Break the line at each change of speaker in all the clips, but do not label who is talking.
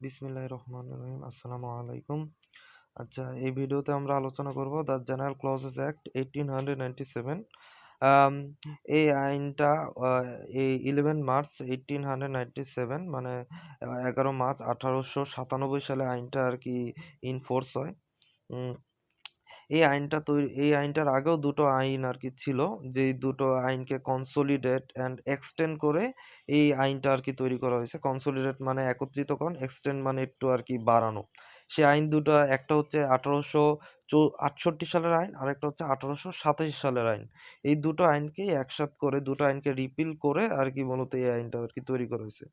বিসমিল্লাহির রহমানির রহিম। আসসালামু আলাইকুম। আচ্ছা, এই ভিডিওতে আমরা আলোচনা করব দ্য জেনারেল ক্লজেস অ্যাক্ট 1897। আম, এই আইনটা এই 11 মার্চ 1897 মানে 11 মার্চ 1897 সালে আইনটা আর কি ইনফোর্স হয়। উম, এই আইনটার আগেও দুটো আইন আর কি ছিল, যেই দুটো আইনকে কনসোলিডেট অ্যান্ড এক্সটেন্ড করে এই আইনটা আর কি তৈরি করা হয়েছে। কনসোলিডেট মানে একত্রিতকরণ, এক্সটেন্ড মানে একটু আর কি বাড়ানো। সে আইন দুটো, একটা হচ্ছে 1868 সালের আইন, আর একটা হচ্ছে 1887 সালের আইন। এই দুটো আইনকেই একসাথ করে, দুটো আইনকে রিপিল করে আর কি মূলত এই আইনটা আর কি তৈরি করা হয়েছে।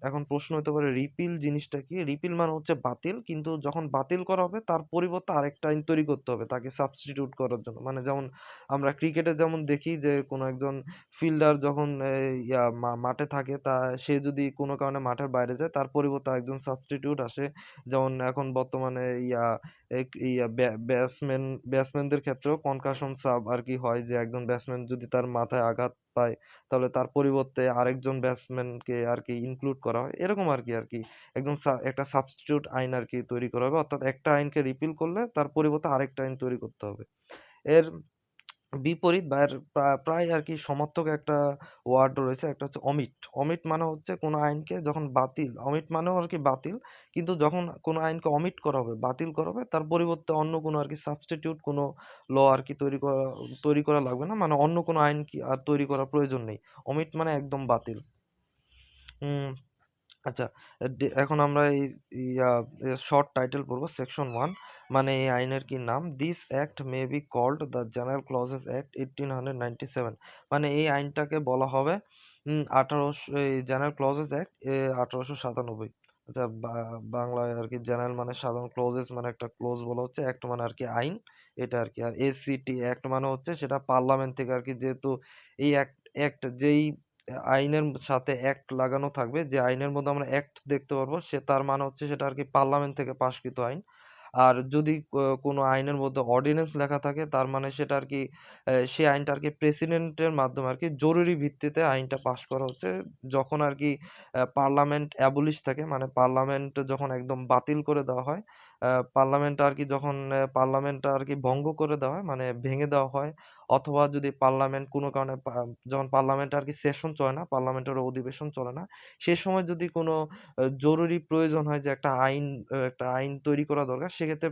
এখন প্রশ্ন হতে পারে, রিপিল জিনিসটা কি? রিপিল মানে হচ্ছে বাতিল, কিন্তু যখন বাতিল করা হবে তার পরিবর্তে আরেকটা আইন তৈরি করতে হবে তাকে সাবস্টিটিউট করার জন্য। মানে যেমন আমরা ক্রিকেটে যেমন দেখি যে কোনো একজন ফিল্ডার যখন মাঠে থাকে, সে যদি কোনো কারণে মাঠের বাইরে যায়, তার পরিবর্তে একজন সাবস্টিটিউট আসে। যেমন এখন বর্তমানে ব্যাটসম্যানদের ক্ষেত্রেও কনকাশন সাব আর কি হয়, যে একজন ব্যাটসম্যান যদি তার মাথায় আঘাত পায়, তাহলে তার পরিবর্তে আরেকজন ব্যাটসম্যানকে আর কি ইনক্লুড করা হয়। এরকম আর কি একদম একটা সাবস্টিটিউট আইন আর কি তৈরি করা হবে, অর্থাৎ একটা আইনকে রিপিল করলে তার পরিবর্তে আরেকটা আইন তৈরি করতে হবে। এর বিপরীত বা এর প্রায় আর কি সমার্থক একটা ওয়ার্ড রয়েছে, একটা হচ্ছে অমিট। অমিট মানে হচ্ছে কোনো আইনকে যখন বাতিল, অমিট মানেও আর কি বাতিল, কিন্তু যখন কোনো আইনকে অমিট করা হবে, বাতিল করা হবে, তার পরিবর্তে অন্য কোনো আর কি সাবস্টিটিউট কোনো ল আর কি তৈরি করা লাগবে না, মানে অন্য কোনো আইন কি আর তৈরি করার প্রয়োজন নেই। অমিট মানে একদম বাতিল। উম আচ্ছা, এখন আমরা এই শর্ট টাইটেল পড়বো। সেকশন 1 মানে এই আইনের কি নাম? This act may be called the general clauses act 1897। মানে এই আইনটাকে বলা হবে 1800, এই জেনারেল ক্লজেস অ্যাক্ট 1897। আচ্ছা, বাংলায় আর কি জেনারেল মানে সাধারণ, ক্লোজেস মানে একটা ক্লোজ বলা হচ্ছে, অ্যাক্ট মানে আর কি আইন, এটা আর কি। আর এসিটি অ্যাক্ট মানে হচ্ছে সেটা পার্লামেন্ট থেকে আর কি, যেহেতু এই অ্যাক্ট যেই আইনের সাথে অ্যাক্ট লাগানো থাকবে, যে আইনের মধ্যে আমরা অ্যাক্ট দেখতে পারবো, তার মানে হচ্ছে সেটা আর কি পার্লামেন্ট থেকে পাশকৃত আইন। আর যদি কোনো আইনের মধ্যে অর্ডিন্যান্স লেখা থাকে, তার মানে সেটা আর কি সেই আইনটা আর কি প্রেসিডেন্টের মাধ্যমে আর কি জরুরি ভিত্তিতে আইনটা পাশ করা হচ্ছে, যখন আর কি পার্লামেন্ট অ্যাবলিশ থাকে, মানে পার্লামেন্ট যখন একদম বাতিল করে দেওয়া হয়, পার্লামেন্ট আর কি যখন পার্লামেন্ট আর কি ভঙ্গ করে দেওয়া হয়, মানে ভেঙে দেওয়া হয়, অথবা যদি পার্লামেন্ট কোনো কারণে যখন পার্লামেন্ট আর কি সেশন চলে না, পার্লামেন্টের অধিবেশন চলে না, সে সময় যদি কোনো জরুরি প্রয়োজন হয় যে একটা আইন তৈরি করা দরকার, সেক্ষেত্রে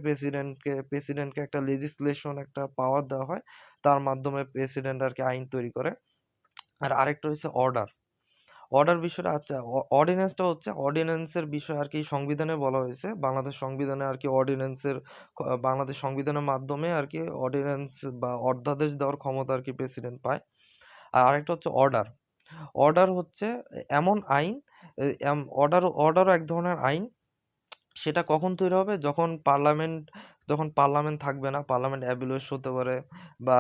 প্রেসিডেন্টকে একটা লেজিসলেশন, একটা পাওয়ার দেওয়া হয়, তার মাধ্যমে প্রেসিডেন্ট আর কি আইন তৈরি করে। আর আরেকটা হচ্ছে অর্ডার। অর্ডার বিষয়টা, আচ্ছা, অর্ডিন্যান্সটা হচ্ছে, অর্ডিন্যান্সের বিষয় আর কি সংবিধানে বলা হয়েছে। বাংলাদেশ সংবিধানে আর কি বাংলাদেশ সংবিধানের মাধ্যমে আর কি অর্ডিন্যান্স বা অধ্যাদেশ দেওয়ার ক্ষমতা আর কি প্রেসিডেন্ট পায়। আর আরেকটা হচ্ছে অর্ডার। অর্ডার হচ্ছে এমন আইন, অর্ডারও এক ধরনের আইন। সেটা কখন তৈরি হবে? যখন পার্লামেন্ট থাকবে না, পার্লামেন্ট অ্যাবলিশ হতে পারে, বা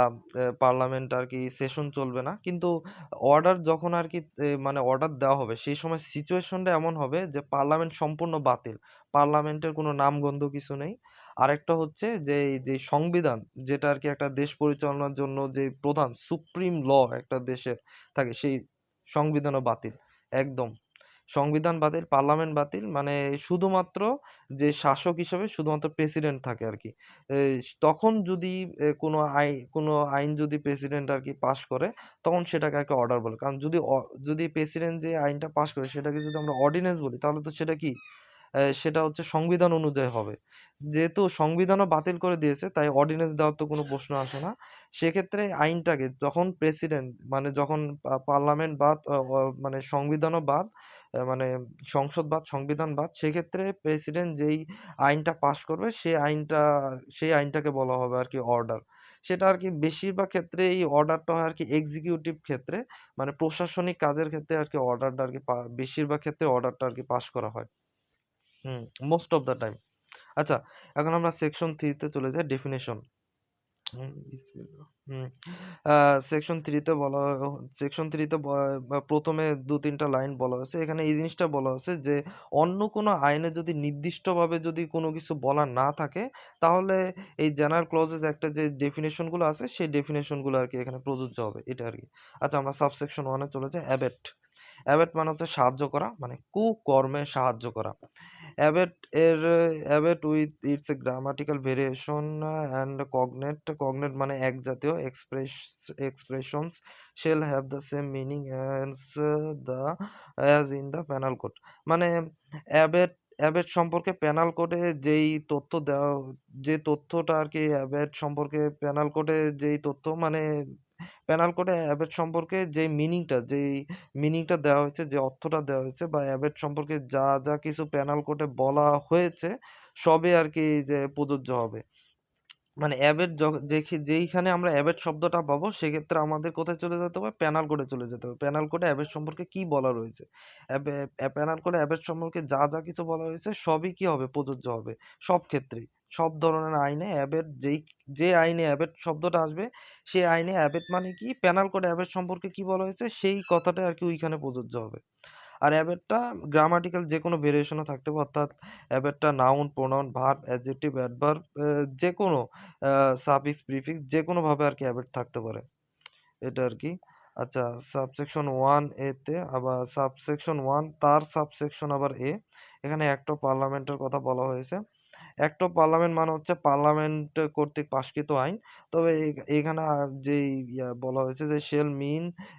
পার্লামেন্ট আর কি সেশন চলবে না, কিন্তু অর্ডার যখন আর কি মানে অর্ডার দেওয়া হবে, সেই সময় সিচুয়েশনটা এমন হবে যে পার্লামেন্ট সম্পূর্ণ বাতিল, পার্লামেন্টের কোনো নামগন্ধ কিছু নেই। আরেকটা হচ্ছে যে এই যে সংবিধান, যেটা আর কি একটা দেশ পরিচালনার জন্য যে প্রধান সুপ্রিম ল একটা দেশের থাকে, সেই সংবিধানও বাতিল একদম। সংবিধান বাতিল, পার্লামেন্ট বাতিল, মানে শুধুমাত্র যে শাসক হিসেবে শুধুমাত্র প্রেসিডেন্ট থাকে আর কি। তখন যদি কোনো আইন যদি প্রেসিডেন্ট আর কি পাশ করে, তখন সেটাকে আর কি অর্ডার বলে। কারণ যদি প্রেসিডেন্ট যে আইনটা পাশ করে সেটাকে যদি আমরা অর্ডিন্যান্স বলি, তাহলে তো সেটা কি? সেটা হচ্ছে সংবিধান অনুযায়ী হবে। যেহেতু সংবিধানও বাতিল করে দিয়েছে, তাই অর্ডিন্যান্স দেওয়ার তো কোনো প্রশ্ন আসে না। সেক্ষেত্রে আইনটাকে যখন প্রেসিডেন্ট, মানে যখন পার্লামেন্ট বাদ, মানে সংবিধানও বাদ, মানে সংসদ বাদ, সংবিধান বাদ, সেক্ষেত্রে প্রেসিডেন্ট যেই আইনটা পাশ করবে, সেই আইনটাকে বলা হবে আর কি অর্ডার। সেটা আর কি বেশিরভাগ ক্ষেত্রে এই অর্ডারটা হয় আর কি এক্সিকিউটিভ ক্ষেত্রে, মানে প্রশাসনিক কাজের ক্ষেত্রে আর কি অর্ডারটা আর কি বেশিরভাগ ক্ষেত্রে অর্ডারটা আর কি পাশ করা হয়। Most of the time. আচ্ছা, এখন আমরা সেকশন 3 তে চলে যাই, ডেফিনেশন। বিসমিল্লাহ। হুম সেকশন 3 তে প্রথমে 2-3টা লাইন বলা হয়েছে। এখানে এই জিনিসটা বলা হয়েছে যে অন্য কোনো আইনে যদি নির্দিষ্টভাবে যদি কোনো কিছু বলা না থাকে, তাহলে এই জেনারেল ক্লজেস একটা যে ডেফিনেশন গুলো আছে, সেই ডেফিনেশন গুলো আর কি এখানে প্রযোজ্য হবে, এটা আর কি। আচ্ছা, আমরা সাবসেকশন 1-এ চলে যাই। অ্যাবেট। অ্যাবেট মানে হচ্ছে সাহায্য করা, মানে কুকর্মে সাহায্য করা। অ্যাবেট এর abet with its grammatical variation and cognate মানে এক জাতীয় expressions shall have the same meaning the as in the penal code. মানে অ্যাবেট অ্যাবেট সম্পর্কে পেনাল কোডে যেই তথ্য দেওয়া, যে তথ্যটা আর কি অ্যাবেট সম্পর্কে পেনাল কোডে যেই তথ্য মানে পেনাল কোডে অ্যাবেট সম্পর্কে যে মিনিংটা দেওয়া হয়েছে, যে অর্থটা দেওয়া হয়েছে বা অ্যাবেট সম্পর্কে যা যা কিছু পেনাল কোডে বলা হয়েছে সবই আর কি যে প্রযোজ্য হবে। মানে অ্যাবেট যেইখানে আমরা অ্যাবেট শব্দটা পাবো সেক্ষেত্রে আমাদের কোথায় চলে যেতে হবে? পেনাল কোডে চলে যেতে হবে। পেনাল কোডে অ্যাবেট সম্পর্কে কি বলা রয়েছে? পেনাল কোডে অ্যাবেট সম্পর্কে যা যা কিছু বলা হয়েছে সবই কি হবে? প্রযোজ্য হবে। সব ক্ষেত্রেই। সব ধরনের আইনে অ্যাবেট যে আইনে অ্যাবেট শব্দটা আসবে সেই আইনে অ্যাবেট মানে কি? পেনাল কোডে অ্যাবেট সম্পর্কে কি বলা হয়েছে সেই কথাটাই আর কি ওইখানে প্রযোজ্য হবে। আর অ্যাবেটটা গ্রামাটিক্যাল যেকোনো ভেরিয়েশনও থাকতে পারে, অর্থাৎ অ্যাবেটটা noun, pronoun, verb, adjective, adverb যেকোনো সাফিক্স, প্রিফিক্স যেকোনোভাবে আর কি অ্যাবেট থাকতে পারে। এটা আর কি। আচ্ছা, সাবসেকশন 1 এ তে আবার সাবসেকশন 1 তার সাবসেকশন আবার এ। এখানে অ্যাক্ট অফ পার্লামেন্টের কথা বলা হয়েছে। অ্যাক্ট অফ পার্লামেন্ট মানে হচ্ছে পার্লামেন্ট কর্তৃক পাশকৃত আইন। তবে এখানে যেই বলা হয়েছে যে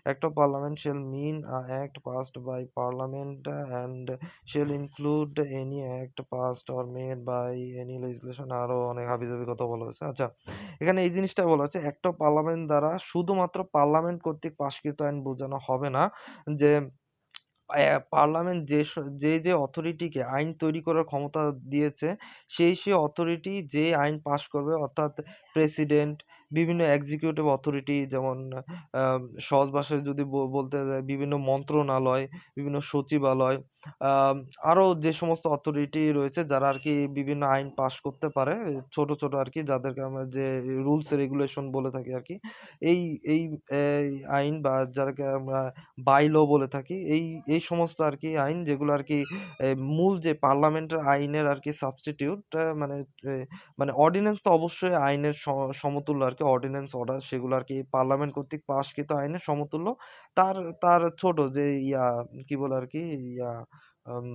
act of parliament shall mean act passed by parliament and shall include any act passed or made by any legislation, আরো অনেক হাবিজাবি কথা বলা হয়েছে। আচ্ছা, এখানে এই জিনিসটা বলা হচ্ছে অ্যাক্ট অফ পার্লামেন্ট দ্বারা শুধুমাত্র পার্লামেন্ট কর্তৃক পাশকৃত আইন বোঝানো হবে না, যে পার্লামেন্ট যে অথরিটিকে আইন তৈরি করার ক্ষমতা দিয়েছে সেই অথরিটি যে আইন পাস করবে, অর্থাৎ প্রেসিডেন্ট, বিভিন্ন এক্সিকিউটিভ অথরিটি, যেমন সহজ ভাষায় যদি বলতে যায় বিভিন্ন মন্ত্রণালয়, বিভিন্ন সচিবালয়, আম, আরো যে সমস্ত অথরিটি রয়েছে যারা আর কি বিভিন্ন আইন পাস করতে পারে, ছোট ছোট আর কি, যাদেরকে আমরা যে রুলস রেগুলেশন বলে থাকি আর কি, এই এই এই আইন বা যাদেরকে আমরা বাই-ল বলে থাকি। এই সমস্ত আরকি আইন যেগুলো আরকি মূল যে পার্লামেন্টের আইনের আরকি সাবস্টিটিউট, মানে এ মানে অর্ডিন্যান্স তো অবশ্যই আইনের সমতুল্য আরকি, অর্ডিন্যান্স, অর্ডার সেগুলো আরকি পার্লামেন্ট কর্তৃক পাশকৃত আইনের সমতুল্য। তার তার ছোট যে কি বলে আরকি ইয়া আম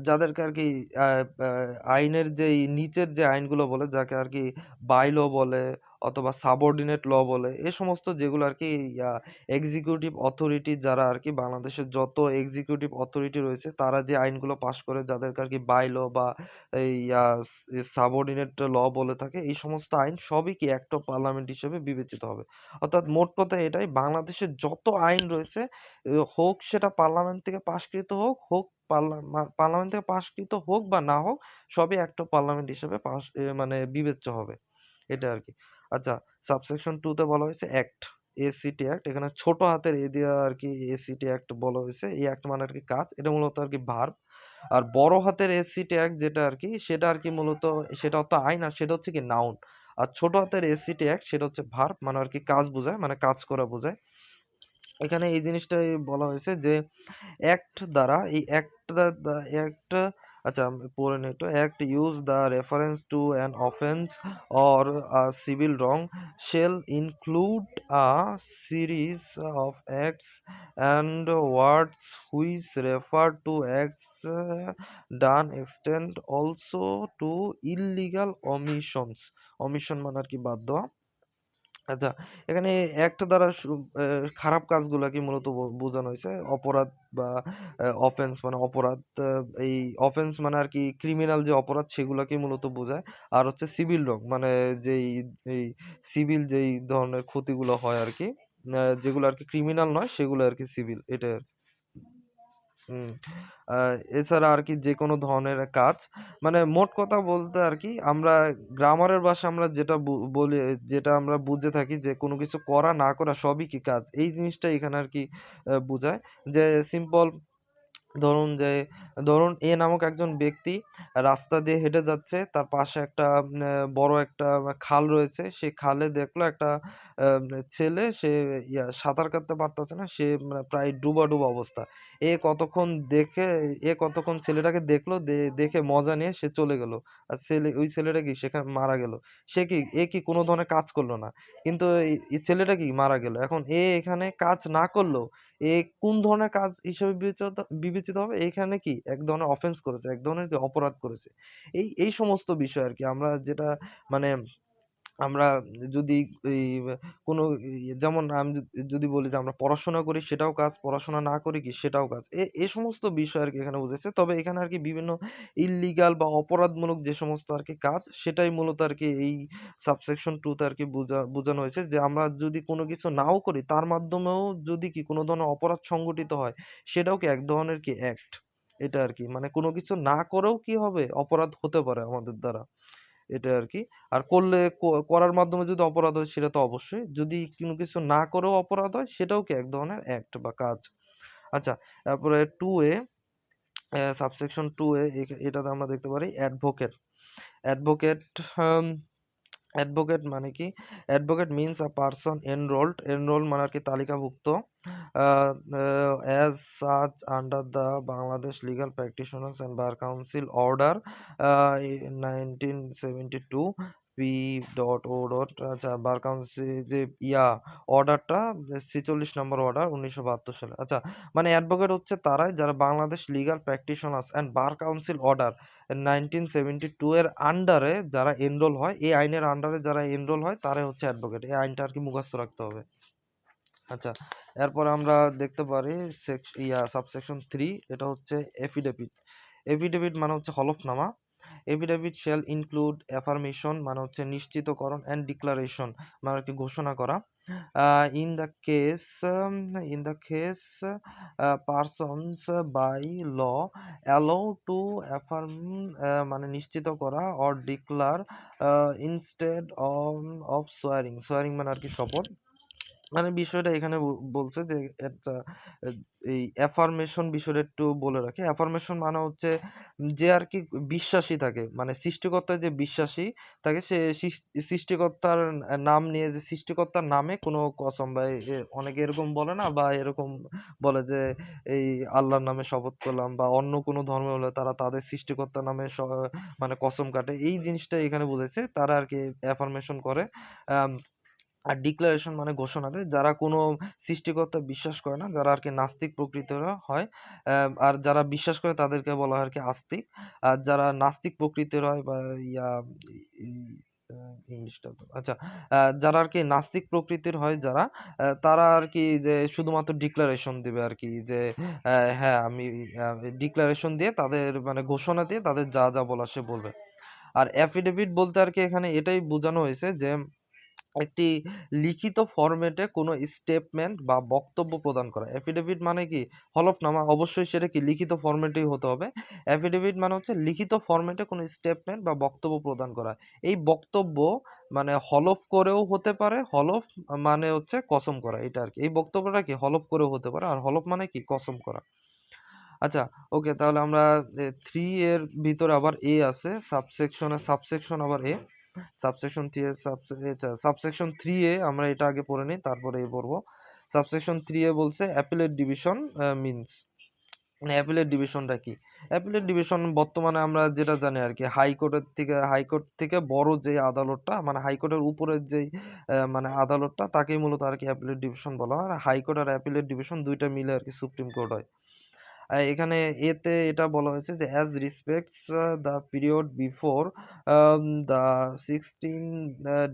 যাদেরকে আরকি আ আ আইনের যেই নিচের যে আইনগুলো বলে, যাকে আরকি বাই ল বলে অথবা সাবঅর্ডিনেট ল বলে, এ সমস্ত যেগুলো আরকি ইয়া এক্সিকিউটিভ অথরিটি যারা আরকি বাংলাদেশের যত এক্সিকিউটিভ অথরিটি রয়েছে তারা যে আইনগুলো পাস করে যাদেরকে আরকি বাই ল বা এই সাবঅর্ডিনেট ল বলে থাকে, এই সমস্ত আইন সবই কি অ্যাক্ট অফ পার্লামেন্ট হিসেবে বিবেচিত হবে। অর্থাৎ মোট কথা এটাই, বাংলাদেশের যত আইন রয়েছে হোক সেটা পার্লামেন্ট থেকে পাশকৃত হোক পার্লামেন্ট থেকে পাশকৃত হোক বা না হোক, সবই অ্যাক্ট অফ পার্লামেন্ট হিসেবে মানে বিবেচ্য হবে। এটা আরকি। আচ্ছা, সাবসেকশন 2 তে বলা হয়েছে অ্যাক্ট, এসিটি অ্যাক্ট। এখানে ছোট হাতের এ দিয়ে আরকি এসিটি অ্যাক্ট বলা হয়েছে। এই অ্যাক্ট মানে আরকি কাজ। এটা মূলত আরকি ভার্ব। আর বড় হাতের এসিটি অ্যাক্ট যেটা আরকি সেটা আরকি মূলত সেটা তো আইন, আর সেটা হচ্ছে কি নাউন। আর ছোট হাতের এসিটি অ্যাক্ট সেটা হচ্ছে ভার্ব, মানে আরকি কাজ বোঝায়, মানে কাজ করা বোঝায়। এখানে এই জিনিসটাই বলা হয়েছে যে অ্যাক্ট দ্বারা এই অ্যাক্ট দ্য অ্যাক্ট, আচ্ছা আমি পড়ে নিই একটু। Act use the reference to an offence or civil wrong shall include a series of acts and words which refer to acts done extend also to illegal omissions. Omission মানে আর কি বাদ দেওয়া। আচ্ছা, এখানে অ্যাক্ট দ্বারা খারাপ কাজগুলাকে মূলত বোঝানো হয়েছে। অপরাধ বা অফেন্স মানে অপরাধ। এই অফেন্স মানে আরকি ক্রিমিনাল যে অপরাধ সেগুলাকেই মূলত বোঝায়। আর হচ্ছে সিভিল রং মানে যেই এই সিভিল যেই ধরনের ক্ষতিগুলো হয় আরকি, যেগুলো আরকি ক্রিমিনাল নয় সেগুলো আরকি সিভিল। এটাই আরকি। হুম। আ এছাড়া আরকি যেকোনো ধরনের কাজ। মানে মোট কথা বলতে আরকি আমরা গ্রামারের ভাষায় আমরা যেটা বলি, যেটা আমরা বুঝে থাকি যে কোনো কিছু করা না করা সবই কি কাজ। এই জিনিসটাই এখানে আরকি বুঝায়। যে সিম্পল ধরুন যে ধরুন এ নামক একজন ব্যক্তি রাস্তা দিয়ে হেঁটে যাচ্ছে। তার পাশে একটা বড় একটা খাল রয়েছে। সেই খালে দেখলো একটা ছেলে, সে সাঁতার কাটতে পারতেছে না। সে প্রায় ডুবা অবস্থা। এ কতক্ষণ দেখে এ কতক্ষণ ছেলেটাকে দেখলো, দেখে মজা নিয়ে সে চলে গেল। আর ওই ছেলেটা কি সেখানে মারা গেল। এ কি কোনো ধরনের কাজ করলো না। কিন্তু এই ছেলেটা কি মারা গেল। এখন এখানে কাজ না করলেও এ কোন ধরনের কাজ হিসেবে বিবেচিত হবে? এখানে কি এক ধরনের অফেন্স করেছে, এক ধরনের কি অপরাধ করেছে। এই সমস্ত বিষয় আরকি আমরা যেটা মানে আমরা যদি এই কোনো যেমন আমি যদি বলি যে আমরা পড়াশোনা করি সেটাও কাজ, পড়াশোনা না করি কি সেটাও কাজ। এ সমস্ত বিষয় আরকি এখানে বুঝাইছে। তবে এখানে আরকি বিভিন্ন ইল্লিগাল বা অপরাধমূলক যে সমস্ত আরকি কাজ সেটাই মূলত আরকি এই সাবসেকশন 2 তে আরকি বোঝানো হয়েছে যে আমরা যদি কোনো কিছু নাও করি তার মাধ্যমেও যদি কি কোনো ধরনের অপরাধ সংঘটিত হয় সেটাও কি এক ধরনের কি অ্যাক্ট। এটা আরকি। মানে কোনো কিছু না করেও কি হবে? অপরাধ হতে পারে আমাদের দ্বারা। এটা আরকি। আর করলে করার মাধ্যমে যদি অপরাধ হয় সেটা তো অবশ্যই। যদি কোনো কিছু না করেও অপরাধ হয় সেটাও কি এক ধরনের অ্যাক্ট বা কাজ। আচ্ছা, তারপরে 2 এ সাবসেকশন 2 এ এটাতে আমরা দেখতে পারি অ্যাডভোকেট। অ্যাডভোকেট আম অ্যাডভোকেট মানে কি? Advocate means a person enrolled, enrol মানে আরকি তালিকাভুক্ত a a as such under the Bangladesh legal practitioners and bar council order a 1972 PO. আচ্ছা বার কাউন্সিল যে অর্ডারটা ৪৬ নম্বর অর্ডার ১৯৭২ সালে। আচ্ছা মানে অ্যাডভোকেট হচ্ছে তারাই যারা Bangladesh legal practitioners and bar council order 1972 এর আন্ডারে যারা এনরোল হয়, এই আইনের আন্ডারে যারা এনরোল হয় তারাই হচ্ছে অ্যাডভোকেট। এই আইনটা আরকি মুখস্থ রাখতে হবে। আচ্ছা, এরপরে আমরা দেখতে পারি সাবসেকশন 3 এটা হচ্ছে এফিডেভিট। এফিডেভিট মানে হচ্ছে হলফনামা। এফিডেভিট শ্যাল ইনক্লুড অ্যাফার্মেশন মানে হচ্ছে নিশ্চিতকরণ অ্যান্ড ডিক্লারেশন মানে আরকি ঘোষণা করা। A in the case in the case persons by law allow to affirm মানে নিশ্চিত করা or declare instead of swearing. Swearing মানে আরকি শপথ। মানে বিষয়টা এখানে বলছে যে একটা এ এই অ্যাফার্মেশন বিষয়টা একটু বলে রাখি। অ্যাফার্মেশন মানে হচ্ছে যে আরকি বিশ্বাসী থাকে। মানে সৃষ্টিকর্তায় যে বিশ্বাসী থাকে সে সৃষ্টিকর্তার নাম নিয়ে যে সৃষ্টিকর্তার নামে কোনো কসম বা অনেকে এরকম বলে না? বা এরকম বলে যে এই আল্লাহর নামে শপথ করলাম বা অন্য কোনো ধর্ম হলে তারা তাদের সৃষ্টিকর্তার নামে মানে কসম কাটে। এই জিনিসটা এখানে বুঝাইছে। তারা আরকি অ্যাফার্মেশন করে। আম আর ডিক্লারেশন মানে ঘোষণা দেয়। যারা কোনো সৃষ্টিকর্তা বিশ্বাস করে না, যারা আরকি নাস্তিক প্রকৃতির হয়, আর যারা বিশ্বাস করে তাদেরকে বলা হয় আরকি আস্তিক। আর যারা নাস্তিক প্রকৃতির হয় বা ইয়া ই আ ইংলিশটা তো আচ্ছা, যারা আরকি নাস্তিক প্রকৃতির হয় যারা, তারা আরকি যে শুধুমাত্র ডিক্লারেশন দিবে আরকি যে, হ্যাঁ, আমি আ ডিক্লারেশন দিয়ে তাদের মানে ঘোষণা দিয়ে তাদের যা বলার সে বলবে। আর এফিডেভিট বলতে আরকি এখানে এটাই বোঝানো হইছে যে একটি লিখিত ফরম্যাটে কোনো স্টেটমেন্ট বা বক্তব্য প্রদান করা। এফিডেভিট মানে কি? হলফনামা। অবশ্যই সেটা কি লিখিত ফরম্যাটেই হতে হবে। এফিডেভিট মানে হচ্ছে লিখিত ফরম্যাটে কোনো স্টেটমেন্ট বা বক্তব্য প্রদান করা। এই বক্তব্য মানে হলফ করেও হতে পারে। হলফ মানে হচ্ছে কসম করা এটা আরকি। এই বক্তব্যটা কি হলফ করেও হতে পারে। আর হলফ মানে কি? কসম করা। আচ্ছা, ওকে তাহলে আমরা 3 এর ভিতরে আবার A আছে। সাবসেকশন আবার A। সাবসেকশন 3 এর সাবসেকশন 3 এ আমরা এটা আগে পড়ে নিই, তারপরে A পড়বো। সাবসেকশন 3 এ বলছে অ্যাপিলেট ডিভিশন মিনস মানে অ্যাপিলেট ডিভিশনটা কি? অ্যাপিলেট ডিভিশন বর্তমানে আমরা যেটা জানি আরকি হাইকোর্ট থেকে বড় যে আদালতটা মানে হাইকোর্টের উপরের যেই মানে আদালতটা তাকেই মূলত আরকি অ্যাপিলেট ডিভিশন বলা হয়। আর হাইকোর্ট আর অ্যাপিলেট ডিভিশন ২ টা মিলে আরকি সুপ্রিম কোর্ট হয়। এখানে এতে এটা বলা হয়েছে যে as respects the period before the 16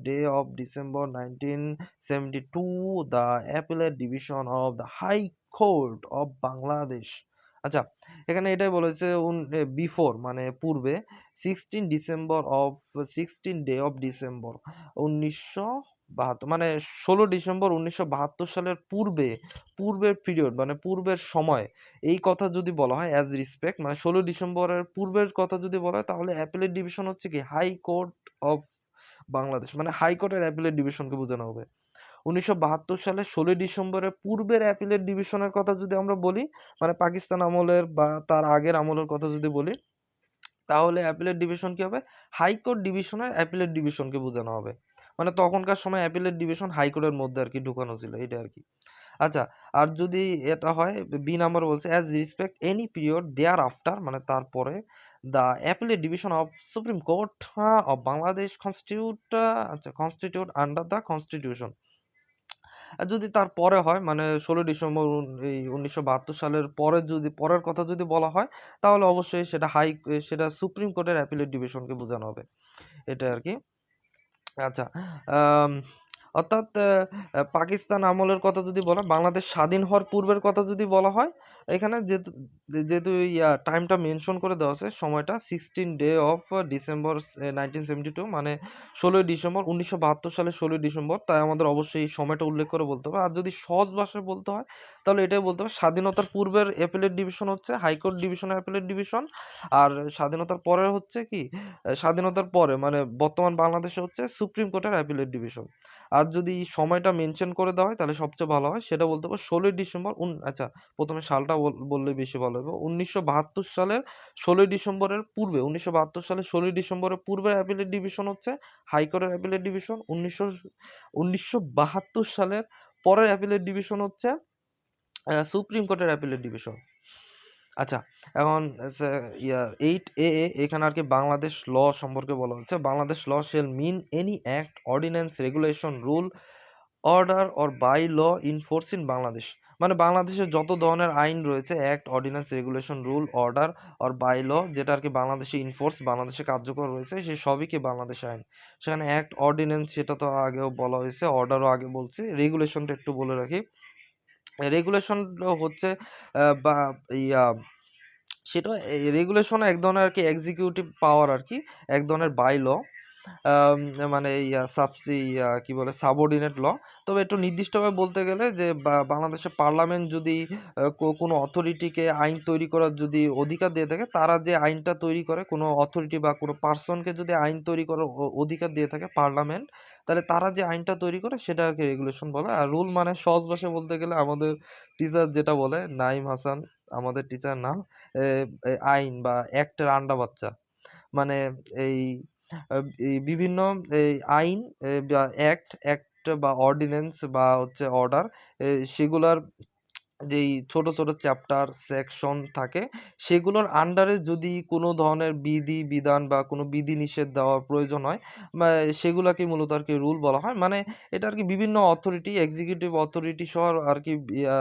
day of December 1972 the appellate division of the high court of Bangladesh. আচ্ছা, এখানে এটাই বলেছে বিফোর মানে পূর্বে 16 December of 16 day of December 1972 মানে 16 ডিসেম্বর 1972 সালের পূর্বের পিরিয়ড মানে পূর্বের সময় এই কথা যদি বলা হয় অ্যাজ রিসপেক্ট মানে ১৬ ডিসেম্বরের পূর্বের কথা যদি বলা হয় তাহলে অ্যাপিলেট ডিভিশন হচ্ছে কি হাই কোর্ট অফ বাংলাদেশ মানে হাইকোর্টের অ্যাপিলেট ডিভিশনকে বোঝানো হবে। ১৯৭২ সালে ১৬ ডিসেম্বরের পূর্বের অ্যাপিলেট ডিভিশনের কথা যদি আমরা বলি মানে পাকিস্তান আমলের বা তার আগের আমলের কথা যদি বলি তাহলে অ্যাপিলেট ডিভিশন কি হবে? হাইকোর্ট ডিভিশনের অ্যাপিলেট ডিভিশনকে বোঝানো হবে। মানে তখনকার সময় অ্যাপিলেট ডিভিশন হাইকোর্টের মধ্যে আরকি ঢুকানো ছিল এটা আরকি। আচ্ছা, আর যদি এটা হয় বি নাম্বার বলছে as respect any period thereafter মানে তারপরে the appellate division of supreme court of Bangladesh constitute under the constitution আর যদি তার পরে হয় মানে 16 ডিসেম্বর এই 1972 সালের পরে যদি পরের কথা যদি বলা হয় তাহলে অবশ্যই সেটা সুপ্রিম কোর্টের অ্যাপিলেট ডিভিশনকে বোঝানো হবে। এটাই আরকি। আচ্ছা। আম অর্থাৎ পাকিস্তান আমলের কথা যদি বলা বাংলাদেশ স্বাধীন হওয়ার পূর্বের কথা যদি বলা হয়, এখানে যেহেতু টাইমটা মেনশন করে দেওয়া আছে সময়টা 16 ডে অফ ডিসেম্বর 1972 মানে ১৬ই ডিসেম্বর ১৯৭২ সালের ১৬ই ডিসেম্বর। তাই আমাদের অবশ্যই এই সময়টা উল্লেখ করে বলতে হবে। আর যদি সহজ ভাষায় বলতে হয় তাহলে এটাই বলতে হবে স্বাধীনতার পূর্বের অ্যাপিলেট ডিভিশন হচ্ছে হাইকোর্ট ডিভিশনের অ্যাপিলেট ডিভিশন। আর স্বাধীনতার পরে হচ্ছে কি স্বাধীনতার পরে মানে বর্তমান বাংলাদেশে হচ্ছে সুপ্রিম কোর্টের অ্যাপিলেট ডিভিশন। আর যদি সময়টা মেনশন করে দেওয়া হয় তাহলে সবচেয়ে ভালো হয়। সেটা বলতে হবে ১৬ই ডিসেম্বর আচ্ছা ১ম এ সালটা বললে বেশি ভালো হবে। ১৯৭২ সালের ১৬ই ডিসেম্বরের পূর্বে ১৯৭২ সালের ১৬ই ডিসেম্বরের পূর্বের অ্যাপিলেট ডিভিশন হচ্ছে হাইকোর্টের অ্যাপিলেট ডিভিশন। ১৯৭২ সালের পরের অ্যাপিলেট ডিভিশন হচ্ছে সুপ্রিম কোর্টের অ্যাপিলেট ডিভিশন। আচ্ছা, এখন সে 8A এখানে আরকি বাংলাদেশ ল সম্পর্কে বলা হচ্ছে। বাংলাদেশ ল shall mean any act, ordinance, regulation, rule, order or by law in force in Bangladesh. মানে বাংলাদেশের যত ধরনের আইন রয়েছে act, ordinance, regulation, rule, order or bylaw যেটা আরকি বাংলাদেশে বাংলাদেশে কার্যকর রয়েছে সে সবই কি বাংলাদেশের আইন। সেখানে অ্যাক্ট, অর্ডিন্যান্স সেটা তো আগেও বলা হয়েছে, অর্ডারও আগে বলছি। রেগুলেশনটা একটু বলে রাখি। রেগুলেশন হচ্ছে বা ইয়া সেটা রেগুলেশন এক ধরনের আরকি এক্সিকিউটিভ পাওয়ার আরকি। এক ধরনের বাই ল। আম মানে কি বলে সাবঅর্ডিনেট ল। তবে একটু নির্দিষ্টভাবে বলতে গেলে যে বাংলাদেশের পার্লামেন্ট যদি কোনো অথরিটিকে আইন তৈরি করার যদি অধিকার দিয়ে থাকে, তারা যে আইনটা তৈরি করে কোনো অথরিটি বা কোনো পারসনকে যদি আইন তৈরি করার অধিকার দিয়ে থাকে পার্লামেন্ট, তাহলে তারা যে আইনটা তৈরি করে সেটা আরকি রেগুলেশন বলে। আর রুল মানে সহজ ভাষায় বলতে গেলে আমাদের টিচার যেটা বলে নাইম হাসান আমাদের টিচার নাম এ এ আইন বা অ্যাক্টের আন্ডা বাচ্চা। মানে এই এই বিভিন্ন এই আইন বা অ্যাক্ট বা অর্ডিন্যান্স বা হচ্ছে অর্ডার সেগুলার যেই ছোট, ছোট চ্যাপ্টার, সেকশন থাকে সেগুলোর আন্ডারে যদি কোনো ধরনের বিধি-বিধান বা কোনো বিধি-নিষেধ দেওয়ার প্রয়োজন হয় বা সেগুলাকেই মূলত আরকি রুল বলা হয়। মানে এটা আরকি বিভিন্ন অথরিটি, এক্সিকিউটিভ অথরিটি সহ আরকি ইয়া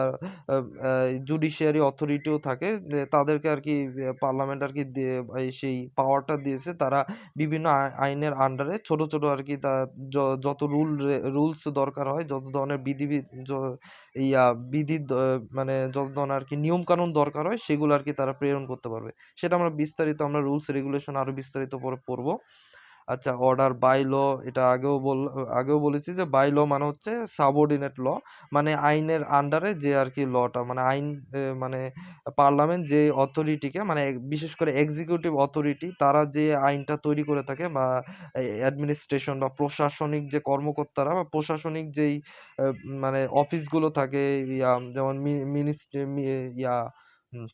আ আ জুডিশিয়ারি অথরিটিও থাকে। যে তাদেরকে আরকি পার্লামেন্ট আরকি সেই পাওয়ারটা দিয়েছে। তারা বিভিন্ন আইনের আন্ডারে ছোট, ছোট আরকি যত রুলস দরকার হয়, যত ধরনের বিধি বি য ইয়া বিধি মানে যত ধরনের আরকি নিয়মকানুন দরকার হয় সেগুলো আরকি তারা প্রেরণ করতে পারবে। সেটা আমরা রুলস রেগুলেশন আরো বিস্তারিত পরে পড়ব। আচ্ছা অর্ডার বাই ল এটা আগেও বলেছি যে বাই ল মানে হচ্ছে সাবঅর্ডিনেট ল মানে আইনের আন্ডারে যে আরকি লটা মানে আইন মানে পার্লামেন্ট যে অথরিটিকে মানে বিশেষ করে এক্সিকিউটিভ অথরিটি তারা যে আইনটা তৈরি করে থাকে বা অ্যাডমিনিস্ট্রেশন বা প্রশাসনিক যে কর্মকর্তারা বা প্রশাসনিক যেই আ মানে অফিসগুলো থাকে যেমন মিনিস্ট্রি ইয়া উম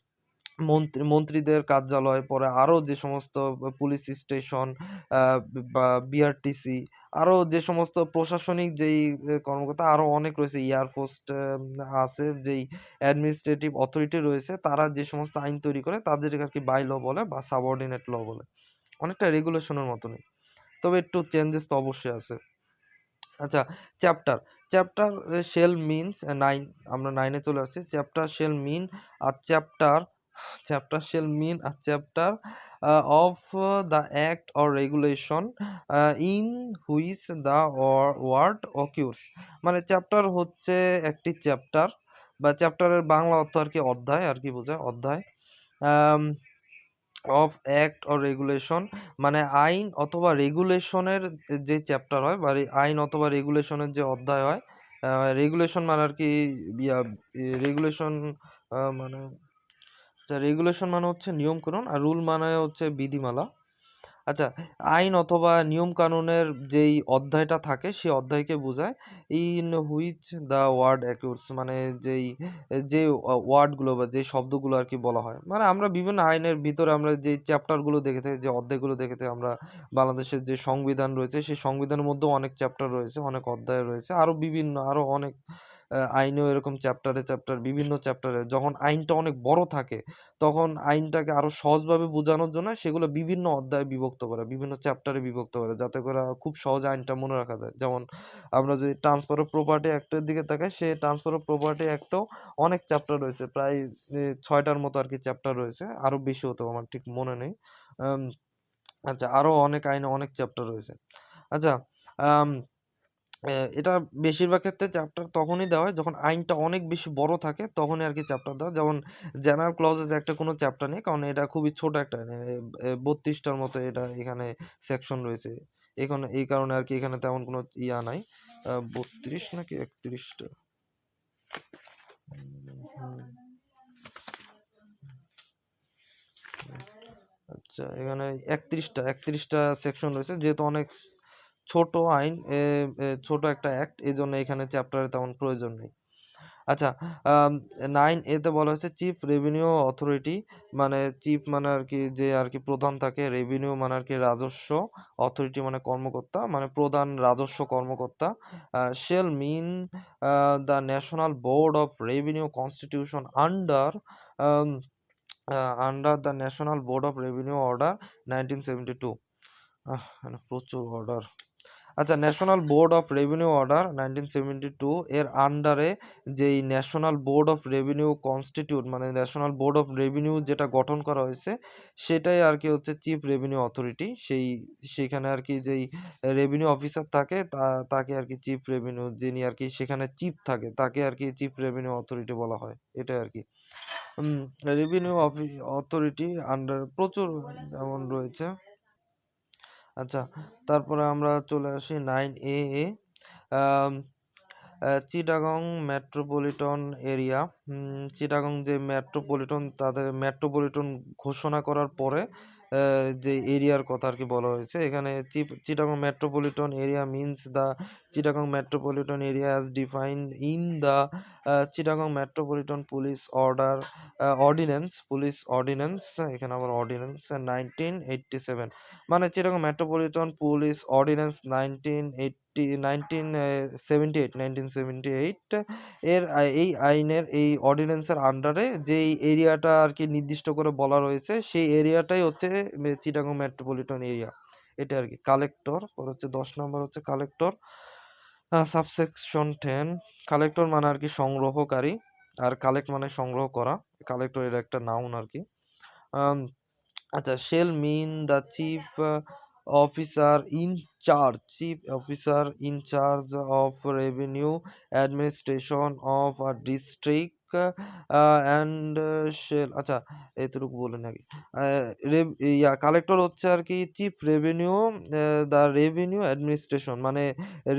মন্ত্রীদের কার্যালয়, পরে আরো যে সমস্ত পুলিশ স্টেশন আ বা বিআরটিসি আরো যে সমস্ত প্রশাসনিক যেই কর্মকর্তা আরো অনেক রয়েছে এয়ারফোর্স আছে যেই অ্যাডমিনিস্ট্রেটিভ অথরিটি রয়েছে তারা যে সমস্ত আইন তৈরি করে তাদেরকে আরকি বাই ল বলে বা সাবঅর্ডিনেট ল বলে। অনেকটা রেগুলেশনের মতনই। তবে একটু চেঞ্জেস তো অবশ্যই আছে। আচ্ছা চ্যাপ্টার, চ্যাপ্টার শেল মিনস 9 আমরা 9 এ চলে আসছি। Chapter chapter shall mean a chapter of the act or regulation in which the word occurs মানে চ্যাপ্টার হচ্ছে একটি চ্যাপ্টার বা চ্যাপ্টারের বাংলা অর্থ আরকি অধ্যায় আরকি বোঝায় অধ্যায়। আম অফ অ্যাক্ট অর রেগুলেশন মানে আইন অথবা রেগুলেশনের যে চ্যাপ্টার হয় বা আইন অথবা রেগুলেশনের যে অধ্যায় হয় রেগুলেশন মানে আর কি রেগুলেশন মানে রেগুলেশন মানে হচ্ছে নিয়ম কানুন আর রুল মানে হচ্ছে বিধিমালা। আচ্ছা, আইন অথবা নিয়ম-কানুনের যেই অধ্যায়টা থাকে সেই অধ্যায়কে বোঝায়। In which the word occurs মানে যে ওয়ার্ডগুলো বা যে শব্দগুলো আরকি বলা হয়। মানে আমরা বিভিন্ন আইনের ভিতরে আমরা যে চ্যাপ্টারগুলো দেখে থাকি, যে অধ্যায়গুলো দেখে থাকি আমরা বাংলাদেশের যে সংবিধান রয়েছে সেই সংবিধানের মধ্যেও অনেক চ্যাপ্টার রয়েছে, অনেক অধ্যায় রয়েছে। আরো বিভিন্ন আরো অনেক আইনেও এরকম চ্যাপ্টারে বিভিন্ন চ্যাপ্টারে যখন আইনটা অনেক বড় থাকে, তখন আইনটাকে আরো সহজভাবে বোঝানোর জন্য সেগুলো বিভিন্ন অধ্যায়ে বিভক্ত করে, বিভিন্ন চ্যাপ্টারে বিভক্ত করে, যাতে করে খুব সহজে আইনটা মনে রাখা যায়। যেমন আমরা যদি ট্রান্সফার অফ প্রপার্টি অ্যাক্টের দিকে তাকাই, সে ট্রান্সফার অফ প্রপার্টি অ্যাক্টও অনেক চ্যাপ্টার রয়েছে, প্রায় 6টার মতো আর কি চ্যাপ্টার রয়েছে, আরো বেশি হতো, আমার ঠিক মনে নেই। আম, আচ্ছা, আরো অনেক আইনে অনেক চ্যাপ্টার রয়েছে। আচ্ছা, আম, এটা বেশিরভাগ ক্ষেত্রে চ্যাপ্টার তখনই দেওয়া হয় যখন আইনটা অনেক বেশি বড় থাকে, তখনই আর কি চ্যাপ্টার দেওয়া। যেমন জেনারেল ক্লজেস একটা কোনো চ্যাপ্টার নেই, কারণ এটা খুবই ছোট একটা আইন, 32টার মতো এটা এখানে সেকশন রয়েছে। এখানে এই কারণে আর কি এখানে তেমন কোনো ইয়া নাই। 32 নাকি 31টা? আচ্ছা, এখানে 31টা সেকশন রয়েছে, যেহেতু অনেক ছোট আইন, ছোট একটা অ্যাক্ট, এই জন্য এখানে চ্যাপ্টারে তেমন প্রয়োজন নেই। আচ্ছা, 9A তে বলা হয়েছে চিফ রেভিনিউ অথরিটি, মানে চিফ মানে আর কি যে আর কি প্রধান থাকে, রেভিনিউ মানে আর কি রাজস্ব, অথরিটি মানে কর্মকর্তা, মানে প্রধান রাজস্ব কর্মকর্তা, shall mean the national board of revenue constitution under the national board of revenue order 1972। মানে প্রচুর অর্ডার। আচ্ছা, national board of revenue order 1972 এর আন্ডারে যেই national board of revenue constitute, মানে ন্যাশনাল বোর্ড অফ রেভিনিউ যেটা গঠন করা হয়েছে, সেটাই আর কি হচ্ছে চিফ রেভিনিউ অথরিটি। সেইখানে আর কি যেই রেভিনিউ অফিসার থাকে, তাকে আর কি চিফ রেভিনিউ, যিনি আর কি সেখানে চিফ থাকে, তাকে আর কি চিফ রেভিনিউ অথরিটি বলা হয়, এটাই আর কি। রেভিনিউ অথরিটি আন্ডার প্রচুর যেমন রয়েছে। আচ্ছা, তারপরে আমরা চলে আসি 9A এ। আম, চিটাগং মেট্রোপলিটন এরিয়া। চিটাগং যে মেট্রোপলিটন, তাদের মেট্রোপলিটন ঘোষণা করার পরে যে এরিয়ার কথা আর কি বলা হয়েছে এখানে, Chittagong metropolitan area means the Chittagong metropolitan area as defined in the Chittagong metropolitan police ordinance, এখানে আবার অর্ডিন্যান্স 1987, মানে চিটাগং মেট্রোপলিটন পুলিশ অর্ডিন্যান্স 1978 এর এই আইনের এই অর্ডিন্যান্সের আন্ডারে যেই এরিয়াটা আর কি নির্দিষ্ট করে বলা রয়েছে, সেই এরিয়াটাই হচ্ছে চিটাগং মেট্রোপলিটন এরিয়া, এটা আর কি। কালেক্টর পর হচ্ছে 10 নম্বর হচ্ছে কালেক্টর, সাবসেকশন 10। কালেক্টর মানে আর কি সংগ্রহকারী, আর কালেক্ট মানে সংগ্রহ করা, কালেক্টর এর একটা নাউন আর কি। আম, আচ্ছা, shall mean the chief officer in charge of revenue administration of a district and shall, আচ্ছা এতটুকু বলে নাকি। কালেক্টর হচ্ছে আর কি chief revenue, the revenue administration মানে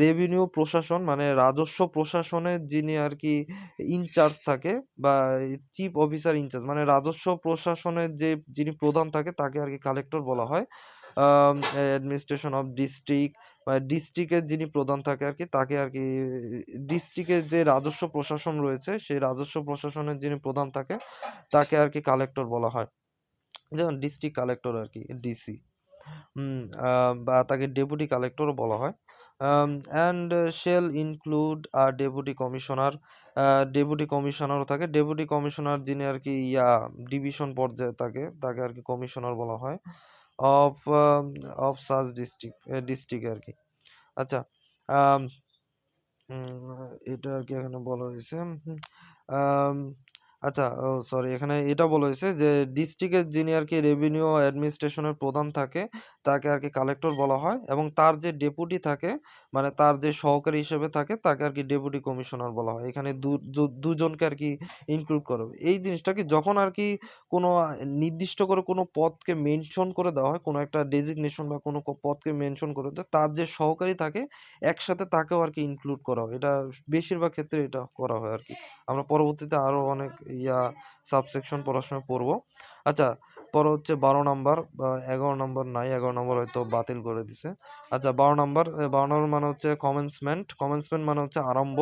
রেভিনিউ প্রশাসন, মানে রাজস্ব প্রশাসনের যিনি আর কি ইনচার্জ থাকে, বা চিফ অফিসার ইনচার্জ মানে রাজস্ব প্রশাসনের যিনি প্রধান থাকে, তাকে আর কি কালেক্টর বলা হয়। অ্যাডমিনিস্ট্রেশন অফ ডিস্ট্রিক্ট, মানে ডিস্ট্রিক্টের যিনি প্রধান থাকে আর কি, তাকে আর কি ডিস্ট্রিক্টের যে রাজস্ব প্রশাসন রয়েছে, সেই রাজস্ব প্রশাসনের যিনি প্রধান থাকে, তাকে আর কি কালেক্টর বলা হয়। যেমন ডিস্ট্রিক্ট কালেক্টর আর কি, ডিসি। হুম, বা তাকে ডেপুটি কালেক্টরও বলা হয়। And shall include deputy commissioner, deputy কমিশনারও থাকে, ডেপুটি কমিশনার যিনি আর কি ডিভিশন পর্যায়ে থাকে, তাকে আর কি কমিশনার বলা হয়, অফ অফ সাচ ডিস্ট্রিক্ট আর কি। আচ্ছা, আম, এটা আর কি এখানে বলা হয়েছে। আম, আচ্ছা, ও সরি, এখানে এটা বলা হয়েছে যে ডিস্ট্রিক্টের যিনি আর কি রেভিনিউ অ্যাডমিনিস্ট্রেশনের প্রধান থাকে, তাকে আর কি কালেক্টর বলা হয়, এবং তার যে ডেপুটি থাকে, মানে তার যে সহকারী হিসেবে থাকে, তাকে আর কি ডেপুটি কমিশনার বলা হয়। এখানে দুজনকে আর কি ইনক্লুড করা হবে। এই জিনিসটা কি যখন আর কি কোনো নির্দিষ্ট করে কোনো পদকে মেনশন করে দেওয়া হয়, কোনো একটা ডেজিগনেশন বা কোনো পদকে মেনশন করে দেয়, তার যে সহকারী থাকে একসাথে তাকেও আর কি ইনক্লুড করা হয়। এটা বেশিরভাগ ক্ষেত্রে এটা করা হয় আর কি। আমরা পরবর্তীতে আরো অনেক সাবসেকশন পড়াশোনা পড়ব। আচ্ছা, পরে হচ্ছে 12 নাম্বার বা 11 নাম্বার, নাই 11 নাম্বার হয়তো বাতিল করে দিছে। আচ্ছা, 12 নাম্বার মানে হচ্ছে কমেন্সমেন্ট মানে হচ্ছে আরম্ভ।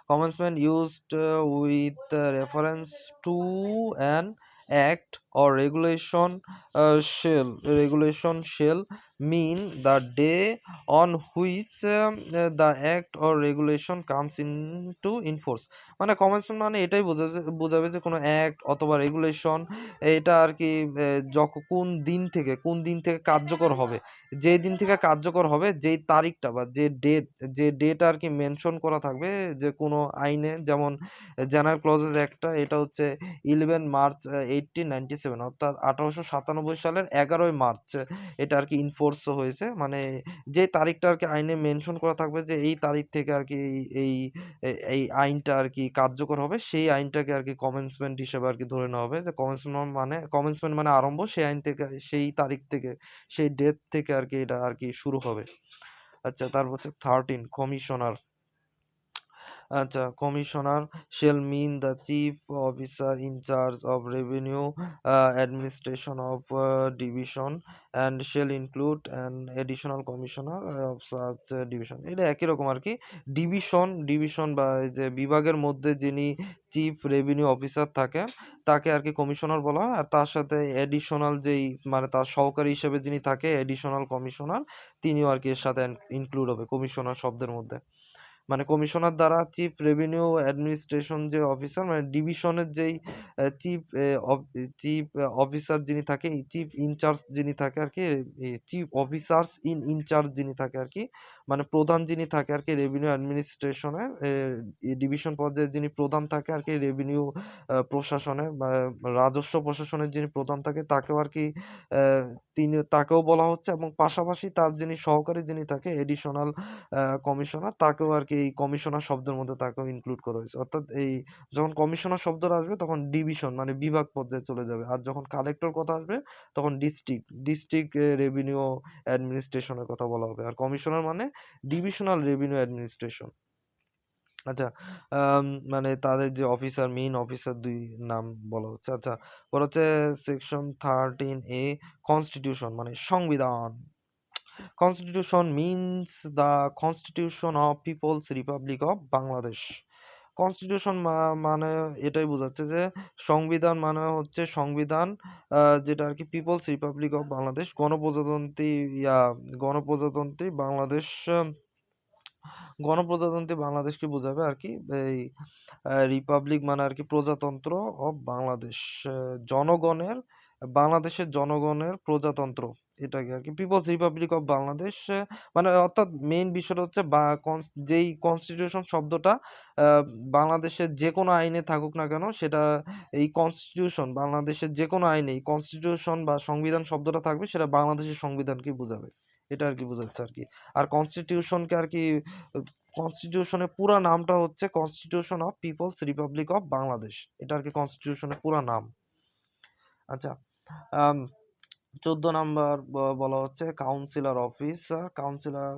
Commencement used with reference to an act or regulation shall mean the day on which the act or regulation comes into enforce। মানে কনভেনশন মানে এটাই বোঝাবে যে কোনো অ্যাক্ট অথবা রেগুলেশন এটা আর কি যখন কোন দিন থেকে কার্যকর হবে, যেই দিন থেকে কার্যকর হবে, যেই তারিখটা বা যে ডেট আর কি মেনশন করা থাকবে যে কোনো আইনে, যেমন জেনারেল ক্লজেস একটা, এটা হচ্ছে 11 মার্চ 1897, অর্থাৎ 1897 সালের 11 মার্চ এটা আর কি ইনফোর্স হয়েছে। মানে যে তারিখটা আর কি আইনে মেনশন করা থাকবে যে এই তারিখ থেকে আর কি এই এই আইনটা আর কি কার্যকর হবে, সেই আইনটাকে আর কি কমেন্সমেন্ট হিসেবে আর কি ধরে নেওয়া হবে। যে কমেন্সমেন্ট মানে আরম্ভ, সেই আইন থেকে, সেই তারিখ থেকে, সেই ডেট থেকে আর কি এটা আর কি শুরু হবে। আচ্ছা, তারপর হচ্ছে 13 কমিশনার। আচ্ছা, commissioner shall mean the chief officer in charge of revenue administration of division and shall include an additional commissioner of such division। এটা একই রকম আর কি। ডিভিশন বা এই যে বিভাগের মধ্যে যিনি চিফ রেভিনিউ অফিসার থাকে তাকে আর কি কমিশনার বলা হয়, আর তার সাথে এডিশনাল যেই মানে তার সহকারী হিসেবে যিনি থাকে এডিশনাল কমিশনার, তিনিও আর কি এর সাথে ইনক্লুড হবে কমিশনার শব্দের মধ্যে। মানে কমিশনার দ্বারা চিফ রেভিনিউ অ্যাডমিনিস্ট্রেশন যে অফিসার, মানে ডিভিশনের যেই চিফ চিফ অফিসার যিনি থাকে, এই চিফ ইনচার্জ যিনি থাকে আর কি, চিফ অফিসার্স ইনচার্জ যিনি থাকে আর কি, মানে প্রধান যিনি থাকে আর কি রেভিনিউ অ্যাডমিনিস্ট্রেশনে, ডিভিশন পর্যায়ে যিনি প্রধান থাকে আর কি রেভিনিউ প্রশাসনে বা রাজস্ব প্রশাসনের যিনি প্রধান থাকে তাকেও আর কি আহ, তাকেও বলা হচ্ছে, এবং পাশাপাশি তার যিনি সহকারী যিনি থাকে এডিশনাল কমিশনার, তাকেও আর কি এই কমিশনার শব্দের মধ্যে তাকেও ইনক্লুড করা হয়েছে। অর্থাৎ এই যখন কমিশনার শব্দটা আসবে তখন ডিভিশন মানে বিভাগ পর্যায়ে চলে যাবে, আর যখন কালেক্টর কথা আসবে তখন ডিস্ট্রিক্ট রেভিনিউ অ্যাডমিনিস্ট্রেশনের কথা বলা হবে, আর কমিশনার মানে ডিভিশনাল রেভিনিউ অ্যাডমিনিস্ট্রেশন। আচ্ছা, মানে তাদের যে অফিসার, মেইন অফিসার দুই নাম বলা হচ্ছে। আচ্ছা, পর হচ্ছে সেকশন 13A কনস্টিটিউশন মানে সংবিধান। Constitution means the Constitution of People's Republic of Bangladesh। Constitution মানে এটাই বোঝাচ্ছে যে সংবিধান মানে হচ্ছে সংবিধান, যেটা আর কি পিপলস রিপাবলিক অফ বাংলাদেশ, গণপ্রজাতন্ত্রী বাংলাদেশ, গণপ্রজাতন্ত্রী বাংলাদেশকে বোঝাবে আর কি। এই রিপাবলিক মানে আর কি প্রজাতন্ত্র অফ বাংলাদেশ, জনগণের, বাংলাদেশের জনগণের প্রজাতন্ত্র, এটাকে আর কি পিপলস রিপাবলিক অফ বাংলাদেশ। মানে অর্থাৎ মেইন বিষয়টা হচ্ছে যেই কনস্টিটিউশন শব্দটা আহ, বাংলাদেশের যে কোনো আইনে থাকুক না কেন, সেটা এই কনস্টিটিউশন বাংলাদেশের যে কোনো আইনে কনস্টিটিউশন বা সংবিধান শব্দটা থাকবে, সেটা বাংলাদেশের সংবিধানকে বোঝাবে। এটা আর কি বোঝাচ্ছে আর কি। আর কনস্টিটিউশনকে আর কি, কনস্টিটিউশনের পুরা নামটা হচ্ছে constitution of people's republic of Bangladesh, এটা আর কি কনস্টিটিউশনের পুরা নাম। আচ্ছা, আম, 14 নাম্বার বলা হচ্ছে councillor office. Councillor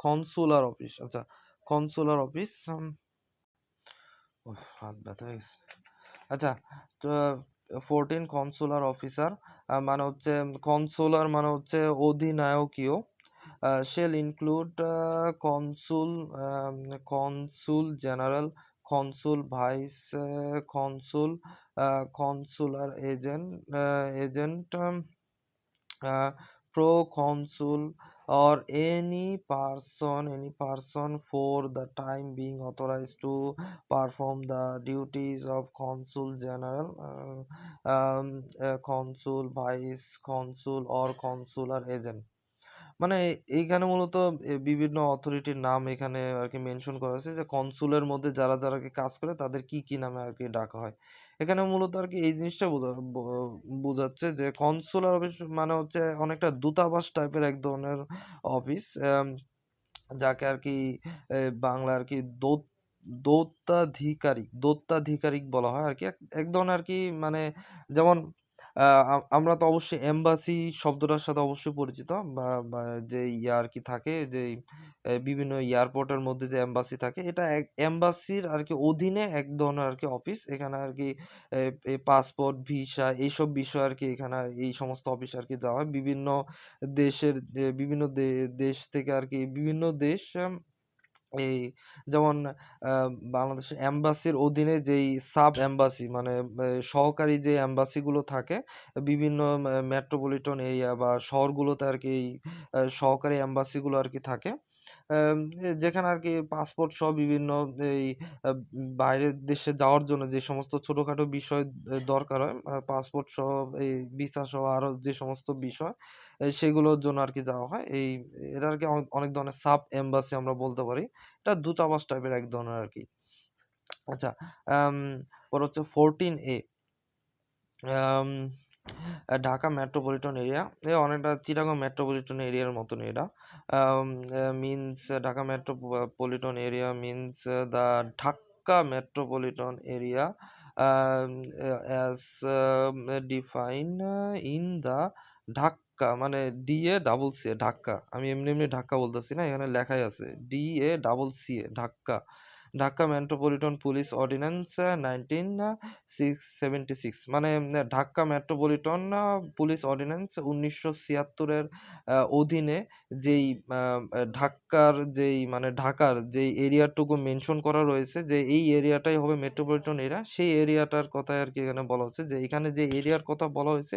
consular office. আচ্ছা, কনসুলার অফিস, হাত ব্যথা হয়ে গেছে। আচ্ছা, তো 14 কনসুলার অফিসার মানে হচ্ছে, কনসুলার মানে হচ্ছে অধিনায়কীয়, shall include consul general, consul vice consul, consular agent, proconsul, or any person for the time being authorized to perform the duties of consul general, consul, vice consul, or consular agent। মানে এইখানে মূলত বিভিন্ন অথরিটির নাম এখানে আর কি mention করা হয়েছে, যে কনসুলের মধ্যে যারা যারা কি কাজ করে তাদের কি কি নামে আর কি ডাকা হয়। এখানে মূলত আর কি এই জিনিসটা বোঝাচ্ছে যে কনসুলার অফিস মানে হচ্ছে অনেকটা দূতাবাস টাইপের এক ধরনের অফিস, যাকে আর কি বাংলা আর কি দৌত্যাধিকারিক বলা হয় আর কি। এক ধরনের আর কি, মানে যেমন আমরা তো অবশ্যই এম্বাসি শব্দটার সাথে অবশ্যই পরিচিত, বা যে ইয়া আর কি থাকে, যে বিভিন্ন এয়ারপোর্টের মধ্যে যে এম্বাসি থাকে, এটা এম্বাসির আর কি অধীনে এক ধরনের আর কি অফিস। এখানে আর কি পাসপোর্ট, ভিসা, এইসব বিষয় আর কি এখানে এই সমস্ত অফিস আর কি যাওয়া হয়। বিভিন্ন দেশের, বিভিন্ন দেশ থেকে আর কি, বিভিন্ন দেশ এই যেমন আ বাংলাদেশের এম্বাসির অধীনে যেই সাব এম্বাসি মানে সহকারী যে এম্বাসি গুলো থাকে বিভিন্ন মেট্রোপলিটন এরিয়া বা শহরগুলোতে আরকি এই সহকারী এম্বাসি গুলো আরকি থাকে। আম যেখানে আরকি পাসপোর্ট সহ বিভিন্ন এই আ বাইরের দেশে যাওয়ার জন্য যে সমস্ত ছোটখাটো বিষয় দরকার হয়, পাসপোর্ট সহ এই ভিসা সহ আরো যে সমস্ত বিষয় সেগুলোর জন্য আরকি যাওয়া হয়। এরা আরকি অনেক ধরনের সাব এম্বাসি আমরা বলতে পারি। এটা দূতাবাস টাইপের এক ধরনের আরকি। আচ্ছা, আম পরে হচ্ছে 14A, আম ঢাকা মেট্রোপলিটন এরিয়া। অনেকটা চিটাগং মেট্রোপলিটন এরিয়ার মতনই এটা। Um means Dhaka metropolitan area means the Dhaka metropolitan area um as defined in the Dacca মানে DA ডাবল সি ঢাক্কা। আমি এমনি ঢাক্কা বলতেছি না, এখানে লেখাই আছে DA double CA Dacca. Dhaka metropolitan police ordinance 1976 মানে ঢাকা মেট্রোপলিটন পুলিশ অর্ডিন্যান্স 1976 এর অধীনে যেই আ আ ঢাকার যেই মানে ঢাকার যেই এরিয়াটুকু মেনশন করা রয়েছে যে এই এরিয়াটাই হবে মেট্রোপলিটন এরিয়া, সেই এরিয়াটার কথাই আরকি এখানে বলা হচ্ছে যে এখানে যে এরিয়ার কথা বলা হয়েছে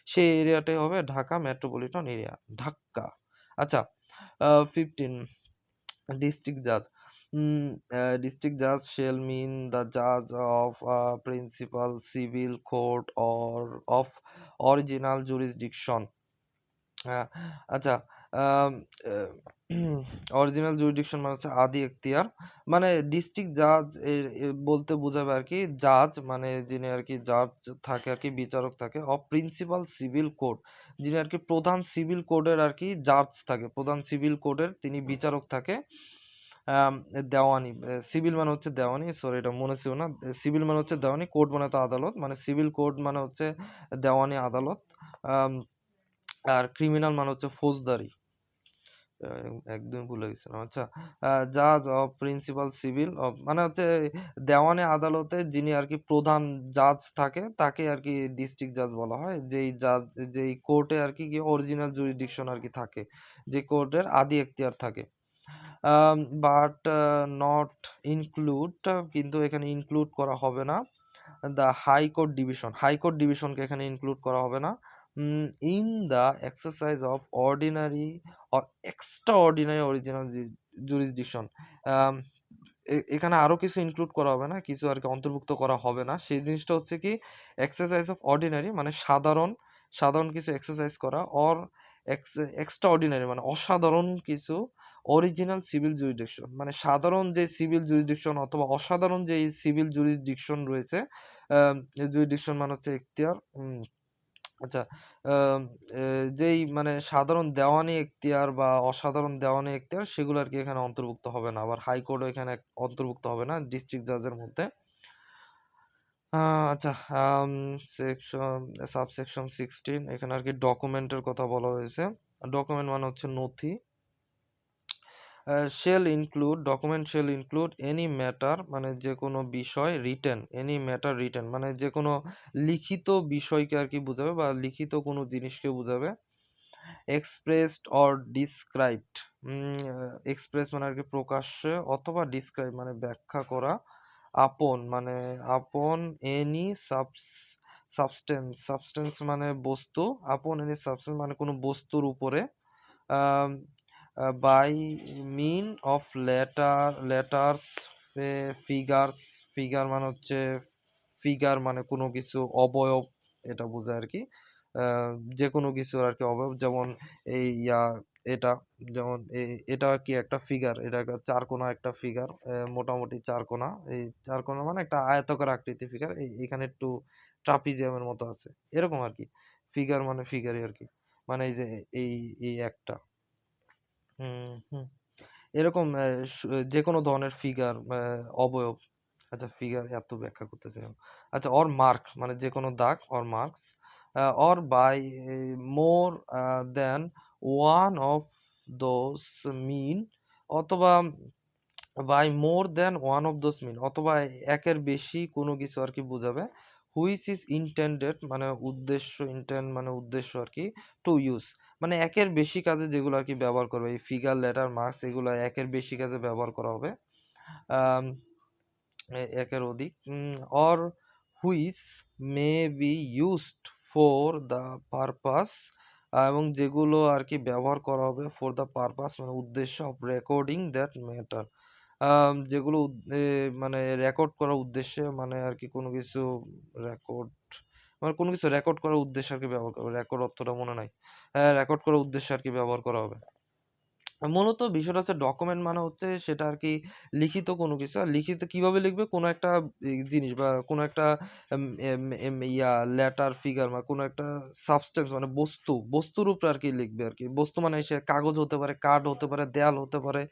সেই এরিয়াটাই হবে ঢাকা মেট্রোপলিটন এরিয়া, ঢাক্কা। আচ্ছা, 15 ডিস্ট্রিক্ট জাজ। District judge shall mean the judge of a principal civil court or of original jurisdiction. হ্যাঁ, আচ্ছা, আম অরিজিনাল জুরিডিকশন মানে হচ্ছে আদি এখতিয়ার। মানে ডিস্ট্রিক্ট জাজ বলতে বোঝাবে আরকি জাজ মানে যিনি আরকি জাজ থাকে আরকি বিচারক থাকে অফ প্রিন্সিপাল সিভিল কোড, যিনি আরকি প্রধান সিভিল কোডের আরকি জাজ থাকে। প্রধান সিভিল কোডের তিনি বিচারক থাকে। আম দেওয়ানি সিভিল মানে হচ্ছে দেওয়ানি, সরি এটা মনে ছিল না। সিভিল মানে হচ্ছে দেওয়ানি, কোড মানে তো আদালত। মানে সিভিল কোড মানে হচ্ছে দেওয়ানি আদালত। আম আর ক্রিমিনাল মানে হচ্ছে ফৌজদারি। আ একদমই ভুলে গেছিলাম। আচ্ছা, জাজ অফ প্রিন্সিপাল সিভিল অফ মানে হচ্ছে দেওয়ানি আদালতে যিনি আরকি প্রধান জাজ থাকে তাকে আরকি ডিস্ট্রিক্ট জাজ বলা হয়। যেই কোর্টে আরকি কি অরিজিনাল জুরিসডিকশন আরকি থাকে। যে কোর্টের আদি এখতিয়ার থাকে। বাট নট ইনক্লুড, কিন্তু এখানে ইনক্লুড করা হবে না দ্য হাইকোর্ট ডিভিশন। হাইকোর্ট ডিভিশনকে এখানে ইনক্লুড করা হবে না। In the exercise of ordinary or extraordinary original jurisdiction. Um এখানে আরো কিছু ইনক্লুড করা হবে না, কিছু আরকি অন্তর্ভুক্ত করা হবে না। সেই জিনিসটা হচ্ছে কি এক্সারসাইজ অফ অর্ডিনারি মানে সাধারণ কিছু এক্সারসাইজ করা অর এক্সট্রা অর্ডিনারি মানে অসাধারণ কিছু অরিজিনাল সিভিল জুরিসডিকশন মানে সাধারণ যে সিভিল জুরিসডিকশন অথবা অসাধারণ যে সিভিল জুরিসডিকশন রয়েছে, জুরিসডিকশন মানে হচ্ছে এখতিয়ার। আচ্ছা, আম এ যেই মানে সাধারণ দেওয়ানি এখতিয়ার বা অসাধারণ দেওয়ানি এখতিয়ার সেগুলো আরকি এখানে অন্তর্ভুক্ত হবে না। আবার হাইকোর্টও এখানে অন্তর্ভুক্ত হবে না ডিস্ট্রিক্ট জাজের মধ্যে। আ আচ্ছা, আম সেকশন সাবসেকশন 16 এখানে আরকি ডকুমেন্টের কথা বলা হয়েছে। ডকুমেন্ট মানে হচ্ছে নথি। Document shall include any matter মানে যেকোনো বিষয় এনি ম্যাটার রিটেন মানে যেকোনো লিখিত বিষয়কে আরকি বুঝাবে বা লিখিত কোনো জিনিসকে বুঝাবে। এক্সপ্রেসড অর ডিসক্রাইবড, এক্সপ্রেস মানে আরকি প্রকাশ্যে অথবা ডিসক্রাইব মানে ব্যাখ্যা করা। আপন এনি সাবস্টেন্স মানে বস্তু। আপন এনি সাবস্টেন্স মানে কোনো বস্তুর উপরে। Um by mean of letters, figures. মানে হচ্ছে ফিগার মানে কোনো কিছু অবয়ব, এটা বোঝায় আরকি। আ যেকোনো কিছুর আরকি অবয়ব যেমন এই এটা যেমন এটা কি একটা ফিগার, এটা একটা চারকোনা একটা ফিগার। মোটামুটি চারকোনা। এই চারকোনা মানে একটা আয়তাকার আকৃতির ফিগার। এখানে একটু ট্রাপিজিয়ামের মতো আছে। এরকম আরকি। ফিগার মানে ফিগারই আরকি। মানে এই যে এই একটা। হুম। এরকম যেকোনো ধরনের ফিগার অবয়ব। আচ্ছা, ফিগার এত ব্যাখ্যা করতেছিলাম। আচ্ছা, অর মার্ক মানে যেকোনো দাগ or marks. Or by more than one of those mean, অথবা by more than one of those mean অথবা একের বেশি কোনো কিছু আরকি বুঝাবে। হুইচ ইজ ইন্টেন্ডেড মানে উদ্দেশ্য, ইন্টেন্ড মানে উদ্দেশ্য আর কি, টু ইউজ মানে একের বেশি কাজে যেগুলো আর কি ব্যবহার করবে, এই ফিগার, লেটার, মার্কস এগুলো একের বেশি কাজে ব্যবহার করা হবে, আম, একের অধিক, or which may be used for the purpose, এবং যেগুলো আর কি ব্যবহার করা হবে ফর দ্য পারপাস মানে উদ্দেশ্য, অফ রেকর্ডিং দ্যাট ম্যাটার, যেগুলো মানে রেকর্ড করার উদ্দেশ্যে, মানে আর কি কোনো কিছু রেকর্ড মানে কোনো কিছু রেকর্ড করার উদ্দেশ্যে আর কি ব্যবহার করা হবে, রেকর্ড অর্থটা মনে নাই, রেকর্ড করার উদ্দেশ্যে আর কি ব্যবহার করা হবে। মূলত বিষয়টা হচ্ছে ডকুমেন্ট মানে হচ্ছে সেটা আর কি লিখিত কোনো কিছু। আর লিখিত কিভাবে লিখবে? কোনো একটা জিনিস বা কোনো একটা লেটার, ফিগার বা কোনো একটা সাবস্টেন্স মানে বস্তুর উপরে আর কি লিখবে আর কি। বস্তু মানে সে কাগজ হতে পারে, কার্ড হতে পারে, দেয়াল হতে পারে,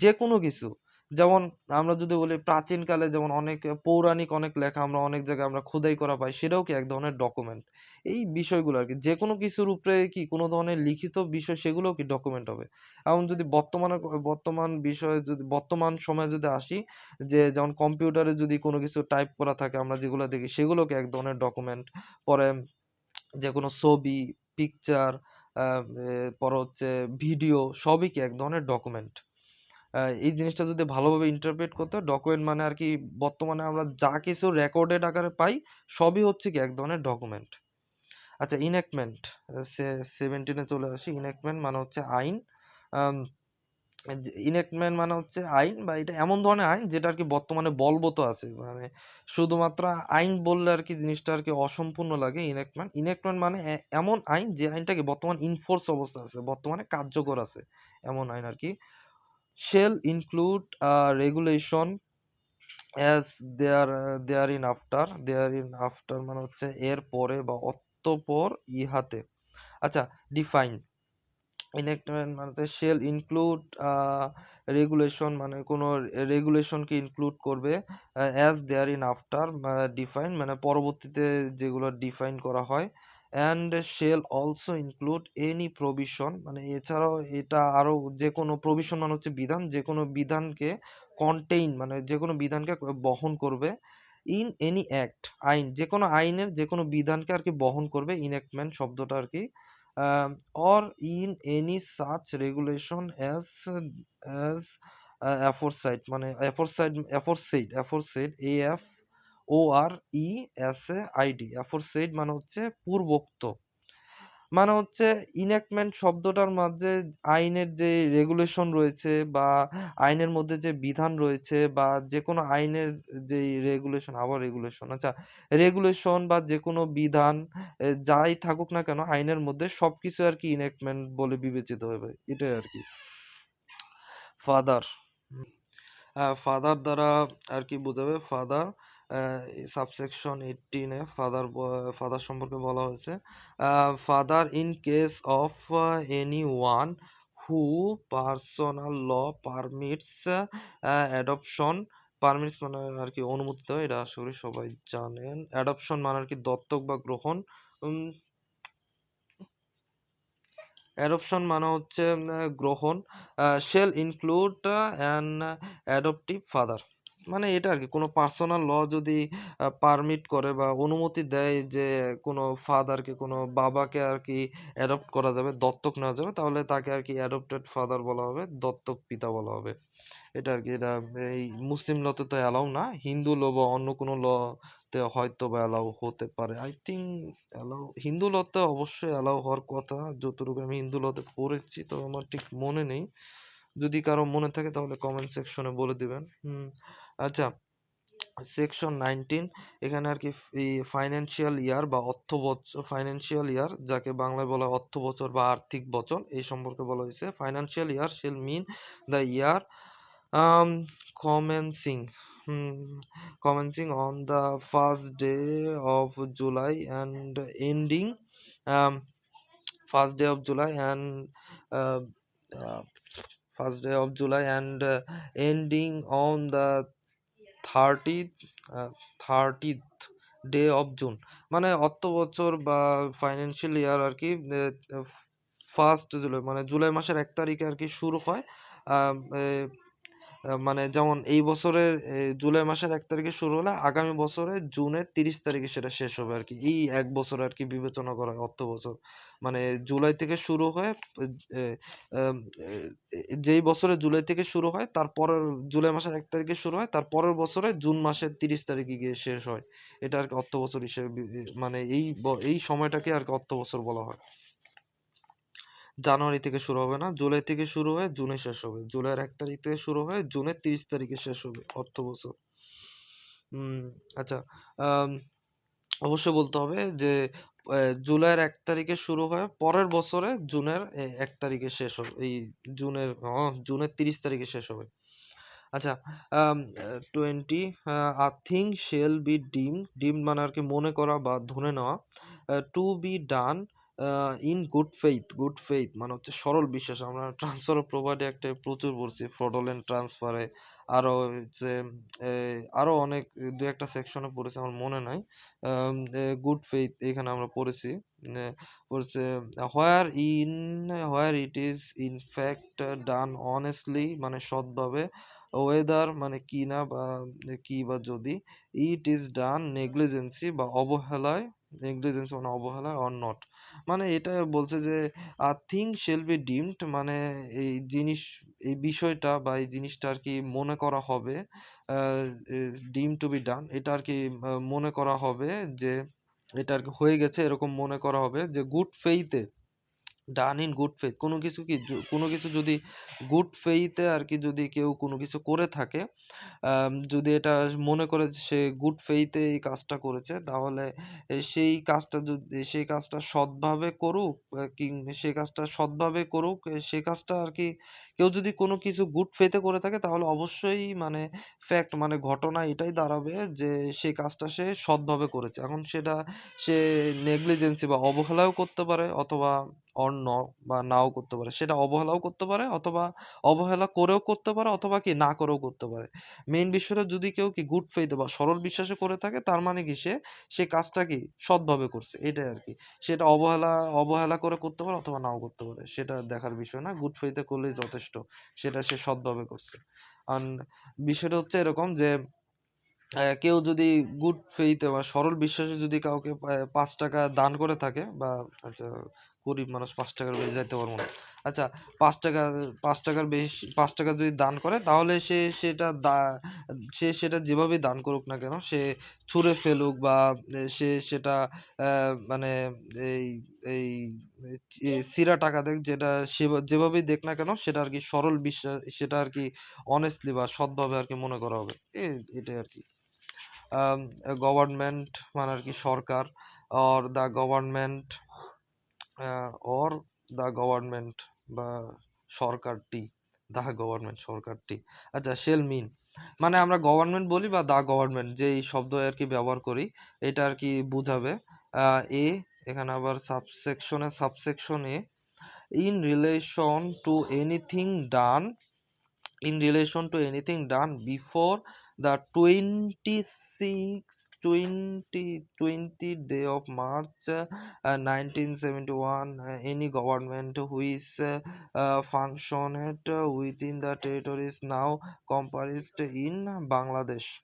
যে কোনো কিছু। যেমন আমরা যদি বলি প্রাচীনকালে যেমন অনেক পৌরাণিক অনেক লেখা আমরা অনেক জায়গায় আমরা খোদাই করা পাই, সেটাও কি এক ধরনের ডকুমেন্ট। এই বিষয়গুলো আর কি যেকোনো কিছুর উপরে কি কোনো ধরনের লিখিত বিষয় সেগুলোও কি ডকুমেন্ট হবে। এখন যদি বর্তমান বিষয়ে যদি বর্তমান সময়ে যদি আসি, যে যেমন কম্পিউটারে যদি কোনো কিছু টাইপ করা থাকে আমরা যেগুলো দেখি সেগুলোকে এক ধরনের ডকুমেন্ট। পরে যে কোনো ছবি, পিকচার, পরে হচ্ছে ভিডিও, সবই কি এক ধরনের ডকুমেন্ট। এই জিনিসটা যদি ভালোভাবে ইন্টারপ্রেট করতে হয়, ডকুমেন্ট মানে আর কি বর্তমানে আমরা যা কিছু রেকর্ডেড আকারে পাই সবই হচ্ছে কি এক ধরনের ডকুমেন্ট। আচ্ছা, ইনেক্টমেন্ট 17 চলে আসি। ইনেক্টমেন্ট মানে হচ্ছে আইন। ইনেক্টমেন্ট মানে হচ্ছে আইন, বা এটা এমন ধরনের আইন যেটা আর কি বর্তমানে বলবৎ আছে, মানে শুধুমাত্র আইন বললে আর কি জিনিসটা আর কি অসম্পূর্ণ লাগে। ইনেক্টমেন্ট মানে এমন আইন যে আইনটাকে বর্তমান ইনফোর্স অবস্থা আছে, বর্তমানে কার্যকর আছে, এমন আইন আর কি। Shall include regulation as thereinafter মানে হচ্ছে এর পরে বা অতঃপর ইহাতে। আচ্ছা, ডিফাইন। ইনেক্টমেন্ট মানে হচ্ছে শেল ইনক্লুড রেগুলেশন মানে কোনো রেগুলেশনকে ইনক্লুড করবে, as thereinafter define মানে পরবর্তীতে যেগুলো ডিফাইন করা হয়, and shall also include any provision মানে এছাড়াও এটা আরো যে কোনো প্রভিশন মানে হচ্ছে বিধান, যে কোনো বিধানকে কন্টেইন মানে যে কোনো বিধানকে বহন করবে, ইন এনি অ্যাক্ট আইন যে কোনো আইনের যে কোনো বিধানকে আর কি বহন করবে ইনেক্টমেন্ট শব্দটা আর কি, or in any such regulation as aforesaid মানে aforesaid aforesaid মানে হচ্ছে পূর্বোক্ত, মানে হচ্ছে ইনেক্টমেন্ট শব্দটার মাঝে আইনের যে রেগুলেশন রয়েছে বা আইনের মধ্যে যে বিধান রয়েছে বা যে কোনো আইনের যে রেগুলেশন আচ্ছা রেগুলেশন বা যে কোনো বিধান যাই থাকুক না কেন আইনের মধ্যে সবকিছু আর কি ইনেক্টমেন্ট বলে বিবেচিত হবে, এটাই আর কি। ফাদার, ফাদার দ্বারা আর কি বোঝাবে? ফাদার সাবসেকশন 18 এ ফাদার সম্পর্কে বলা হয়েছে। Father in case of any one who personal law permits adoption, permits মানে আর কি অনুমোদিত, এটা আশা করি সবাই জানেন। অ্যাডপশন মানে আর কি দত্তক বা গ্রহণ। অ্যাডপশন মানে হচ্ছে গ্রহণ। Shell include an adaptive father মানে এটা আর কি কোনো পার্সোনাল ল যদি পারমিট করে বা অনুমতি দেয় যে কোনো ফাদারকে, কোনো বাবাকে আর কি অ্যাডপ্ট করা যাবে, দত্তক নেওয়া যাবে, তাহলে তাকে আর কি অ্যাডপ্টেড ফাদার বলা হবে, দত্তক পিতা বলা হবে। এটা আর কি এটা এই মুসলিম লতে তো অ্যালাউ না, হিন্দু ল বা অন্য কোনো লতে হয়তো বা অ্যালাউ হতে পারে। আই থিঙ্ক অ্যালাউ, হিন্দু লতে অবশ্যই অ্যালাউ হওয়ার কথা, যতটুকু আমি হিন্দু লতে পড়েছি তো আমার ঠিক মনে নেই। যদি কারো মনে থাকে তাহলে কমেন্ট সেকশনে বলে দিবেন। আচ্ছা, সেকশন 19 এখানে আর কি ফাইন্যান্সিয়াল ইয়ার বা অর্থ বছর, ফাইন্যান্সিয়াল ইয়ার যাকে বাংলায় বলা হয় অর্থ বছর বা আর্থিক বছর, এই সম্পর্কে বলা হয়েছে। Financial year shall mean the year um commencing commencing on the first day of July and ending um first day of July and uh, uh, first day of July and ending on the 30th 30th day of June মানে অর্থ বছর বা financial year আর কি first July মানে জুলাই মাসের 1 তারিখে আর কি শুরু হয়, মানে যেমন এই বছরের জুলাই মাসের ১ তারিখে শুরু হলে আগামী বছরের জুনের ৩০ তারিখে সেটা শেষ হবে আরকি। এই ১ বছর আরকি বিবেচনা করা হয় অর্থ বছর। মানে জুলাই থেকে শুরু হয়ে এ আম যেই বছরে জুলাই থেকে শুরু হয় তার পরের জুলাই মাসের ১ তারিখে শুরু হয় তার পরের বছরে জুন মাসের ৩০ তারিখে গিয়ে শেষ হয়। এটা আরকি অর্থ বছর হিসেবে মানে এই সময়টাকে আরকি অর্থ বছর বলা হয়। জানুয়ারি থেকে শুরু হবে না, জুলাই থেকে শুরু হয়ে জুনে শেষ হবে। জুলাইয়ের ১ তারিখ থেকে শুরু হয়ে জুনের ৩০ তারিখে শেষ হবে অর্থ বছর। উম আচ্ছা, আম অবশ্যই বলতে হবে যে জুলাইয়ের ১ তারিখে শুরু হয়ে পরের বছরে জুনের ১ তারিখে শেষ হবে। এই জুনের ৩০ তারিখে শেষ হবে। আচ্ছা, আম আ 20 a thing shall be deemed মানে আরকি মনে করা বা ধরে নেওয়া। to be done in good faith মানে হচ্ছে সরল বিশ্বাস। আমরা ট্রান্সফার অফ প্রপার্টি অ্যাক্টে প্রচুর পড়ছি। fraudulent ট্রান্সফার এ আরো হচ্ছে এ আরো অনেক ২-১ টা সেকশনে পড়েছি আমার মনে নাই। গুড ফেইথ এখানে আমরা পড়েছি। নে পড়ছে where it is in fact done honestly মানে সৎভাবে, ওয়েদার মানে কি না বা কি বা যদি, ইট ইজ ডান নেগলিজেন্সি বা অবহেলায়, নেগলিজেন্সি মানে অবহেলায় অর নট, মানে এটা বলছে যে থিং শেল বি ডিমড মানে এই জিনিস, এই বিষয়টা বা এই জিনিসটা আর কি মনে করা হবে, ডিম টু বি ডান এটা আর কি মনে করা হবে যে এটা আর কি হয়ে গেছে এরকম মনে করা হবে যে গুড ফেইথে, ডান ইন গুড ফেইথ কোনো কিছু কি কোনো কিছু যদি গুড ফেইথে আর কি যদি কেউ কোনো কিছু করে থাকে, যদি এটা মনে করে যে সে গুড ফেইথে এই কাজটা করেছে তাহলে সেই কাজটা সৎভাবে করুক, সেই কাজটা সৎভাবে করুক, সে কাজটা আর কি কেউ যদি কোনো কিছু গুড ফেইথে করে থাকে তাহলে অবশ্যই মানে ফ্যাক্ট মানে ঘটনা এটাই দাঁড়াবে যে সেই কাজটা সে সৎভাবে করেছে। এখন সেটা সে নেগলিজেন্সি বা অবহেলাও করতে পারে অথবা অন্য বা নাও করতে পারে। সেটা অবহেলাও করতে পারে অথবা অবহেলা করেও করতে পারে অথবা কি না করেও করতে পারে। মেইন বিষয়টা যদি কেউ কি গুড ফেইথ বা সরল বিশ্বাসে করে থাকে তার মানে কি সে কাজটা কি সৎভাবে করছে। এটাই আরকি। সেটা অবহেলা করে করতে পারে অথবা নাও করতে পারে। সেটা দেখার বিষয় না। গুড ফেইথ এ করলেই যথেষ্ট। সেটা সে সৎভাবে করছে। আন বিষয়টা হচ্ছে এরকম যে কেউ যদি গুড ফেইথ এ বা সরল বিশ্বাসে যদি কাউকে ৳৫ দান করে থাকে বা আচ্ছা গরিব মানুষ ৳৫ র বেশি যাইতে পারবো না। আচ্ছা ৳৫ ৳৫ র বেশি ৳৫ যদি দান করে তাহলে সে সেটা যেভাবেই দান করুক না কেন, সে ছুঁড়ে ফেলুক বা সে সেটা অ্যা মানে এই এই ছিঁড়া টাকা দেক যেটা যেভাবেই দেখ না কেন সেটা আরকি সরল বিশ্বাস, সেটা আরকি honestly বা সৎভাবে আরকি মনে করা হবে। এটাই আরকি। আম গভর্নমেন্ট মানে আরকি সরকার, or the government a or the government বা সরকারটি, দ্য গভর্নমেন্ট সরকারটি। আচ্ছা শেল মিন মানে আমরা গভর্নমেন্ট বলি বা দ্য গভর্নমেন্ট যেই শব্দ আরকি ব্যবহার করি এটা আরকি বুঝাবে। আ এ এখানে আবার subsection A in relation to anything done in relation to anything done before the 20 day of March 1971, any government which functioned within the territories now comprised in Bangladesh.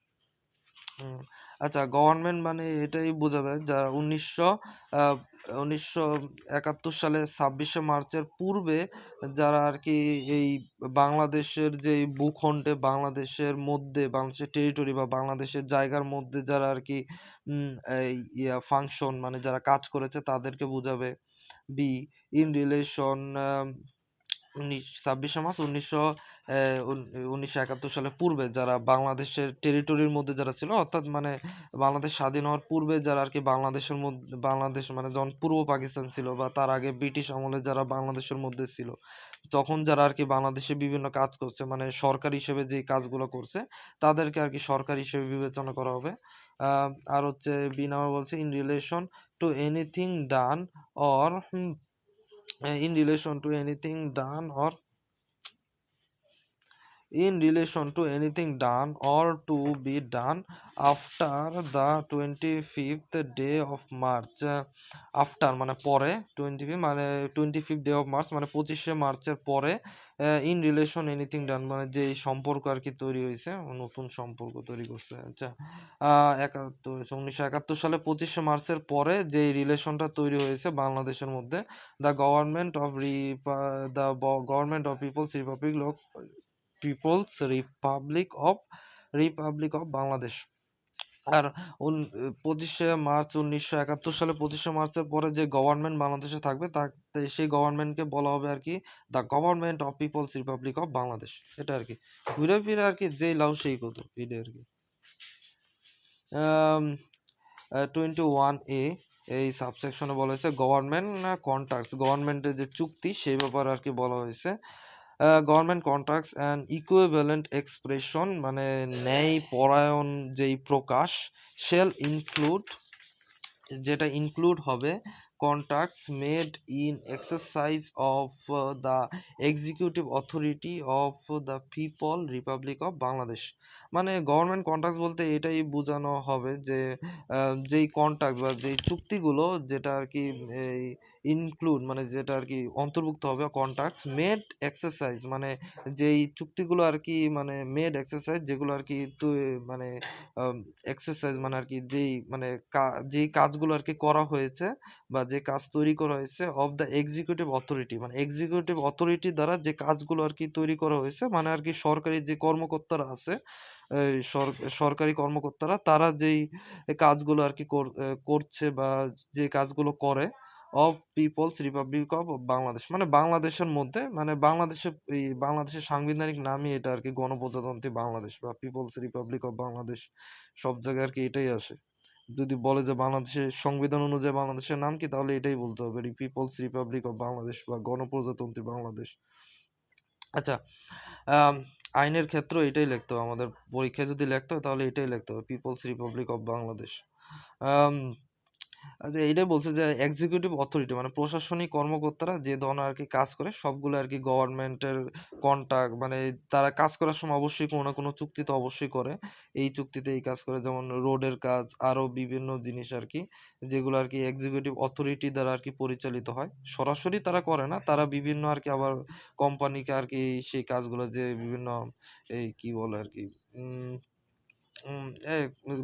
হুম, আচ্ছা গভর্নমেন্ট মানে এটাই বোঝাবে যা ১৯৭১ সালের ২৬শে মার্চের পূর্বে যারা আরকি এই বাংলাদেশের যে ভূখণ্ডে বাংলাদেশের টেরিটরি বা বাংলাদেশের জায়গার মধ্যে যারা আরকি উম এই ফাংশন মানে যারা কাজ করেছে তাদেরকে বুঝাবে। বি ইন রিলেশন ২৬শে মার্চ ১৯৭১ সালের পূর্বে যারা বাংলাদেশের টেরিটরির মধ্যে যারা ছিল অর্থাৎ মানে বাংলাদেশ স্বাধীন হওয়ার পূর্বে যারা আরকি বাংলাদেশ মানে যখন পূর্ব পাকিস্তান ছিল বা তার আগে ব্রিটিশ আমলে যারা বাংলাদেশের মধ্যে ছিল, তখন যারা আরকি বাংলাদেশে বিভিন্ন কাজ করছে মানে সরকার হিসেবে যেই কাজগুলো করছে তাদেরকে আরকি সরকার হিসেবে বিবেচনা করা হবে। আ আর হচ্ছে বি নাম্বার বলছে in relation to anything done or in relation to anything done or in relation to anything done or to be done after the 25th day of March. After মানে পরে 25 মানে 25th day of March মানে 25শে মার্চের পরে in relation anything done মানে যে সম্পর্ক আর কি তৈরি হয়েছে, নতুন সম্পর্ক তৈরি করছে। আচ্ছা, 1971 সালে 25শে মার্চের পরে যে রিলেশনটা তৈরি হয়েছে বাংলাদেশের মধ্যে, the government of the government of People's Republic of Bangladesh. আর 25শে মার্চ 1971 সালে 25শে মার্চের পরে যে গভর্নমেন্ট বাংলাদেশে থাকবে সেই গভর্নমেন্টকে বলা হবে আর কি the government of people's republic of Bangladesh. এটা আর কি ঘুরে ফিরে আর কি যেই লাউ সেই কত ফিরে আর কি। 21A এই সাবসেকশনে বলা হয়েছে গভর্নমেন্ট কন্ট্রাক্টস, গভর্নমেন্টের যে চুক্তি সেই ব্যাপারে আর কি বলা হয়েছে। Government contracts and equivalent expression মানে ন্যায় পরায়ণ যেই প্রকাশ, শেল ইনক্লুড যেটা ইনক্লুড হবে contracts made in exercise of the executive authority of the people Republic of Bangladesh. মানে গভর্নমেন্ট কন্ট্রাক্টস বলতে এটাই বোঝানো হবে যে যেই কন্ট্রাক্ট বা যেই চুক্তিগুলো যেটা আর কি এই ইনক্লুড মানে যেটা আর কি অন্তর্ভুক্ত হবে কন্ট্রাক্টস মেড এক্সারসাইজ মানে যেই চুক্তিগুলো আর কি মানে মেড এক্সারসাইজ যেগুলো আর কি মানে এক্সারসাইজ মানে আর কি যেই কাজগুলো আর কি করা হয়েছে বা যে কাজ তৈরি করা হয়েছে অফ দ্য এক্সিকিউটিভ অথরিটি মানে এক্সিকিউটিভ অথরিটি দ্বারা যে কাজগুলো আর কি তৈরি করা হয়েছে মানে আর কি সরকারি যে কর্মকর্তারা আছে, এই সরকারি কর্মকর্তারা তারা যেই কাজগুলো আর কি করছে বা যে কাজগুলো করে of people's republic of Bangladesh মানে বাংলাদেশের মধ্যে মানে বাংলাদেশের সাংবিধানিক নামই এটা আর কি গণপ্রজাতন্ত্রী বাংলাদেশ বা পিপলস রিপাবলিক অফ বাংলাদেশ। সব জায়গায় আর কি এটাই আসে। যদি বলে যে বাংলাদেশের সংবিধান অনুযায়ী বাংলাদেশের নাম কি, তাহলে এটাই বলতে হবে পিপলস রিপাবলিক অফ বাংলাদেশ বা গণপ্রজাতন্ত্রী বাংলাদেশ। আচ্ছা, আম, আইনের ক্ষেত্রে এটাই লিখতে হবে, আমাদের পরীক্ষায় যদি লিখতে হয় তাহলে এটাই লিখতে হবে পিপলস রিপাবলিক অফ বাংলাদেশ। আম, আচ্ছা, এটাই বলছে যে এক্সিকিউটিভ অথরিটি মানে প্রশাসনিক কর্মকর্তারা যে ধরনের আর কি কাজ করে সবগুলো আর কি গভর্নমেন্টের কন্ট্রাক্ট মানে তারা কাজ করার সময় অবশ্যই কোনো না কোনো চুক্তি তো অবশ্যই করে। এই চুক্তিতে এই কাজ করে, যেমন রোডের কাজ আরো বিভিন্ন জিনিস আর কি যেগুলো আর কি এক্সিকিউটিভ অথরিটি দ্বারা আর কি পরিচালিত হয়। সরাসরি তারা করে না, তারা বিভিন্ন আর কি আবার কোম্পানিকে আর কি সেই কাজগুলো যে বিভিন্ন এই কি বলে আর কি উম উম এ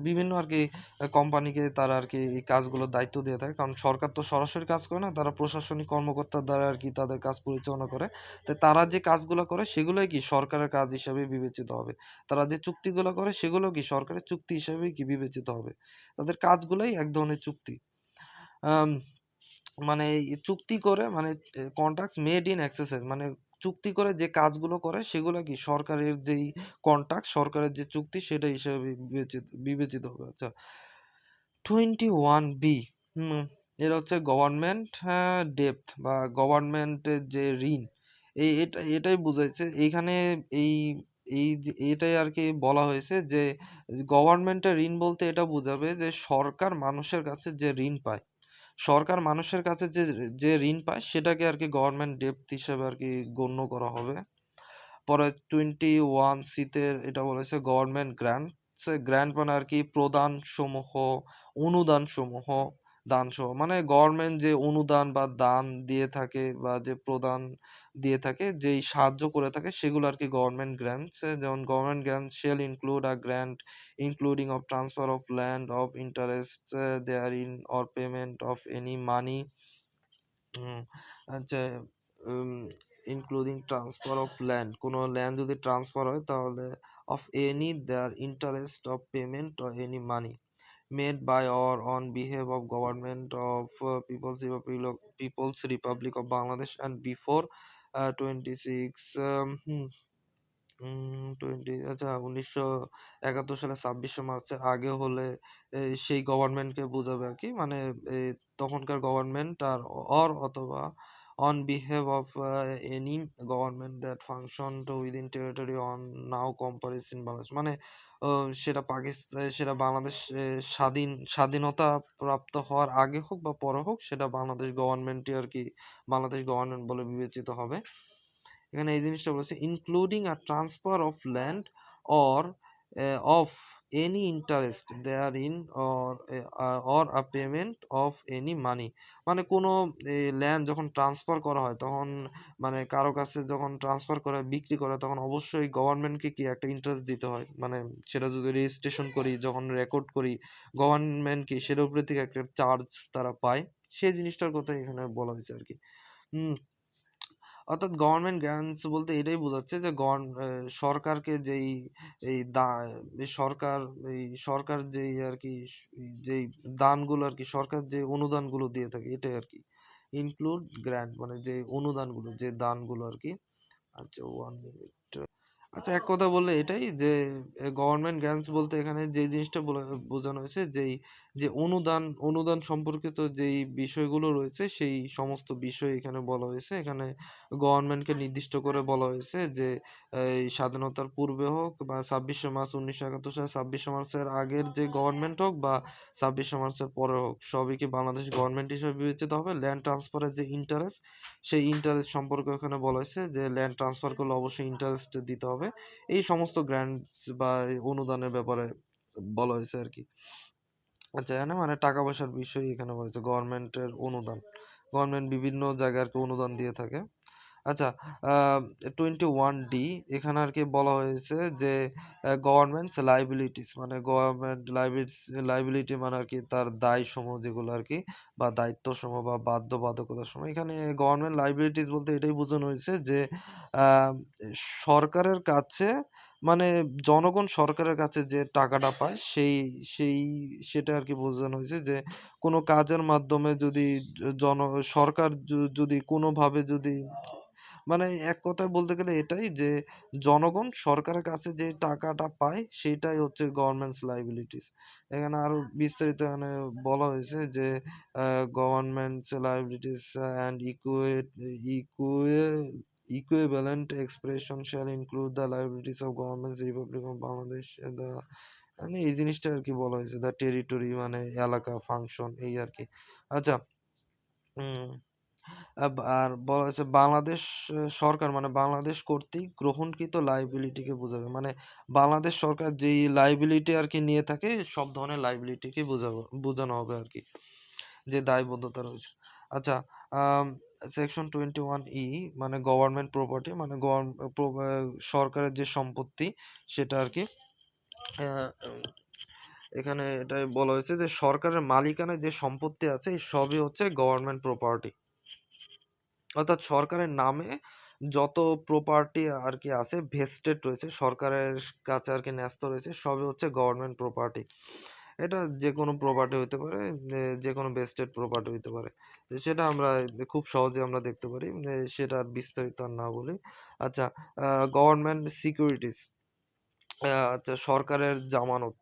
বিভিন্ন আরকি কোম্পানিকে তারা আরকি এই কাজগুলোর দায়িত্ব দিয়ে থাকে। কারণ সরকার তো সরাসরি কাজ করে না, তারা প্রশাসনিক কর্মকর্তার দ্বারা আরকি তাদের কাজ পরিচালনা করে। তো তারা যে কাজগুলো করে সেগুলোই কি সরকারের কাজ হিসেবে বিবেচিত হবে। তারা যে চুক্তিগুলো করে সেগুলো কি সরকারের চুক্তি হিসেবেই কি বিবেচিত হবে। তাদের কাজগুলাই এক ধরনের চুক্তি। আম মানে এই চুক্তি করে মানে কন্ট্রাক্টস মেড ইন এক্সারসাইজ মানে চুক্তি করে যে কাজগুলো করে সেগুলো কি সরকারের যেই কন্ট্রাক্ট সরকারের যে চুক্তি সেটা হিসেবে বিবেচিত হবে। আচ্ছা, 21B হুম এর হচ্ছে গভর্নমেন্ট ডেপ্ট বা গভর্নমেন্টের যে ঋণ, এটাই বুঝাইছে এইখানে। এই এই যে এটাই আর কি বলা হয়েছে যে গভর্নমেন্টের ঋণ বলতে এটা বোঝাবে যে সরকার মানুষের কাছে যে ঋণ পায়, সরকার মানুষের কাছে যে যে ঋণ পায় সেটাকে আর কি গভর্নমেন্ট ডেপ্ট হিসেবে আর কি গণ্য করা হবে। পরে 21C তে এটা বলেছে গভর্নমেন্ট গ্র্যান্ট, গ্র্যান্ট মানে আর কি প্রদান সমূহ, অনুদান সমূহ, দান সমূহ মানে গভর্নমেন্ট যে অনুদান বা দান দিয়ে থাকে বা যে প্রদান দিয়ে থাকে যেই সাহায্য করে থাকে সেগুলো আর কি গভর্নমেন্ট গ্র্যান্টস। যেমন government grant shall include a grant including of transfer of land of interest therein or payment of any money. Hmm, আচ্ছা, um, including transfer of land, কোনো ল্যান্ড যদি ট্রান্সফার হয় তাহলে of any there interest of payment or any money made by or on behalf of government of people's republic of Bangladesh and before 26 আচ্ছা 1971 সালে 26শে মার্চের আগে হলে সেই গভর্নমেন্টকে বোঝাবে আর কি মানে এই তখনকার গভর্নমেন্ট আর অথবা on behalf of any government that function within territory on now comprised Bangladesh মানে সেটা পাকিস্তান সেটা বাংলাদেশ স্বাধীনতা প্রাপ্ত হওয়ার আগে হোক বা পরে হোক সেটা বাংলাদেশ গভর্নমেন্টই আর কি বাংলাদেশ গভর্নমেন্ট বলে বিবেচিত হবে। এখানে এই জিনিসটা বলেছে, including a transfer of land or of any interest therein or a payment of any money. মানে কোনো ল্যান্ড যখন ট্রান্সফার করা হয় তখন, মানে কারো কাছে যখন ট্রান্সফার করে বিক্রি করে তখন অবশ্যই গভর্নমেন্টকে কি একটা ইন্টারেস্ট দিতে হয়। মানে সেটা যদি রেজিস্ট্রেশন করি, যখন রেকর্ড করি, গভর্নমেন্ট কি সেটার উপরে থেকে একটা চার্জ তারা পায়, সেই জিনিসটার কথা এখানে বলা হয়েছে আর কি। হুম। অর্থাৎ গভর্নমেন্ট গ্রান্টস বলতে এটাই বোঝাচ্ছে যে সরকারকে যেই এই দা এই সরকার এই সরকার যেই আর কি যেই দানগুলো আর কি, সরকার যে অনুদানগুলো দিয়ে থাকে এটাই আর কি ইনক্লুড গ্র্যান্ট, মানে যে অনুদানগুলো, যে দানগুলো আর কি। আচ্ছা, 1 মিনিট। আচ্ছা, এক কথা বললে এটাই যে গভর্নমেন্ট গ্রান্টস বলতে এখানে যে জিনিসটা বোঝানো হয়েছে, যেই যে অনুদান অনুদান সম্পর্কিত যেই বিষয়গুলো রয়েছে সেই সমস্ত বিষয় এখানে বলা হয়েছে। এখানে গভর্নমেন্টকে নির্দিষ্ট করে বলা হয়েছে যে এই স্বাধীনতার পূর্বে হোক বা 26শে মার্চ 1971 সালে 26শে মার্চের আগের যে গভর্নমেন্ট হোক বা 26শে মার্চের পরে হোক, সবই কি বাংলাদেশ গভর্নমেন্ট হিসেবে বিবেচিত হবে। ল্যান্ড ট্রান্সফারের যে ইন্টারেস্ট, সেই ইন্টারেস্ট সম্পর্কে ওখানে বলা হয়েছে যে ল্যান্ড ট্রান্সফার করলে অবশ্যই ইন্টারেস্ট দিতে হবে। এই সমস্ত গ্র্যান্টস বা এই অনুদানের ব্যাপারে বলা হয়েছে আর কি। আচ্ছা, এখানে মানে টাকা পয়সার বিষয় এখানে বলা হয়েছে, গভর্নমেন্টের অনুদান, গভর্নমেন্ট বিভিন্ন জায়গায় আর কি অনুদান দিয়ে থাকে। আচ্ছা, 21D এখানে আর কি বলা হয়েছে যে গভর্নমেন্টস লাইবিলিটিস, মানে গভর্নমেন্ট লাইবিলিটি মানে আর কি তার দায় সমূহ যেগুলো আর কি, বা দায়িত্ব সমূহ বা বাধ্যবাধকতার সময়। এখানে গভর্নমেন্ট লাইবিলিটিস বলতে এটাই বোঝানো হয়েছে যে আহ, সরকারের কাছে, মানে জনগণ সরকারের কাছে যে টাকাটা পায় সেই সেই সেটা আর কি বোঝানো হয়েছে যে কোনো কাজের মাধ্যমে যদি জন সরকার যদি কোনোভাবে যদি, মানে এক কথায় বলতে গেলে এটাই যে জনগণ সরকারের কাছে যে টাকাটা পায় সেটাই হচ্ছে গভর্নমেন্টস লাইবিলিটিস। এখানে আরো বিস্তারিত এখানে বলা হয়েছে যে governments liabilities and equivalent expression shall include the liabilities of governments Republic of Bangladesh the, মানে এই জিনিসটা আর কি বলা হয়েছে, দ্য টেরিটরি মানে এলাকা, ফাংশন, এই আর কি। আচ্ছা। হুম। আর বলা হয়েছে বাংলাদেশ সরকার মানে বাংলাদেশ কর্তৃক গ্রহণকৃত লাইবিলিটিকে বোঝাবে। মানে বাংলাদেশ সরকার যেই লাইবিলিটি আর কি নিয়ে থাকে, সব ধরনের লাইবিলিটিকে বোঝানো হবে আর কি, যে দায়বদ্ধতা রয়েছে। আচ্ছা, সেকশন 21E মানে গভর্নমেন্ট প্রপার্টি, মানে সরকারের যে সম্পত্তি সেটা আর কি। আহ, এখানে এটাই বলা হয়েছে যে সরকারের মালিকানায় যে সম্পত্তি আছে এই সবই হচ্ছে গভর্নমেন্ট প্রপার্টি। অর্থাৎ সরকারের নামে যত প্রপার্টি আর কি আছে, ভেস্টেড রয়েছে সরকারের কাছে আর কি, ন্যস্ত রয়েছে, সবই হচ্ছে গভর্নমেন্ট প্রপার্টি। এটা যে কোনো প্রপার্টি হতে পারে, যে কোনো ভেস্টেড প্রপার্টি হতে পারে। সেটা আমরা খুব সহজে আমরা দেখতে পারি, সেটা আর বিস্তারিত আর না বলি। আচ্ছা, গভর্নমেন্ট সিকিউরিটিজ, আচ্ছা সরকারের জামানত,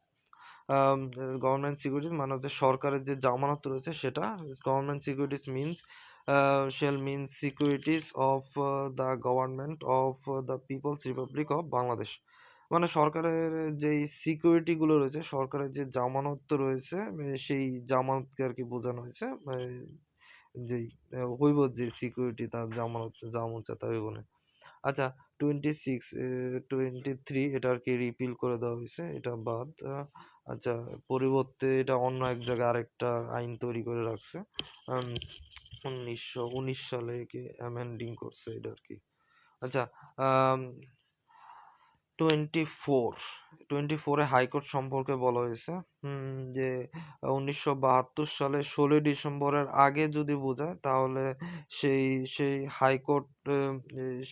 গভর্নমেন্ট সিকিউরিটিজ মানে হচ্ছে সরকারের যে জামানত রয়েছে সেটা। Government securities means shall mean securities of the government of the People's Republic of Bangladesh. মানে সরকারের যেই সিকিউরিটি গুলো রয়েছে, সরকারের যে জামানত রয়েছে, সেই জামানতকে আর কি বোঝানো হয়েছে। যেই হইব যে সিকিউরিটি তার জামানত জামুচা তাই বলে। আচ্ছা, 26 23 এটা আর কি রিপিল করে দেওয়া হয়েছে, এটা বাদ। আচ্ছা, পরিবর্তে এটা অন্য এক জায়গায় আরেকটা আইন তৈরি করে রাখছে। 1919 সালে কি অ্যামেন্ডিং করছে এটা আর কি। আচ্ছা, আম, 24 24-এ হাইকোর্ট সম্পর্কে বলা হয়েছে। যে 1972 সালে 16 ডিসেম্বরের আগে যদি বোঝায় তাহলে সেই সেই হাইকোর্ট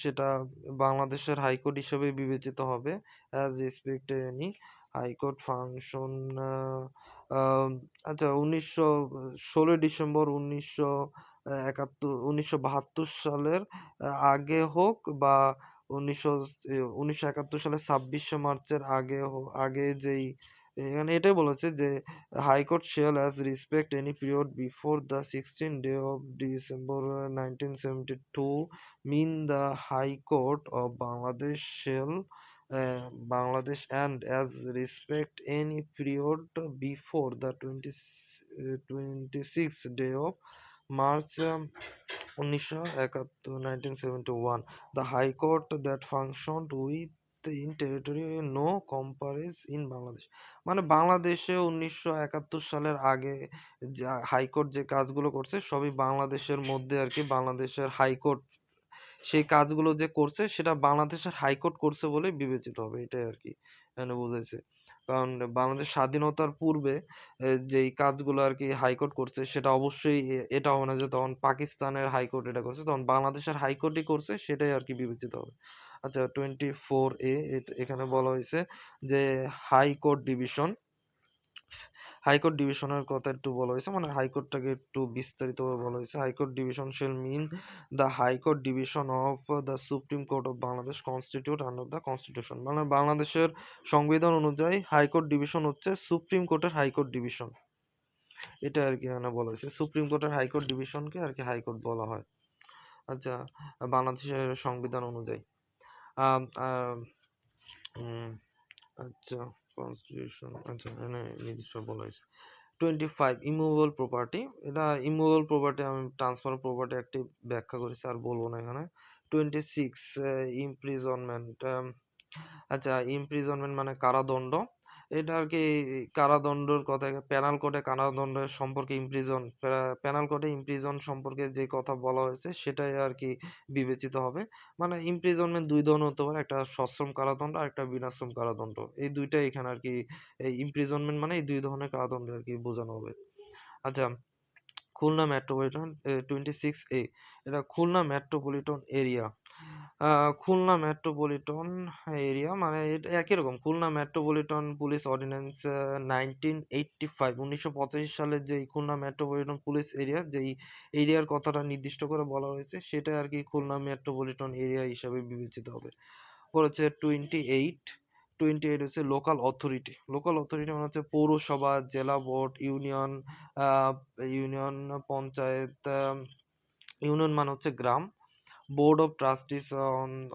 সেটা বাংলাদেশের হাইকোর্ট হিসেবে বিবেচিত হবে, as respect any high court function. আচ্ছা, 16 ডিসেম্বর 1971 সালের আগে হোক বা 1971 সালের 26শে মার্চের আগে যেই, এখানে এটাই বলেছে যে high court shall as respect any period before the 16 of December 1972 mean the high court of Bangladesh shall Bangladesh and as respect any period before the 26 of March 1971, 1971, the High Court that functioned within territory no compares in Bangladesh. মানে বাংলাদেশে 1971 সালের আগে যা high court যে কাজগুলো করছে সবই বাংলাদেশের মধ্যে আর কি, বাংলাদেশের হাইকোর্ট সেই কাজগুলো যে করছে সেটা বাংলাদেশের হাইকোর্ট করছে বলে বিবেচিত হবে, এটাই আর কি এখানে বুঝেছে। কারণ বাংলাদেশ স্বাধীনতার পূর্বে যেই কাজগুলো আর কি হাইকোর্ট করছে সেটা অবশ্যই এটা হবে না যে তখন পাকিস্তানের হাইকোর্ট এটা করছে, তখন বাংলাদেশের হাইকোর্টই করছে, সেটাই আর কি বিবেচিত হবে। আচ্ছা, 24A এখানে বলা হয়েছে যে হাইকোর্ট ডিভিশন, হাইকোর্ট ডিভিশনের কথা একটু বলা হয়েছে, মানে হাইকোর্টটাকে একটু বিস্তারিতভাবে বলা হয়েছে। High court division shall mean the high court division of the supreme court of Bangladesh constitute under the constitution. মানে বাংলাদেশের সংবিধান অনুযায়ী হাইকোর্ট ডিভিশন হচ্ছে সুপ্রিম কোর্টের হাইকোর্ট ডিভিশন, এটা আর কি এখানে বলা হয়েছে। সুপ্রিম কোর্টের হাইকোর্ট ডিভিশনকে আর কি হাইকোর্ট বলা হয়। আচ্ছা, বাংলাদেশের সংবিধান অনুযায়ী আম, আম, উম, আচ্ছা, কনস্টিটিউশন, আচ্ছা এখানে নির্দিষ্ট বলা হয়েছে। 25 ইমুভেবল প্রপার্টি, এটা ইমুভেবল প্রপার্টি আমি ট্রান্সফার প্রপার্টি একটি ব্যাখ্যা করেছি, আর বলবো না এখানে। 26 ইমপ্রিজনমেন্ট, আচ্ছা ইমপ্রিজনমেন্ট মানে কারাদণ্ড, এটা আর কি কারাদণ্ডের কথা, পেনাল কোডে কারাদণ্ডের সম্পর্কে পেনাল কোডে ইমপ্রিজন সম্পর্কে যে কথা বলা হয়েছে সেটাই আর কি বিবেচিত হবে। মানে ইমপ্রিজনমেন্ট দুই ধরনের হতে পারে, একটা সশ্রম কারাদণ্ড আর একটা বিনাশ্রম কারাদণ্ড, এই দুইটাই এখানে আর কি ইমপ্রিজনমেন্ট মানে এই দুই ধরনের কারাদণ্ড আর কি বোঝানো হবে। আচ্ছা, খুলনা মেট্রোপলিটন 26A, এটা Khulna metropolitan area. Khulna metropolitan area মানে এটা একই রকম, খুলনা মেট্রোপলিটন পুলিশ অর্ডিন্যান্স 1985, 1985 সালের যে খুলনা মেট্রোপলিটন পুলিশ এরিয়া, যেই এরিয়ার কথাটা নির্দিষ্ট করে বলা হয়েছে সেটা আর কি খুলনা মেট্রোপলিটন এরিয়া হিসাবে বিবেচিত হবে। পর হচ্ছে 28 হচ্ছে লোকাল অথরিটি। লোকাল অথরিটি মানে হচ্ছে পৌরসভা, জেলা board, union, ah, union panchayat, union মানে হচ্ছে গ্রাম, board of trustees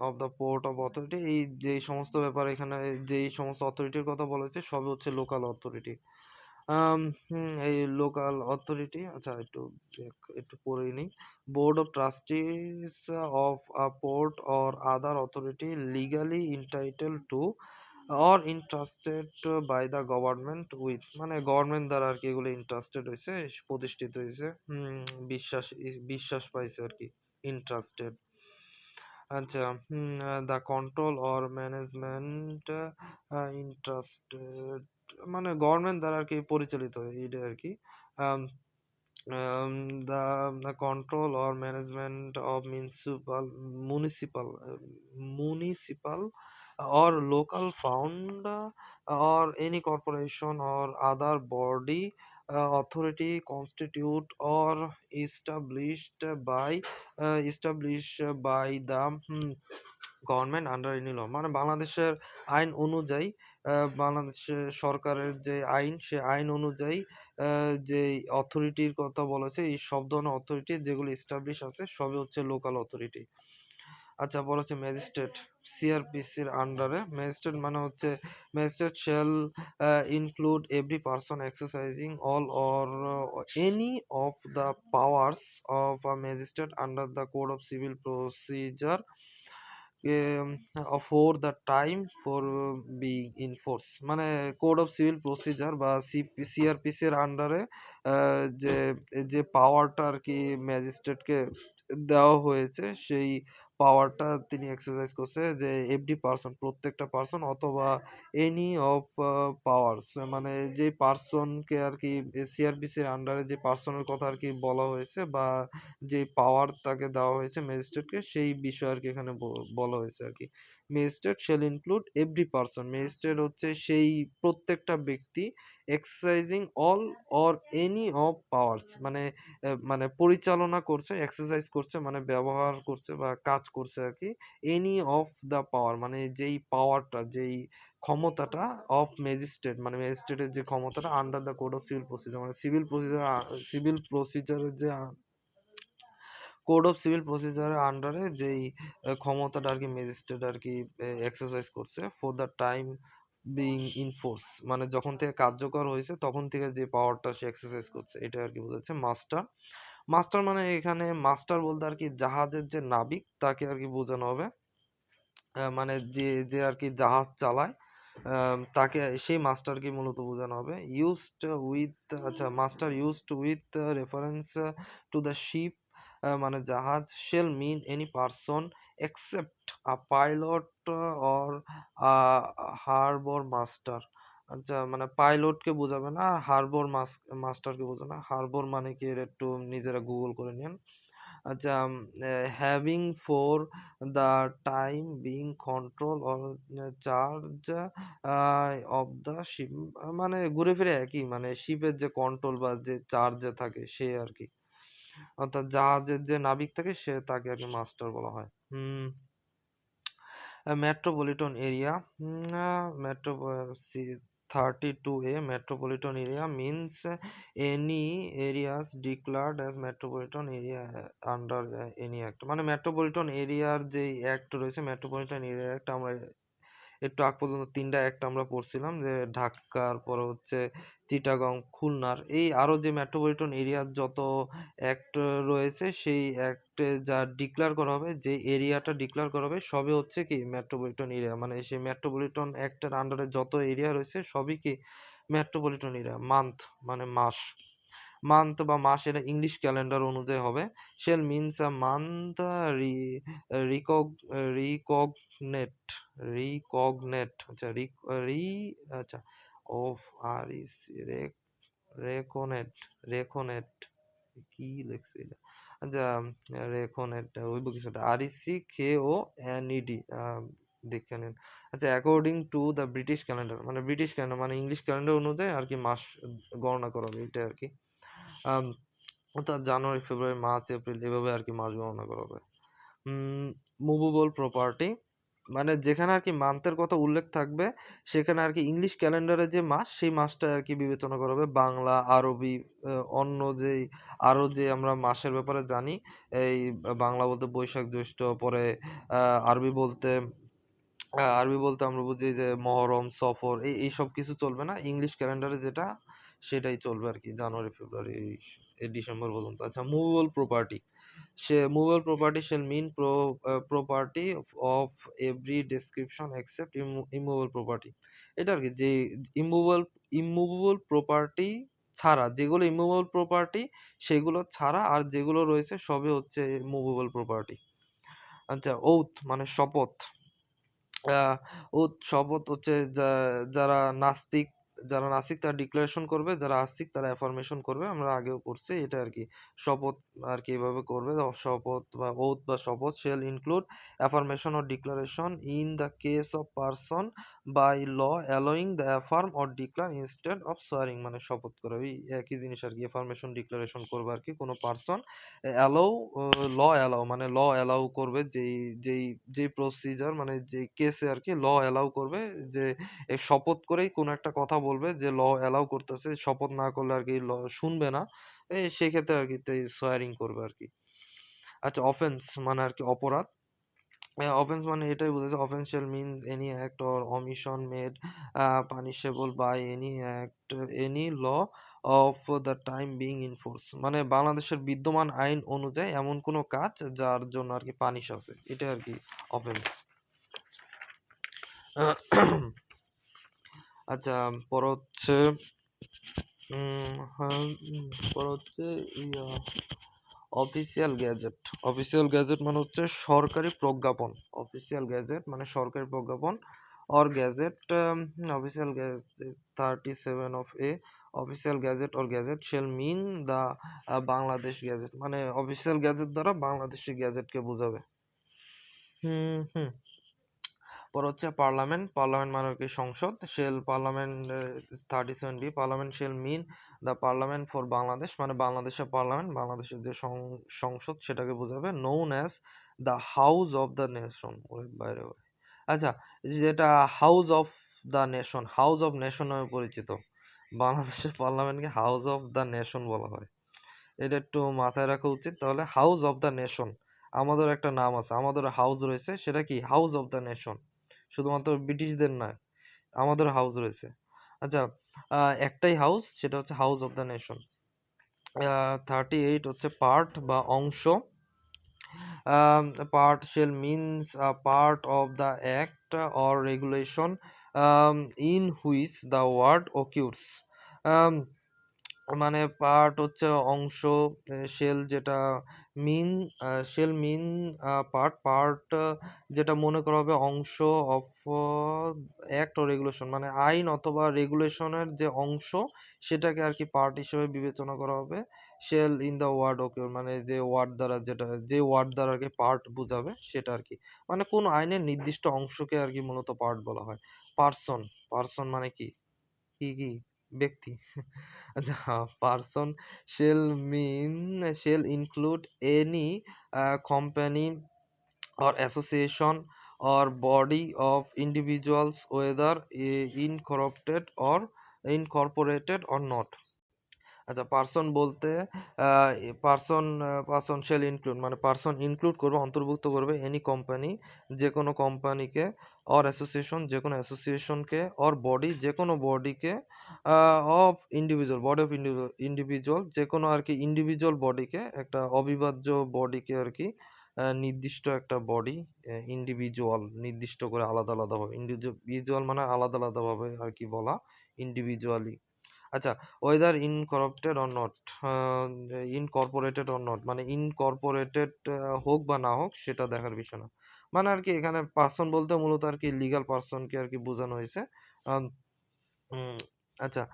of the port of authority, এই যে সমস্ত ব্যাপার এখানে যেই সমস্ত অথরিটির কথা বলা হয়েছে সবই হচ্ছে লোকাল অথরিটি। এই লোকাল অথরিটি, আচ্ছা একটু একটু পড়েই নিই। Board of trustees of a port or other authority legally entitle to or entrusted by the government with, মানে গভর্নমেন্ট দ্বারা আর কি এগুলো ইন্ট্রাস্টেড হয়েছে, প্রতিষ্ঠিত হয়েছে, বিশ্বাস বিশ্বাস পাইছে আর কি, ইন্ট্রাস্টেড। আচ্ছা, দ্য কন্ট্রোল অর ম্যানেজমেন্ট ইন্ট্রাস্টেড মানে গভর্নমেন্ট দ্বারা আর কি পরিচালিত হয়, এটা আর কি। আম, the control or management of municipal or local fund or any corporation or other body authority constitute or established by the government under any law, মানে বাংলাদেশের আইন অনুযায়ী বাংলাদেশের সরকারের যে আইন সে আইন অনুযায়ী যে অথরিটির কথা বলা হয়েছে, এই সব ধরনের অথরিটি যেগুলো এস্টাবলিশ আছে সবই হচ্ছে লোকাল অথরিটি। আচ্ছা, বলা হচ্ছে ম্যাজিস্ট্রেট সিআরপিসির আন্ডারে। ম্যাজিস্ট্রেট মানে হচ্ছে magistrate shall include every person exercising all or any of the powers of a magistrate under the code of civil procedure for the time for being in force, মানে code of civil procedure বা CrPC এর আন্ডারে যে যে পাওয়ারটা আর কি ম্যাজিস্ট্রেটকে দেওয়া হয়েছে সেই পাওয়ারটা তিনি এক্সারসাইজ করছে, যে এভরি পার্সন প্রত্যেকটা পার্সন অথবা এনি অফ পাওয়ার্স, মানে যে পার্সনকে আর কি সিআরপিসির আন্ডারে যে পার্সনের কথা আর কি বলা হয়েছে বা যে পাওয়ার তাকে দেওয়া হয়েছে ম্যাজিস্ট্রেটকে সেই বিষয় আর কি এখানে বলা হয়েছে আর কি। Magistrate shall include every person, magistrate হচ্ছে সেই প্রত্যেকটা ব্যক্তি exercising all or any of powers, মানে মানে পরিচালনা করছে, এক্সারসাইজ করছে মানে ব্যবহার করছে বা কাজ করছে আর কি, এনি অফ দ্য পাওয়ার মানে যেই পাওয়ারটা যেই ক্ষমতাটা অফ ম্যাজিস্ট্রেট মানে ম্যাজিস্ট্রেটের যে ক্ষমতাটা under the code of civil procedure, মানে সিভিল প্রসিজারের যে কোড অফ সিভিল প্রসিজারের আন্ডারে যেই ক্ষমতাটা আর কি ম্যাজিস্ট্রেট আর কি এক্সারসাইজ করছে for the time being in force, মানে যখন থেকে কার্যকর হয়েছে তখন থেকে যে পাওয়ারটা সে এক্সারসাইজ করছে এটা আর কি বোঝাচ্ছে। মাস্টার মাস্টার মানে এখানে মাস্টার বলতে আর কি জাহাজের যে নাবিক তাকে আর কি বোঝানো হবে। মানে যে যে আর কি জাহাজ চালায় তাকে সেই মাস্টারকে মূলত বোঝানো হবে। ইউজড উইথ, আচ্ছা master used with reference to the ship, মানে জাহাজ। Shall mean any person except a pilot or harbour master. আচ্ছা মানে পাইলটকে বোঝাবে না, হারবর মাস্টারকে বোঝাবে না। হারবর মানে কি এর একটু নিজেরা গুগল করে নিন। আচ্ছা, having for the time being control or charge of the ship, মানে ঘুরে ফিরে একই, মানে শিপের যে কন্ট্রোল বা যে চার্জে থাকে সে আর কি, অর্থাৎ জাহাজের যে নাবিক থাকে সে তাকে আর কি মাস্টার বলা হয়। Metropolitan area, metro 32A metropolitan area means any areas declared as metropolitan area under any act, মানে মেট্রোপলিটন এরিয়ার যে অ্যাক্ট রয়েছে, মেট্রোপলিটন এরিয়া অ্যাক্ট, আমরা একটু আগ পর্যন্ত 3টা অ্যাক্ট আমরা পড়ছিলাম, যে ঢাকার পরে হচ্ছে চিটাগং, খুলনার, এই আরো যে মেট্রোপলিটন এরিয়ার যত অ্যাক্ট রয়েছে সেই অ্যাক্টে যা ডিক্লেয়ার করা হবে, যে এরিয়াটা ডিক্লেয়ার করা হবে সবই হচ্ছে কি মেট্রোপলিটন এরিয়া, মানে সেই মেট্রোপলিটন অ্যাক্টের আন্ডারে যত এরিয়া রয়েছে সবই কি মেট্রোপলিটন এরিয়া। মান্থ মানে মাস, মান্থ বা মাস এটা ইংলিশ ক্যালেন্ডার অনুযায়ী হবে। শেল মিনস আ মান্থ রিকক রিকগনেট রিকগনেট আচ্ছা রি আচ্ছা অফ আর ইস রেকনেট রেকনেট কি লিখছে এটা, আচ্ছা রেকনেট ওই কিছুটা আর ইস সি খে ও এন ই ডি দেখে নিন। আচ্ছা according to the British calendar, মানে ব্রিটিশ ক্যালেন্ডার মানে ইংলিশ ক্যালেন্ডার অনুযায়ী আর কি মাস গণনা করা হবে, এটা আর কি। আম, অর্থাৎ জানুয়ারি, ফেব্রুয়ারি, মার্চ, এপ্রিল এভাবে আর কি মাস গণনা করা হবে। মুভেবল প্রপার্টি, মানে যেখানে আর কি মান্থের কথা উল্লেখ থাকবে সেখানে আর কি ইংলিশ ক্যালেন্ডারে যে মাস সেই মাসটা আর কি বিবেচনা করা হবে। বাংলা, আরবি, অন্য যেই আরো যে আমরা মাসের ব্যাপারে জানি, এই বাংলা বলতে বৈশাখ, জ্যৈষ্ঠ, পরে আরবি বলতে আমরা বুঝি যে মহরম, সফর, এই সব কিছু চলবে না। ইংলিশ ক্যালেন্ডারে যেটা সেটাই চলবে আর কি, জানুয়ারি, ফেব্রুয়ারি, এই ডিসেম্বর পর্যন্ত। আচ্ছা মুভেবল প্রপার্টি, সে movable property shall mean property of every description except immovable property. এটা আর কি যে ইমুভেবল ইমুভেবল প্রপার্টি ছাড়া, যেগুলো ইমুভেবল প্রপার্টি সেগুলো ছাড়া আর যেগুলো রয়েছে সবই হচ্ছে মুভেবল প্রপার্টি। আচ্ছা ওথ মানে শপথ, আহ শপথ হচ্ছে যারা নাস্তিক, যারা নাস্তিক তারা ডিক্লারেশন করবে, যারা আস্তিক তারা অ্যাফার্মেশন করবে, আমরা আগেও পড়ছি এটা আর কি। শপথ আর কি এভাবে করবে, শপথ বা ওথ বা শপথ shall include affirmation or declaration in the case of person by law allowing the affirm or declare instead of swearing, মানে শপথ করে ওই একই জিনিস আর কি, অ্যাফার্মেশন ডিক্লারেশন করবে আর কি কোনো পারসন, অ্যালাউ অ্যালাউ মানে ল অ্যালাউ করবে, যেই যেই যেই প্রসিজার মানে যেই কেসে আর কি ল অ্যালাউ করবে, যে শপথ করেই কোনো একটা কথা বলবে যে ল অ্যালাউ করতেছে, শপথ না করলে আর কি ল শুনবে না, এই সেক্ষেত্রে আর কি সোয়ারিং করবে আর কি। আচ্ছা অফেন্স মানে আর কি অপরাধ, অফেন্স মানে এটাই বোঝাচ্ছে, offence shall mean any act or omission made punishable by any act any law of the time being in force, মানে বাংলাদেশের বিদ্যমান আইন অনুযায়ী এমন কোনো কাজ যার জন্য আর কি পানিশ আছে, এটা আর কি অফেন্স। আচ্ছা পর হচ্ছে পর হচ্ছে অফিসিয়াল গ্যাজেট। অফিসিয়াল গ্যাজেট মানে হচ্ছে সরকারি প্রজ্ঞাপন, অফিসিয়াল গ্যাজেট মানে সরকারি প্রজ্ঞাপন or gazette, official gazette 37 of a official gazette or gazette shall mean the Bangladesh gadget, মানে অফিসিয়াল গ্যাজেট দ্বারা বাংলাদেশি গ্যাজেটকে বোঝাবে। হুম হুম পর হচ্ছে পার্লামেন্ট, পার্লামেন্ট মানে কি সংসদ। Shall parliament 37B parliament shall mean the parliament for Bangladesh, মানে বাংলাদেশের পার্লামেন্ট, বাংলাদেশের যে সংসদ সেটাকে বোঝাবে। Known as the house of the nation, ওরে বাইরে বাইরে। আচ্ছা যেটা house of the nation, house of nation নামে পরিচিত, বাংলাদেশের পার্লামেন্টকে হাউস অফ দ্য নেশন বলা হয়, এটা একটু মাথায় রাখা উচিত। তাহলে হাউস অফ দ্য নেশন, আমাদের একটা নাম আছে, আমাদের হাউস রয়েছে, সেটা কি হাউস অফ দ্য নেশন, শুধুমাত্র ব্রিটিশদের নয়, আমাদের হাউস রয়েছে। আচ্ছা একটাই হাউস, সেটা হচ্ছে হাউস অফ দ্য নেশন। 38 হচ্ছে পার্ট বা অংশ। Partial means a part of the act or regulation in which the word occurs. Um, মানে পার্ট হচ্ছে অংশ, শেল যেটা মিন, শেল মিন পার্ট, পার্ট যেটা মনে করা হবে অংশ অফ অ্যাক্ট ও রেগুলেশন, মানে আইন অথবা রেগুলেশনের যে অংশ সেটাকে আর কি পার্ট হিসেবে বিবেচনা করা হবে। Shall in the word okay, মানে যে ওয়ার্ড দ্বারা যেটা, যে ওয়ার্ড দ্বারা আর কি পার্ট বোঝাবে সেটা আর কি, মানে কোন আইনের নির্দিষ্ট অংশকে আর কি মূলত পার্ট বলা হয়। পার্সন, পার্সন মানে কি, কি ব্যক্তি। আচ্ছা, person shall mean, shall include any company or association or body of individuals whether incorporated or not. আচ্ছা, পার্সন বলতে পার্সন শেল ইনক্লুড, মানে পার্সন ইনক্লুড করবে, অন্তর্ভুক্ত করবে এনি কোম্পানি, যে কোনো কোম্পানিকে, অর অ্যাসোসিয়েশন, যে কোনো অ্যাসোসিয়েশনকে, অর বডি, যে কোনো বডিকে, of individual, body of individual, যে কোনো আর কি ইন্ডিভিজুয়াল বডিকে, একটা অবিভাজ্য বডিকে আর কি, নির্দিষ্ট একটা বডি, ইন্ডিভিজুয়াল নির্দিষ্ট করে আলাদা আলাদাভাবে, ইন্ডিভিজুয়াল মানে আলাদা আলাদাভাবে আর কি বলা, ইন্ডিভিজুয়ালি। আচ্ছা, whether incorporated or not, incorporated or not, মানে ইনকর্পোরেটেড হোক বা না হোক সেটা দেখার বিষয় না। মানে আর কি এখানে পার্সন বলতে মূলত আর কি লিগ্যাল পার্সনকে আর কি বোঝানো হয়েছে। আম, উম, আচ্ছা,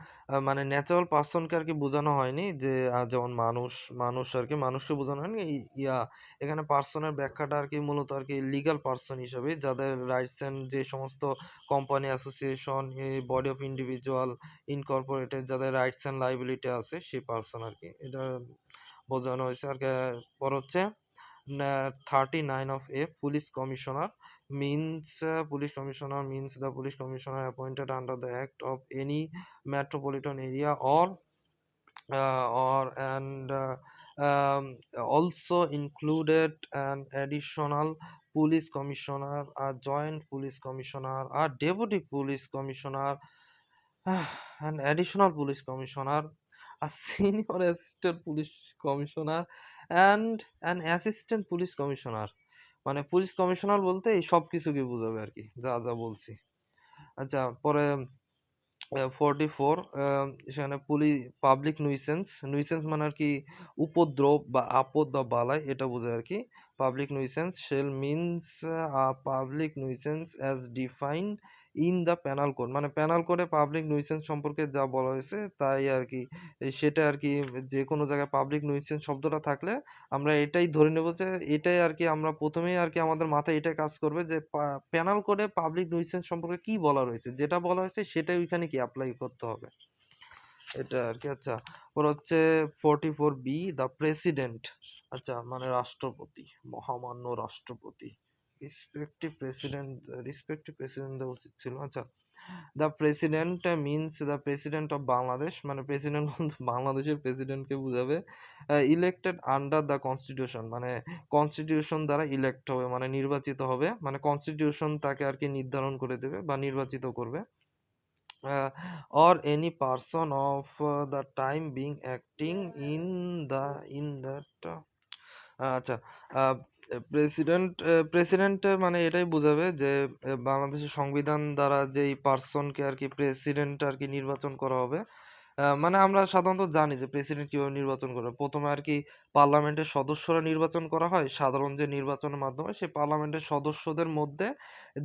মানে ন্যাচারাল পার্সনকে আর কি বোঝানো হয়নি, যে যেমন মানুষ, মানুষ আর কি মানুষকে বোঝানো হয়নি। ইয়া, এখানে পার্সনের ব্যাখ্যাটা আর কি মূলত আর কি লিগ্যাল পার্সন হিসেবে, যাদের রাইটস এন্ড যে সমস্ত company, association, body of individual, Incorporated, যাদের রাইটস এন্ড লাইবিলিটি আছে সেই পার্সন আর কি, এটা বোঝানো হয়েছে আর কি। পর হচ্ছে 39 of a police commissioner means, police commissioner means the police commissioner appointed under the act of any metropolitan area or and also included an additional police commissioner, a joint police commissioner, a deputy police commissioner, an additional police commissioner, a senior assistant police commissioner, and an assistant police commissioner. মানে police commissioner বলতে এই সব কিছুকে বোঝাবে আর কি, যা যা বলছি। আচ্ছা, পরে 44, সেখানে পাবলিক নুইসেন্স, নুইসেন্স মানে আর কি উপদ্রব বা আপদ বা বালাই, এটা বোঝায় আর কি। Public nuisance shall means public nuisance as defined in the penal code, মানে পেনাল কোডে পাবলিক নুইসেন্স সম্পর্কে যা বলা হয়েছে তাই আর কি, সেটা আর কি, যে কোনো জায়গায় পাবলিক নুইসেন্স শব্দটা থাকলে আমরা এটাই ধরে নেব যে এটাই আর কি, আমরা প্রথমেই আর কি আমাদের মাথায় এটাই কাজ করবে যে পেনাল কোডে পাবলিক নুইসেন্স সম্পর্কে কি বলা রয়েছে, যেটা বলা হয়েছে সেটাই ওইখানে কি অ্যাপ্লাই করতে হবে, এটা আর কি। আচ্ছা, ওর হচ্ছে 44B দ্য প্রেসিডেন্ট। আচ্ছা, মানে রাষ্ট্রপতি, মহামান্য রাষ্ট্রপতি, রিসপেক্টিভ প্রেসিডেন্ট দেওয়া উচিত ছিল। আচ্ছা, the president means the president of Bangladesh, মানে প্রেসিডেন্ট বলতে বাংলাদেশের প্রেসিডেন্টকে বোঝাবে। ইলেক্টেড আন্ডার দ্য কনস্টিটিউশন, মানে কনস্টিটিউশন দ্বারা ইলেক্ট হবে, মানে নির্বাচিত হবে, মানে কনস্টিটিউশন তাকে আর কি নির্ধারণ করে দেবে বা নির্বাচিত করবে। Or any person of the time being acting in that আচ্ছা, প্রেসিডেন্ট মানে এটাই বোঝাবে যে বাংলাদেশের সংবিধান দ্বারা যেই পার্সনকে আর কি প্রেসিডেন্ট আর কি নির্বাচন করা হবে। মানে আমরা সাধারণত জানি যে প্রেসিডেন্ট কিভাবে নির্বাচন করে, প্রথমে আর কি পার্লামেন্টের সদস্যরা নির্বাচন করা হয়, সাধারণ যে নির্বাচনের মাধ্যমে সেই পার্লামেন্টের সদস্যদের মধ্যে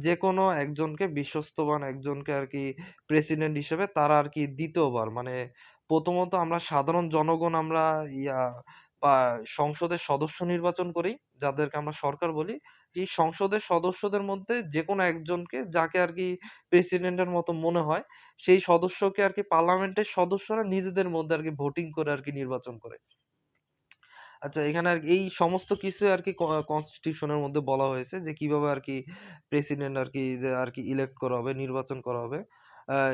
যে কোনো একজনকে, বিশ্বস্তবান একজনকে আর কি প্রেসিডেন্ট হিসেবে তারা আর কি দ্বিতীয়বার, মানে প্রথমত আমরা সাধারণ জনগণ আমরা ইয়া বা সংসদের সদস্য নির্বাচন করি, যাদেরকে আমরা সরকার বলি। এই সংসদের সদস্যদের মধ্যে যে কোনো একজনকে, যাকে আর কি প্রেসিডেন্টের মতো মনে হয়, সেই সদস্যকে আর কি পার্লামেন্টের সদস্যরা নিজেদের মধ্যে আর কি ভোটিং করে আর কি নির্বাচন করে। আচ্ছা, এখানে আর এই সমস্ত কিছু আর কি কনস্টিটিউশনের মধ্যে বলা হয়েছে যে কিভাবে আর কি প্রেসিডেন্ট আর কি, যে আর কি ইলেক্ট করা হবে, নির্বাচন করা হবে।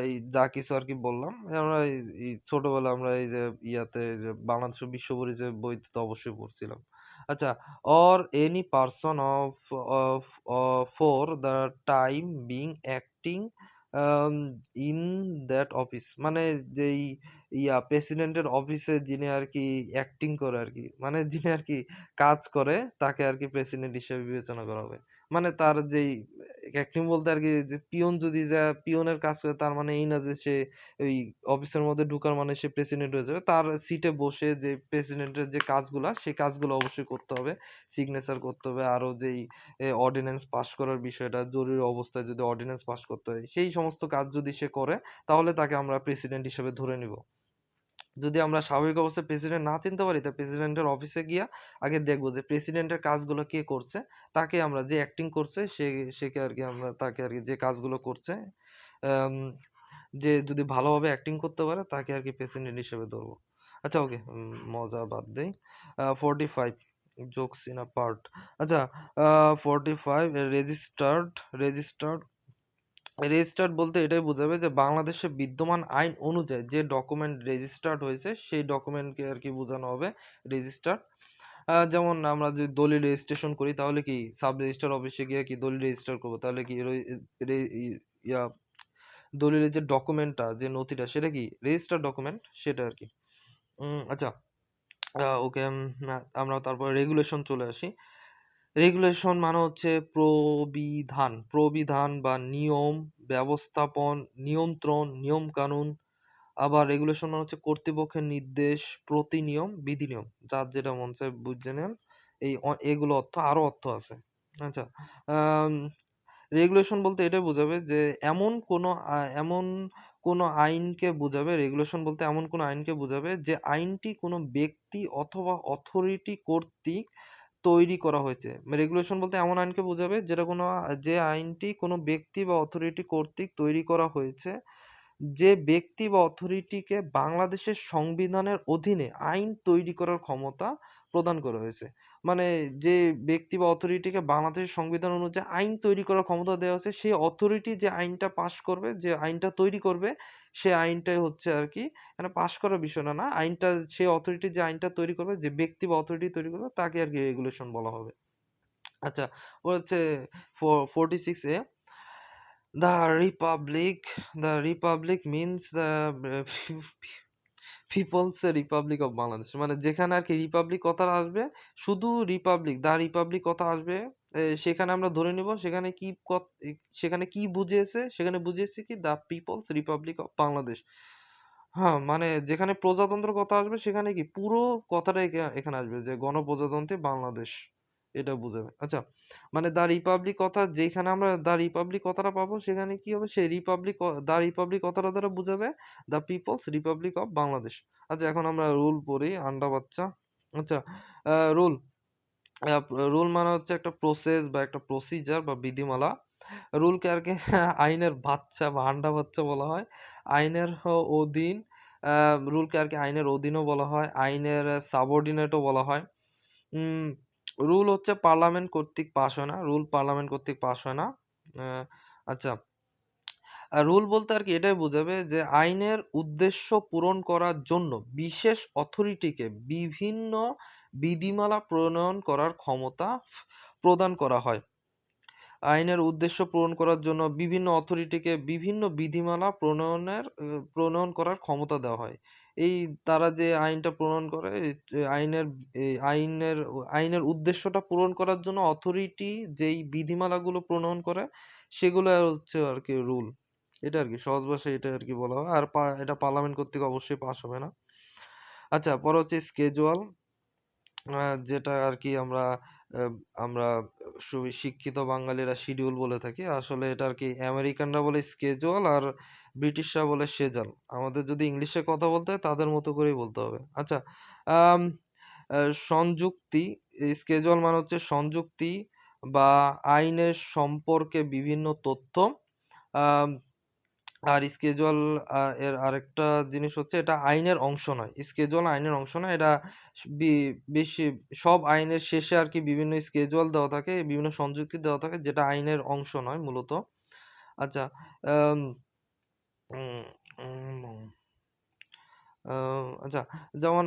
এই যা কিছু আর কি বললাম, আমরা এই ছোটবেলা আমরা এই যে ইয়াতে, যে বাংলাদেশ বিশ্ব পরিচয় বইতে তো অবশ্যই পড়ছিলাম। আচ্ছা, or any person of of for the time being acting in that office, মানে যেই প্রেসিডেন্টের অফিসে যিনি আরকি অ্যাক্টিং করে আরকি, মানে যিনি আরকি কাজ করে তাকে আরকি প্রেসিডেন্ট হিসেবে বিবেচনা করা হবে। মানে তার যেই অ্যাক্টিং বলতে আরকি যে পিয়ন যদি পিয়নের কাজ করে তার মানে এই না যে সে ওই অফিসের মধ্যে ঢুকার মানে সে প্রেসিডেন্ট হয়ে যাবে। তার সিটে বসে যে প্রেসিডেন্টের যে কাজগুলা সেই কাজগুলো অবশ্যই করতে হবে। সিগনেচার করতে হবে। আরো যেই অর্ডিন্যান্স পাস করার বিষয়টা, জরুরি অবস্থায় যদি অর্ডিন্যান্স পাস করতে হয়, সেই সমস্ত কাজ যদি সে করে তাহলে তাকে আমরা প্রেসিডেন্ট হিসেবে ধরে নিব। যদি আমরা স্বাভাবিক অবস্থায় প্রেসিডেন্ট না চিনতে পারি, তা প্রেসিডেন্টের অফিসে গিয়া আগে দেখবো যে প্রেসিডেন্টের কাজগুলো কে করছে। তাকে আমরা যে অ্যাক্টিং করছে সেকে আরকি আমরা তাকে আরকি যে কাজগুলো করছে আম যে যদি ভালোভাবে অ্যাক্টিং করতে পারে তাকে আরকি প্রেসিডেন্ট হিসেবে ধরবো। আচ্ছা ওকে, মজা বাদ দেই। 45 জোকস ইন আ পার্ট। আচ্ছা, 45 রেজিস্টার্ড রেজিস্টার্ড বলতে এটাই বোঝাবে যে বাংলাদেশে বিদ্যমান আইন অনুযায়ী যে ডকুমেন্ট রেজিস্টার্ড হয়েছে সেই ডকুমেন্টকে আর কি বোঝানো হবে রেজিস্টার্ড। যেমন আমরা যদি দলিল রেজিস্ট্রেশন করি তাহলে কি সাব রেজিস্ট্রার অফিসে গিয়ে কি দলিল রেজিস্টার করবো, তাহলে কি ইয়া দলিলের যে ডকুমেন্টটা যে নথিটা সেটা কি রেজিস্টার্ড ডকুমেন্ট সেটা আর কি। আচ্ছা, ওকে, আমরা তারপর রেগুলেশন চলে আসি। রেগুলেশন মানে হচ্ছে প্রবিধান, প্রবিধান বা নিয়ম, ব্যবস্থাপন, নিয়ন্ত্রণ, নিয়ম কানুন। আবার রেগুলেশন মানে হচ্ছে কর্তৃপক্ষের নির্দেশ, প্রতিনিয়ম, বিধিনিয়ম। যার যেটা মন চায় বুঝে নেন। এগুলো অর্থ, আরো অর্থ আছে। আচ্ছা, আম রেগুলেশন বলতে এটাই বোঝাবে যে এমন কোনো আইনকে বোঝাবে। রেগুলেশন বলতে এমন কোনো আইনকে বোঝাবে যে আইনটি কোনো ব্যক্তি অথবা অথরিটি কর্তৃক তৈরি করা হয়েছে। রেগুলেশন বলতে এমন আইনকে বোঝাবে যে আইনটি কোনো ব্যক্তি বা অথরিটি কর্তৃক তৈরি করা হয়েছে, যে ব্যক্তি বা অথরিটিকে বাংলাদেশের সংবিধানের অধীনে আইন তৈরি করার ক্ষমতা প্রদান করা হয়েছে। মানে যে ব্যক্তি বা অথরিটিকে বাংলাদেশের সংবিধান অনুযায়ী আইন তৈরি করার ক্ষমতা দেওয়া হয়েছে, সেই অথরিটি যে আইনটা পাস করবে, যে আইনটা তৈরি করবে, সে আইনটাই হচ্ছে আর কি, মানে পাস করার বিষয় না, আইনটা সে অথরিটি যে আইনটা তৈরি করবে, যে ব্যক্তি বা অথরিটি তৈরি করবে তাকে আর কি রেগুলেশন বলা হবে। আচ্ছা, ও হচ্ছে 46 এ The Republic, the Republic means the people's republic of Bangladesh. মানে যেখানে আর কি রিপাবলিক কথাটা আসবে, শুধু রিপাবলিক, দা রিপাবলিক কথা আসবে, সেখানে আমরা ধরে নিব সেখানে কি বুঝিয়েছে, সেখানে বুঝিয়েছে কি দা পিপলস রিপাবলিক অফ বাংলাদেশ। হ্যাঁ, মানে যেখানে প্রজাতন্ত্র কথা আসবে সেখানে কি পুরো কথাটা এখানে আসবে যে গণপ্রজাতন্ত্রী বাংলাদেশ, এটা বুঝাবে। আচ্ছা, মানে দা রিপাবলিক কথা যেখানে আমরা দা রিপাবলিক কথাটা পাবো সেখানে কি হবে, সেই দা রিপাবলিক কথাটা দ্বারা বুঝাবে দা পিপলস রিপাবলিক অফ বাংলাদেশ। আচ্ছা, এখন আমরা রুল পড়ি, আন্ডা বাচ্চা। আচ্ছা, রুল রুল মানে হচ্ছে একটা প্রসেস বা একটা প্রসিজার বা বিধিমালা। রুলকে আর কি আইনের বাচ্চা বা আন্ডা বাচ্চা বলা হয়। আইনের অধীন, রুলকে আর কি আইনের অধীনও বলা হয়, আইনের সাবঅর্ডিনেটও বলা হয়। উম রুল হচ্ছে পার্লামেন্ট কর্তৃক পাস হয় না, রুল পার্লামেন্ট কর্তৃক পাস হয় না। আচ্ছা, রুল বলতে আর কি এটাই বোঝাবে যে আইনের উদ্দেশ্য পূরণ করার জন্য বিশেষ অথরিটিকে বিভিন্ন বিধিমালা প্রণয়ন করার ক্ষমতা প্রদান করা হয়। আইনের উদ্দেশ্য পূরণ করার জন্য বিভিন্ন অথরিটিকে বিভিন্ন বিধিমালা প্রণয়ন করার ক্ষমতা দেওয়া হয়। এই তারা যে আইনটা প্রণয়ন করে, আইনের আইনের উদ্দেশ্যটা পূরণ করার জন্য অথরিটি যেই বিধিমালাগুলো প্রণয়ন করে সেগুলো হচ্ছে আর কি রুল। এটা আর কি সহজ ভাষায় এটা আর কি বলা হয়। আর এটা পার্লামেন্ট কর্তৃক অবশ্যই পাস হবে না। আচ্ছা, পরে হচ্ছে স্কেজুয়াল, যেটা আর কি আহ, আমরা শিক্ষিত বাঙালিরা শিডিউল বলে থাকি। আসলে এটা আর কি আমেরিকানরা বলে স্কেজুয়াল আর ব্রিটিশরা বলে সেজাল। আমাদের যদি ইংলিশে কথা বলতে হয় তাদের মতো করেই বলতে হবে। আচ্ছা, আম, সংযুক্তি, স্কেজুয়াল মানে হচ্ছে সংযুক্তি বা আইনের সম্পর্কে বিভিন্ন তথ্য। আম, আর স্কেজুয়াল, এর আরেকটা জিনিস হচ্ছে এটা আইনের অংশ নয়। স্কেজুয়াল আইনের অংশ নয়, এটা বেশি সব আইনের শেষে আর কি বিভিন্ন স্কেজুয়াল দেওয়া থাকে, বিভিন্ন সংযুক্তি দেওয়া থাকে, যেটা আইনের অংশ নয় মূলত। আচ্ছা, আম, উম, উম, আচ্ছা, যেমন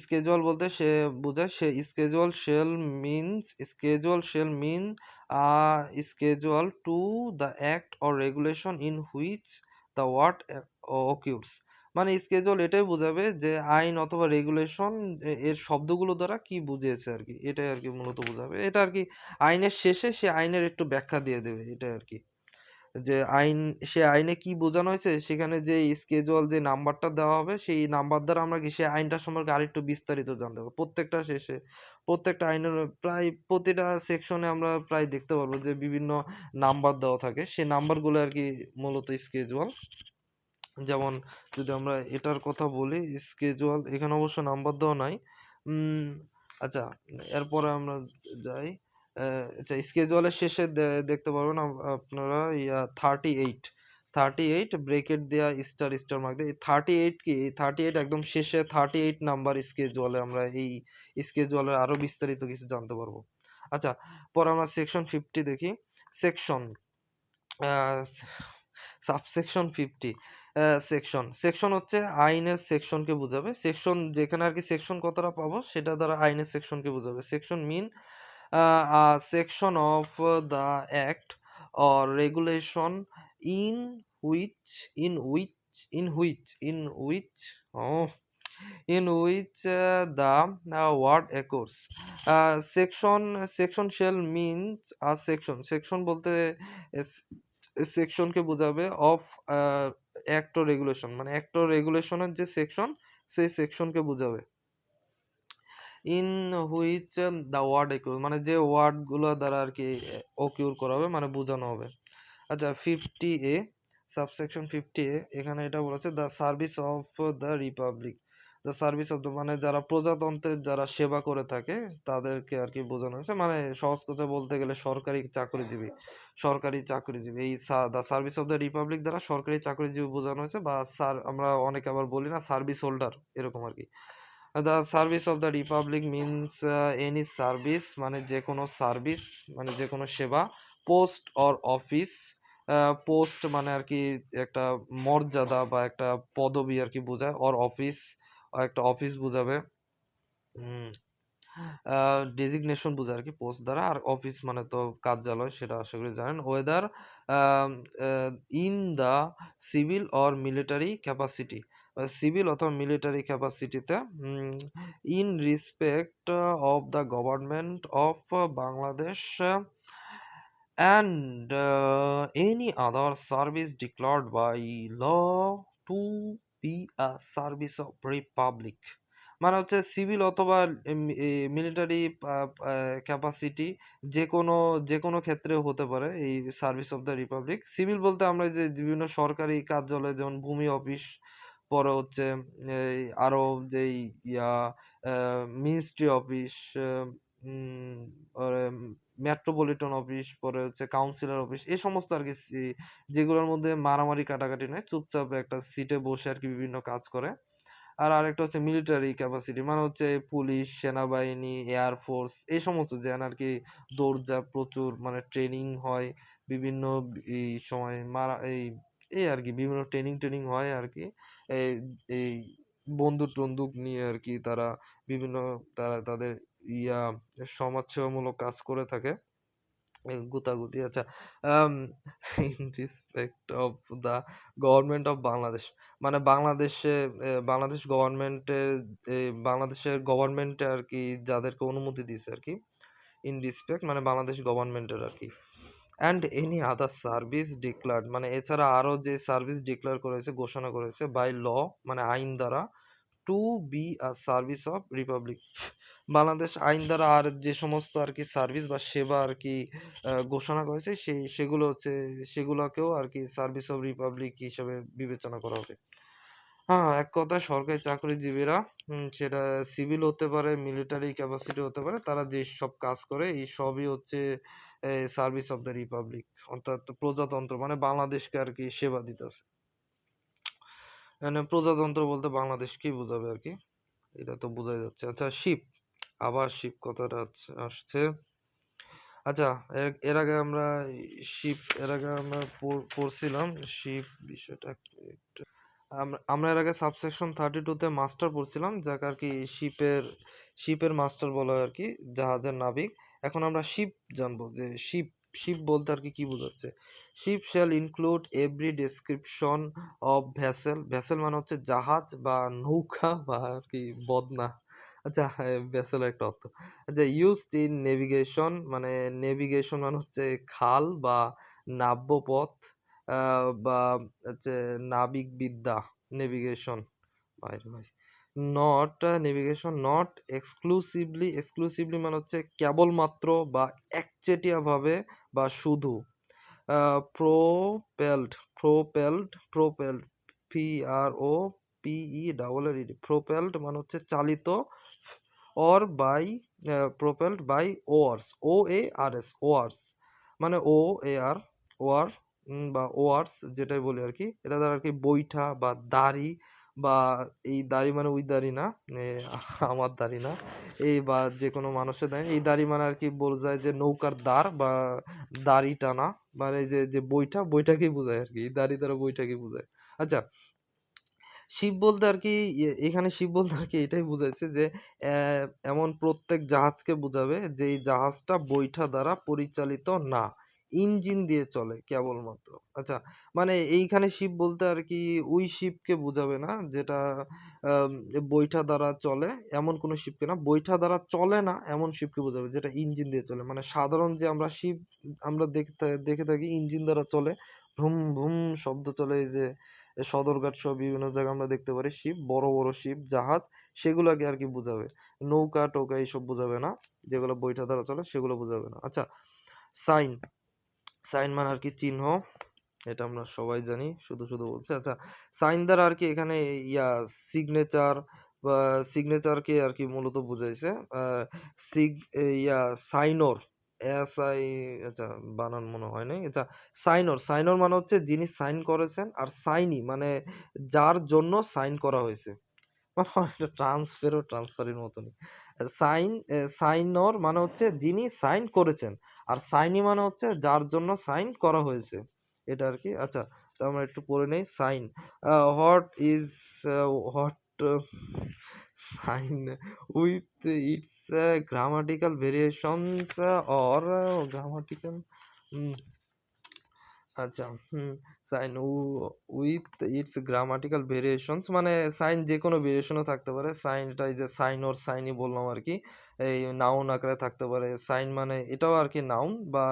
স্কেজুয়াল বলতে সে বোঝায় সে schedule shall mean schedule to the act or regulation in which the word occurs, মানে স্কেজুয়াল এটাই বোঝাবে যে আইন অথবা রেগুলেশন এর শব্দগুলো দ্বারা কি বুঝিয়েছে আর কি, এটাই আর কি মূলত বোঝাবে। এটা আর কি আইনের শেষে সে আইনের একটু ব্যাখ্যা দিয়ে দেবে, এটাই আর কি। যে সে আইনে কি বোঝানো হয়েছে সেখানে যে স্কেজুয়াল যে নাম্বারটা দেওয়া হবে সেই নাম্বার দ্বারা আমরা কি সে আইনটা সম্পর্কে আরেকটু বিস্তারিত জানতে পারবো। প্রত্যেকটা শেষে প্রত্যেকটা আইনের প্রায় প্রতিটা সেকশনে আমরা প্রায় দেখতে পারবো যে বিভিন্ন নাম্বার দেওয়া থাকে, সেই নাম্বারগুলো আর কি মূলত স্কেজুয়াল। যেমন যদি আমরা এটার কথা বলি, স্কেজুয়াল এখানে অবশ্য নাম্বার দেওয়া নাই। উম আচ্ছা, এরপরে আমরা যাই। আচ্ছা, স্কেজুয়ালের শেষে দেখতে পারবেন আপনারা 38 ব্রেকেট দেয়া স্টার স্টার মার্ক দেয়া। এই 38 কি, এই 38 একদম শেষে 38 নাম্বার স্কেজুয়ালে আমরা এই স্কেজুয়ালের আরো বিস্তারিত কিছু জানতে পারবো। আচ্ছা, পরে আমরা সেকশন 50 দেখি। Section subsection 50। সেকশন হচ্ছে আইনের সেকশনকে বোঝাবে। সেকশন যেখানে আর কি সেকশন কতটা পাবো সেটা দ্বারা আইনের সেকশনকে বোঝাবে। Section mean section of the act or regulation in which in which in which in which the word occurs. Section shall means a section. Section বলতে সেকশনকে বোঝাবে অফ অ্যাক্ট ও রেগুলেশন, মানে অ্যাক্ট ও রেগুলেশনের যে সেকশন সেই সেকশনকে বোঝাবে। In which the word occur, মানে যে ওয়ার্ড গুলো দ্বারা আর কি অকিউর করা হবে, মানে বোঝানো হবে। আচ্ছা, 50A সাবসেকশন 50A এখানে এটা বলেছে the service of the Republic. The service of the মানে যারা প্রজাতন্ত্রের যারা সেবা করে থাকে তাদেরকে আর কি বোঝানো হয়েছে, মানে সহজ কথা বলতে গেলে সরকারি চাকরিজীবী এই the service of the Republic দ্বারা সরকারি চাকরিজীবী বোঝানো হয়েছে, বা স্যার আমরা অনেকে আবার বলি না সার্ভিস হোল্ডার, এরকম আর কি। The service of the Republic means any service, মানে যে কোনো সার্ভিস মানে যে কোনো সেবা। পোস্ট অর অফিস, পোস্ট মানে আর কি একটা মর্যাদা বা একটা পদবি আর কি বোঝায়, অর অফিস একটা অফিস বোঝাবে। ডেজিগনেশন বোঝায় আর কি পোস্ট দ্বারা, আর অফিস মানে তো কার্যালয়, সেটা আশা করি জানেন। Whether in the civil or military capacity, civil অথবা মিলিটারি ক্যাপাসিটিতে, in respect of the government of Bangladesh and any other service declared by law to be a service of republic, মানে হচ্ছে সিভিল অথবা মিলিটারি ক্যাপাসিটি যে কোনো ক্ষেত্রে হতে পারে এই service of the Republic. Civil বলতে আমরা যে বিভিন্ন সরকারি কার্যালয় যেমন ভূমি অফিস, পরে হচ্ছে এই আরো যেই ইয়া মিনিস্ট্রি অফিস, মেট্রোপলিটন অফিস, পরে হচ্ছে কাউন্সিলর অফিস, এই সমস্ত আর কি যেগুলোর মধ্যে মারামারি কাটাকাটি নয়, চুপচাপ একটা সিটে বসে আর কি বিভিন্ন কাজ করে। আর আরেকটা হচ্ছে মিলিটারি ক্যাপাসিটি, মানে হচ্ছে পুলিশ, সেনাবাহিনী, এয়ারফোর্স, এই সমস্ত যেন আর কি দৌড়ঝাঁপ প্রচুর, মানে ট্রেনিং হয় বিভিন্ন এই সময় এই আর কি বিভিন্ন ট্রেনিং হয় আর কি। এই এই বন্দুক টন্দুক নিয়ে আর কি তারা বিভিন্ন তাদের ইয়া সমাজসেবামূলক কাজ করে থাকে। গুতাগুতি। আচ্ছা, in respect of the government of Bangladesh, মানে বাংলাদেশ গভর্নমেন্টের বাংলাদেশের গভর্নমেন্টে আর কি যাদেরকে অনুমতি দিয়েছে আর কি, ইন রেসপেক্ট মানে বাংলাদেশ গভর্নমেন্টের আর কি। And any other service declared, মানে এছাড়া আরো যে সার্ভিস ডিক্লেয়ার করেছে ঘোষণা করেছে বাই ল মানে আইন দ্বারা, to be a service of republic, Bangladesh আইন দ্বারা আর যে সমস্ত আর কি সার্ভিস বা সেবা আর কি ঘোষণা করেছে সেগুলোকেও আর কি সার্ভিস অফ রিপাবলিক হিসেবে বিবেচনা করা হবে। হ্যাঁ, এক কথায় সরকারি চাকরিজীবীরা সেটা সিভিল হতে পারে, মিলিটারি ক্যাপাসিটি হতে পারে, তারা যে সব কাজ করে এই সবই হচ্ছে সার্ভিস অফ দ্য রিপাবলিক, অর্থাৎ প্রজাতন্ত্র মানে বাংলাদেশকে আর কি সেবা দিতেছে। মানে প্রজাতন্ত্র বলতে বাংলাদেশকেই বোঝাবে আর কি, এটা তো বোঝাই যাচ্ছে। আচ্ছা, শিপ, আবার শিপ কথাটা আসছে। আচ্ছা, এর আগে আমরা পড়ছিলাম শিপ বিষয়টা আমরা এর আগে সাবসেকশন 32 তে মাস্টার পড়ছিলাম, যাকে আর কি শিপের মাস্টার বলা হয় আর কি, জাহাজের নাবিক। এখন আমরা শিপ জানবো যে শিপ শিপ বলতে আর কি কি বোঝাচ্ছে? Ship shall include every description of vessel. Vessel মানে হচ্ছে জাহাজ বা নৌকা বা আর কি বদনা। আচ্ছা, ভেসেল একটা অর্থ। আচ্ছা, ইউজড ইন নেভিগেশন মানে নেভিগেশন মানে হচ্ছে খাল বা নাব্যপথ, বা হচ্ছে নাবিক বিদ্যা, নেভিগেশন। ভাই ভাই, not navigation, not exclusively. Exclusively মানে হচ্ছে কেবলমাত্র বা একচেটিয়াভাবে বা শুধু। প্রোপেলড, প্রোপেলড, PROPELLED, প্রোপেলড মানে হচ্ছে চালিত, or by, propelled by oars, OARS, oars মানে OAR, ওয়ার বা ওয়ার্স যেটাই বলি আর কি, এটা দ্বারা আর কি বৈঠা বা দাড়ি, বা এই দাড়ি মানে ওই দাড়ি না, এ, আমার দাড়ি না, এই বা যে কোনো মানুষের দাড়ি, এই দাড়ি মানে আর কি বোঝায় যে নৌকার দাঁড় বা দাড়ি টানা, মানে যে যে বৈঠা, বৈঠাকেই বোঝায় আর কি, এই দাড়ি দ্বারা বৈঠাকে বোঝায়। আচ্ছা, শিপ বলতে আর কি এখানে শিপ বলতে আর কি এটাই বুঝাইছে যে এমন প্রত্যেক জাহাজকে বোঝাবে যে এই জাহাজটা বৈঠা দ্বারা পরিচালিত না, ইঞ্জিন দিয়ে চলে কেবলমাত্র। আচ্ছা, মানে এইখানে শিপ বলতে আর কি ওই শিপকে বোঝাবে না যেটা আম, বৈঠা দ্বারা চলে এমন কোনো শিপকে না, বৈঠা দ্বারা চলে না এমন শিপকে বোঝাবে যেটা ইঞ্জিন দিয়ে চলে। মানে সাধারণ যে আমরা শিপ আমরা দেখে থাকি ইঞ্জিন দ্বারা চলে, ভ্রুম ভ্রুম শব্দ চলে, এই যে সদরঘাট সহ বিভিন্ন জায়গায় আমরা দেখতে পারি শিপ, বড় বড় শিপ, জাহাজ, সেগুলোকে আর কি বোঝাবে। নৌকা টোকা এইসব বোঝাবে না, যেগুলো বৈঠা দ্বারা চলে সেগুলো বোঝাবে না। আচ্ছা, সাইন, সাইন মানে আর কি চিহ্ন, এটা আমরা সবাই জানি, শুধু শুধু বলছে। আচ্ছা, সাইন দ্বারা আর কি এখানে ইয়া সিগনেচার বা সিগনেচারকে আর কি মূলত বুঝাইছে। আহ, সিগ ইয়া সাইনর, SI, আচ্ছা বানান মনে হয় নাই। আচ্ছা, সাইনর, সাইনর মানে হচ্ছে যিনি সাইন করেছেন, আর সাইনি মানে যার জন্য সাইন করা হয়েছে। মানে অনেকটা ট্রান্সফার ও ট্রান্সফারের মতনই। সাইনর মানে হচ্ছে যিনি সাইন করেছেন, আর সাইনি মানে হচ্ছে যার জন্য সাইন করা হয়েছে, এটা আর কি। আচ্ছা, তো আমরা একটু পড়ে নেই। Sign, what is, what sign with its grammatical variations or grammatical, আচ্ছা, sign with its grammatical variations মানে সাইন যে কোনো ভেরিয়েশনও থাকতে পারে। সাইনটা এই যে সাইন ওর সাইনই বললাম আর কি, এই নাউন আকারে থাকতে পারে। সাইন মানে এটাও আর কি নাউন, বা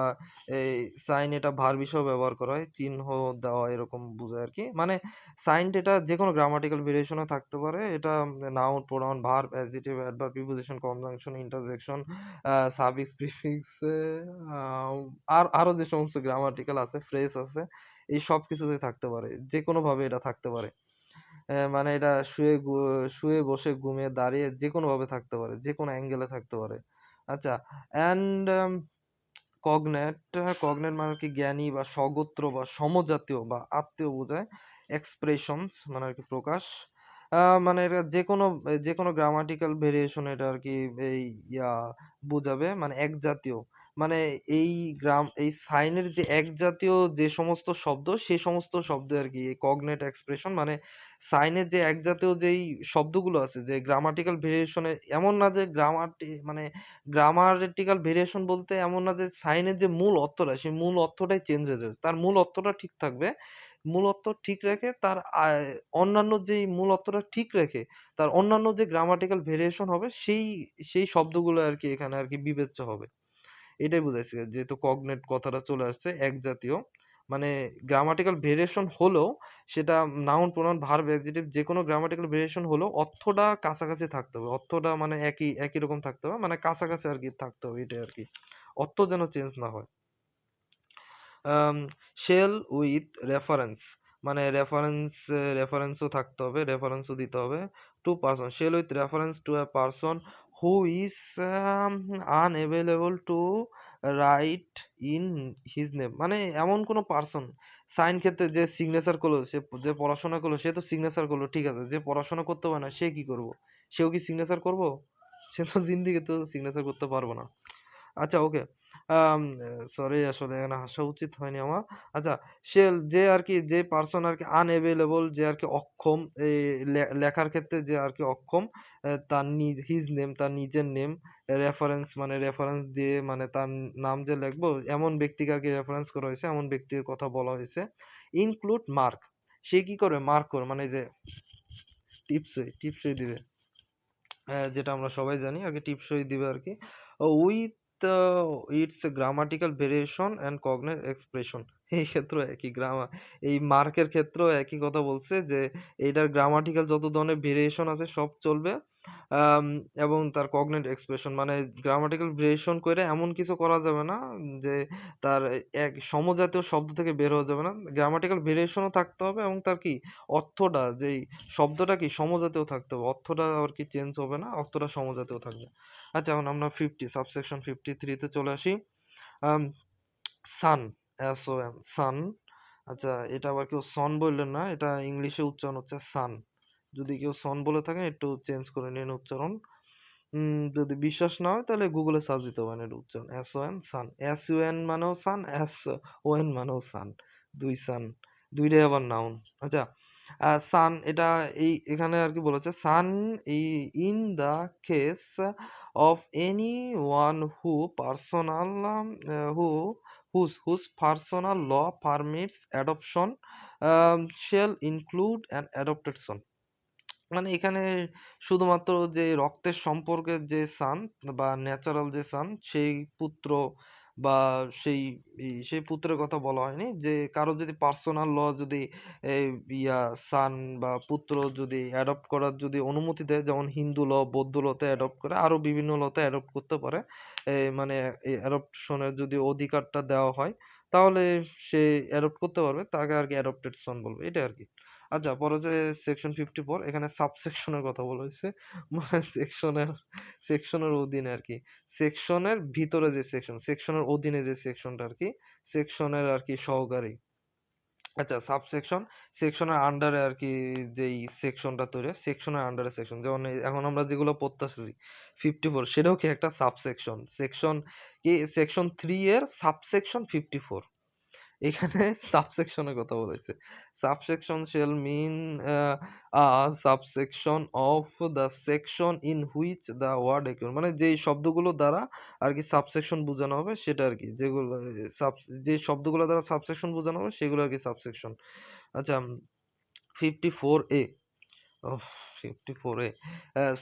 এই সাইন এটা ভার্ব হিসেবে ব্যবহার করা হয়, চিহ্ন দেওয়া এরকম বোঝায় আর কি। মানে সাইন এটা যে কোনো গ্রামাটিক্যাল ভেরিয়েশনও থাকতে পারে। এটা noun, pronoun, verb, adjective, adverb, preposition, conjunction, interjection, suffix, prefix, আর আরো যে সমস্ত গ্রামাটিক্যাল আছে, ফ্রেজ আছে, এই সব কিছুতেই থাকতে পারে, যে কোনো ভাবে এটা থাকতে পারে। মানে এটা শুয়ে বসে ঘুমিয়ে দাঁড়িয়ে যে কোনো ভাবে থাকতে পারে, যে কোনো অ্যাঙ্গেলে থাকতে পারে। আচ্ছা, অ্যান্ড কগনেট, কগনেট মানে কি জ্ঞানী বা স্বগোত্র বা সমজাতীয় বা আত্মীয় বোঝায়। এক্সপ্রেশনস মানে আর কি প্রকাশ। মানে এটা যে কোনো গ্রামাটিক্যাল ভেরিয়েশন এটা আর কি এই ইয়া বোঝাবে, মানে এক জাতীয়, মানে এই সাইনের যে এক জাতীয় যে সমস্ত শব্দ, সেই সমস্ত শব্দ আর কি কগনেট এক্সপ্রেশন। মানে সাইনের যে এক জাতীয় যেই শব্দগুলো আছে যে গ্রামাটিক্যাল ভেরিয়েশনে, এমন না যে মানে গ্রামাটিক্যাল ভেরিয়েশন বলতে এমন না যে সাইনের যে মূল অর্থটা, সেই মূল অর্থটাই চেঞ্জ হয়ে যাবে, তার মূল অর্থটা ঠিক থাকবে। মূল অর্থ ঠিক রেখে তার অন্যান্য যেই মূল অর্থটা ঠিক রেখে তার অন্যান্য যে গ্রামাটিক্যাল ভেরিয়েশন হবে, সেই শব্দগুলো আর কি এখানে আর কি বিবেচ্য হবে। এটাই বুঝাইছে, যেহেতু কগনেট কথাটা চলে আসছে এক জাতীয়, মানে গ্রামাটিক্যাল ভেরিয়েশন হলেও সেটা নাউন, প্রোনাউন, ভার্ব, অ্যাডজেক্টিভ যে কোনো গ্রামাটিক্যাল ভেরিয়েশন হলেও অর্থটা কাছাকাছি থাকতে হবে, অর্থটা মানে একই একই রকম থাকতে হবে, মানে কাছাকাছি আর কি থাকতে হবে, এটাই আর কি, অর্থ যেন চেঞ্জ না হয়। শেল উইথ রেফারেন্স মানে রেফারেন্সও থাকতে হবে, রেফারেন্সও দিতে হবে to person. Shall with reference to a person who is unavailable to write in his name, মানে এমন কোনো পারসন, সাইন ক্ষেত্রে যে সিগনেচার করলো, সে যে পড়াশোনা করলো সে তো সিগনেচার করলো, ঠিক আছে, যে পড়াশোনা করতে পারে না সে কি করবো? সেও কি সিগনেচার করবো? সে তো জিন্দিগি তো সিগনেচার করতে পারবো না। আচ্ছা, ওকে। সরি, আসলে এখানে হাসা উচিত হয়নি আমার। আচ্ছা, সে যে আরকি যে পারসন আরকি আনএভেইলেবল, যে আরকি অক্ষম এই লেখার ক্ষেত্রে যে আরকি অক্ষম, তার হিজ নেম, তার নিজের নেম, রেফারেন্স মানে রেফারেন্স দিয়ে মানে তার নাম যে লিখবো এমন ব্যক্তিকে আরকি রেফারেন্স করা হয়েছে, এমন ব্যক্তির কথা বলা হয়েছে। ইনক্লুড মার্ক, সে কি করে মার্ক করে মানে যে টিপসই দিবে। যেটা আমরা সবাই জানি আরকি, টিপসই দিবে আরকি। With its grammatical variation and cognate expression. এই ক্ষেত্রেও একই এই মার্কের ক্ষেত্রেও একই কথা বলছে যে এইটার গ্রামাটিক্যাল যত ধরনের ভেরিয়েশন আছে সব চলবে। আম এবং তার কগনিট এক্সপ্রেশন মানে গ্রামাটিক্যাল ভেরিয়েশন কইরা এমন কিছু করা যাবে না যে তার এক সমজাতীয় শব্দ থেকে বের হওয়া যাবে না। গ্রামাটিক্যাল ভেরিয়েশনও থাকতে হবে এবং তার কি অর্থটা, যেই শব্দটা কি সমজাতীয় থাকতে হবে। অর্থটা আর কি চেঞ্জ হবে না, অর্থটা সমজাতীয় থাকবে। আচ্ছা, এখন আমরা সাবসেকশন 53 তে চলে আসি। আম সান, SON, সান। আচ্ছা, এটা আবার কেউ সন বললেন না, এটা ইংলিশে উচ্চারণ হচ্ছে সান। যদি কেউ সন বলে থাকেন একটু চেঞ্জ করে নিন উচ্চারণ। যদি বিশ্বাস না হয় তাহলে গুগলে সার্চ দিতে পারেন এর উচ্চারণ। SON, সান। SUN মানেও সান, SON মানেও সান। দুই সান, দুইটাই আবার নাউন। আচ্ছা, সান এটা এখানে আর কি বলেছে, son in the case of any one who personal who whose personal law permits adoption shall include an adopted son। মানে এখানে শুধুমাত্র যে রক্তের সম্পর্কের যে সান বা ন্যাচারাল যে সান, সেই পুত্র বা সেই সেই পুত্রের কথা বলা হয়নি। যে কারো যদি পার্সোনাল ল যদি এই সান বা পুত্র যদি অ্যাডপ্ট করার যদি অনুমতি দেয়, যেমন হিন্দু ল, বৌদ্ধ লতে অ্যাডপ্ট করে, আরো বিভিন্ন লতে অ্যাডপ্ট করতে পারে। মানে এই অ্যাডপশনের যদি অধিকারটা দেওয়া হয় তাহলে সে অ্যাডপ্ট করতে পারবে, তাকে আর কি অ্যাডপ্টেড সন বলবে, এটা আর কি। আচ্ছা, পরে যে সেকশন 54 এখানে সাবসেকশনের কথা বলা হয়েছে। মানে সেকশনের অধীনে আর কি, সেকশনের ভিতরে যে সেকশনের অধীনে যে সেকশনটা আর কি, সেকশনের আর কি সহকারী। আচ্ছা, সাবসেকশন সেকশনের আন্ডারে আর কি, যেই সেকশনটা তৈরি হয় সেকশনের আন্ডারে সেকশন, যেমন এখন আমরা যেগুলো পড়তেছি 54, সেটাও কি একটা সাবসেকশন। সেকশন কি, সেকশন 3 এর সাবসেকশন 54। এখানে সাবসেকশনের কথা বলেছে। Subsection shall mean a subsection of the section in which the word occur, মানে যেই শব্দগুলো দ্বারা আর কি সাবসেকশন বোঝানো হবে সেটা আর কি, যেগুলো যে শব্দগুলো দ্বারা সাবসেকশন বোঝানো হবে সেগুলো আর কি সাবসেকশন। আচ্ছা, 54A। ওহ, 54A,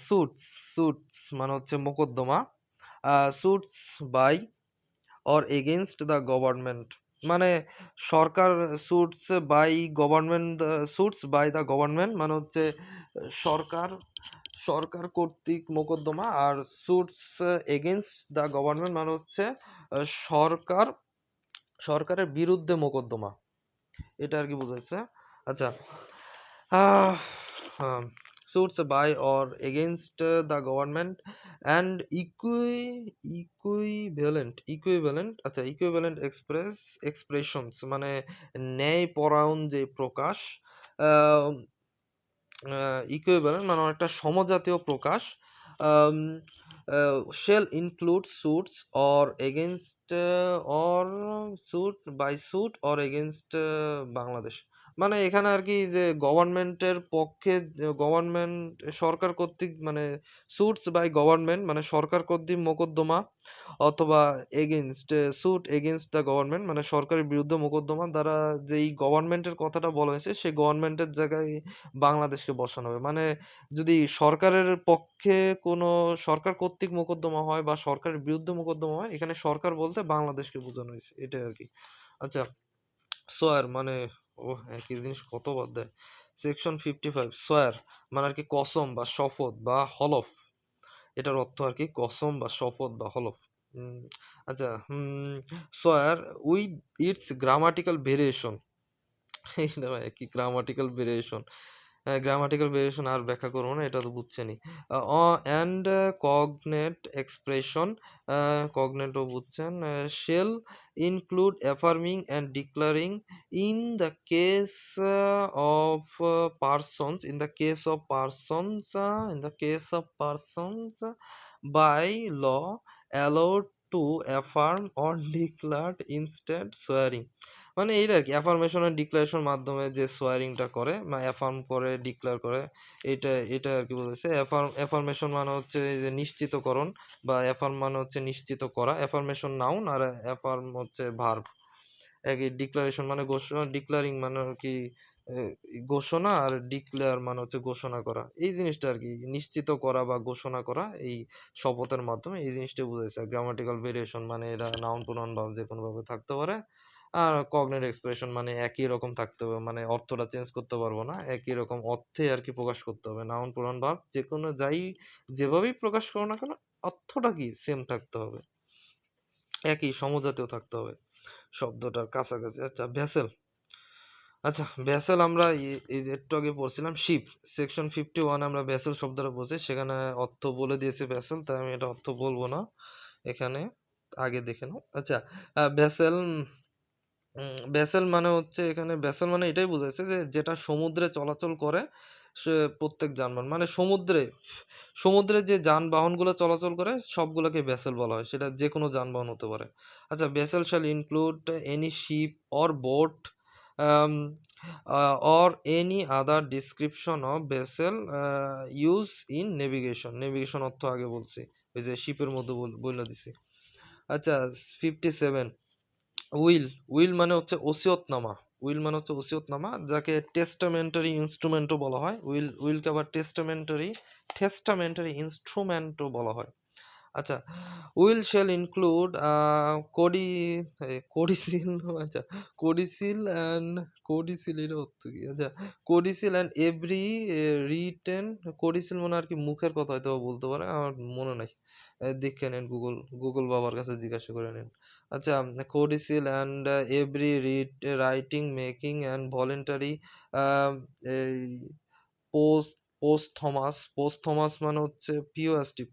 সুটস। সুটস মানে হচ্ছে মোকদ্দমা। Suits by or against the government, মানে সরকার, suits by government, suits by the government মানে হচ্ছে সরকার সরকার কর্তৃক মোকদ্দমা। আর সুটস এগেইনস্ট দ্য গভর্নমেন্ট মানে হচ্ছে সরকার সরকারের বিরুদ্ধে মোকদ্দমা, এটা আর কি বোঝাচ্ছে। আচ্ছা, আহ, suits by or against the government and equivalent আচ্ছা, equivalent expressions মানে ন্যায়পরায়ণ যে প্রকাশ, ইকুইভ্যালেন্ট মানে অনেকটা সমজাতীয় প্রকাশ। আম shall include suits or against or suit or against Bangladesh. মানে এখানে আর কি যে গভর্নমেন্টের পক্ষে, গভর্নমেন্ট সরকার কর্তৃক মানে সুটস বাই গভর্নমেন্ট মানে সরকার কর্তৃক মোকদ্দমা, অথবা সুট এগেইনস্ট দ্য গভর্নমেন্ট মানে সরকারের বিরুদ্ধে মোকদ্দমা দ্বারা যেই গভর্নমেন্টের কথাটা বলা হয়েছে সেই গভর্নমেন্টের জায়গায় বাংলাদেশকে বসানো হবে। মানে যদি সরকারের পক্ষে কোনো সরকার কর্তৃক মোকদ্দমা হয় বা সরকারের বিরুদ্ধে মোকদ্দমা হয়, এখানে সরকার বলতে বাংলাদেশকে বোঝানো হয়েছে, এটাই আর কি। আচ্ছা, সোয়ার মানে ও একই জিনিস কতবার দেয়। সেকশন 55, সোয়ার মানে আর কি কসম বা শপথ বা হলফ, এটার অর্থ আর কি কসম বা শপথ বা হলফ। উম, আচ্ছা, সোয়ার উইথ ইটস গ্রামাটিক্যাল ভেরিয়েশন। এটা ভাই কি গ্রামাটিক্যাল ভেরিয়েশন, গ্রামাটিক্যাল ভেরিয়েশন আর ব্যাখ্যা করবো না, এটা তো বুঝছেনই। অ্যান্ড কগনেট এক্সপ্রেশন, কগনেটও বুঝছেন। Shall include affirming and declaring in the case of persons in the case of persons by law allowed to affirm or declared instant swearing, মানে এইটা আর কি অ্যাফার্মেশন আর ডিক্লারেশন মাধ্যমে যে সোয়ারিংটা করে বা অ্যাফার্ম করে ডিক্লেয়ার করে, এটা আর কি বলেছে। অ্যাফার্মেশন মানে হচ্ছে এই যে নিশ্চিতকরণ, বা অ্যাফার্ম মানে হচ্ছে নিশ্চিত করা। অ্যাফার্মেশন নাউন আর অ্যাফার্ম হচ্ছে ভার্ব। একই ডিক্লারেশন মানে ঘোষণা, ডিক্লারিং মানে আর কি এ, ঘোষণা, আর ডিক্লেয়ার মানে হচ্ছে ঘোষণা করা। এই জিনিসটা আর কি নিশ্চিত করা বা ঘোষণা করা এই শপথের মাধ্যমে, এই জিনিসটা বুঝাইছে। গ্রামাটিক্যাল ভেরিয়েশন মানে এটা নাউন প্রোনাউন ভার্ব যে কোনো ভাবে থাকতে পারে। আর কগনিটিভ এক্সপ্রেশন মানে একই রকম থাকতে হবে, মানে অর্থটা চেঞ্জ করতে পারবো না, একই রকম অর্থে আর কি প্রকাশ করতে হবে। নাউন প্রোনাউন ভার্ব যে কোনো যেভাবেই প্রকাশ করো না কেন, অর্থটা কি সেম থাকতে হবে, একই সমজাতীয় থাকতে হবে, শব্দটার কাছাকাছি। আচ্ছা ভেসেল। আচ্ছা ভেসেল আমরা এই যে একটু আগে পড়ছিলাম শিপ, সেকশন 51 আমরা ভেসেল শব্দটা বলছি, সেখানে অর্থ বলে দিয়েছে ভেসেল, তাই আমি এটা অর্থ বলবো না এখানে, আগে দেখে নাও। আচ্ছা ভেসেল, ভেসেল মানে হচ্ছে, এখানে ভেসেল মানে এটাই বোঝাচ্ছে যে যেটা সমুদ্রে চলাচল করে সে প্রত্যেক যানবাহন, মানে সমুদ্রে সমুদ্রে যে যানবাহনগুলো চলাচল করে সবগুলোকে ভেসেল বলা হয়, সেটা যে কোনো যানবাহন হতে পারে। আচ্ছা vessel shall include any ship or boat or any other description of vessel use in navigation. Navigation অর্থ আগে বলছি, ওই যে শিপের মধ্যে বলে দিছি। আচ্ছা 57 উইল। উইল মানে হচ্ছে ওসিয়তনামা। উইল মানে হচ্ছে ওসিয়তনামা, যাকে টেস্টামেন্টারি ইনস্ট্রুমেন্টও বলা হয়। উইলকে আবার টেস্টামেন্টারি ইনস্ট্রুমেন্টও বলা হয়। আচ্ছা উইল শ্যাল ইনক্লুড কোডিসিল। আচ্ছা কোডিসিল অ্যান্ড কোডিসিল এর অর্থ কি? আচ্ছা কোডিসিল অ্যান্ড এভরি রিটেন। কোডিসিল মানে আর কি মুখের কথা হয়তো বলতে পারে, আমার মনে নাই, দেখে নেন, গুগল বাবার কাছে জিজ্ঞাসা করে নেন। আচ্ছা codicil and every writing making and voluntary এই পোস্ট পোস্ট থমাস মানে হচ্ছে P O S T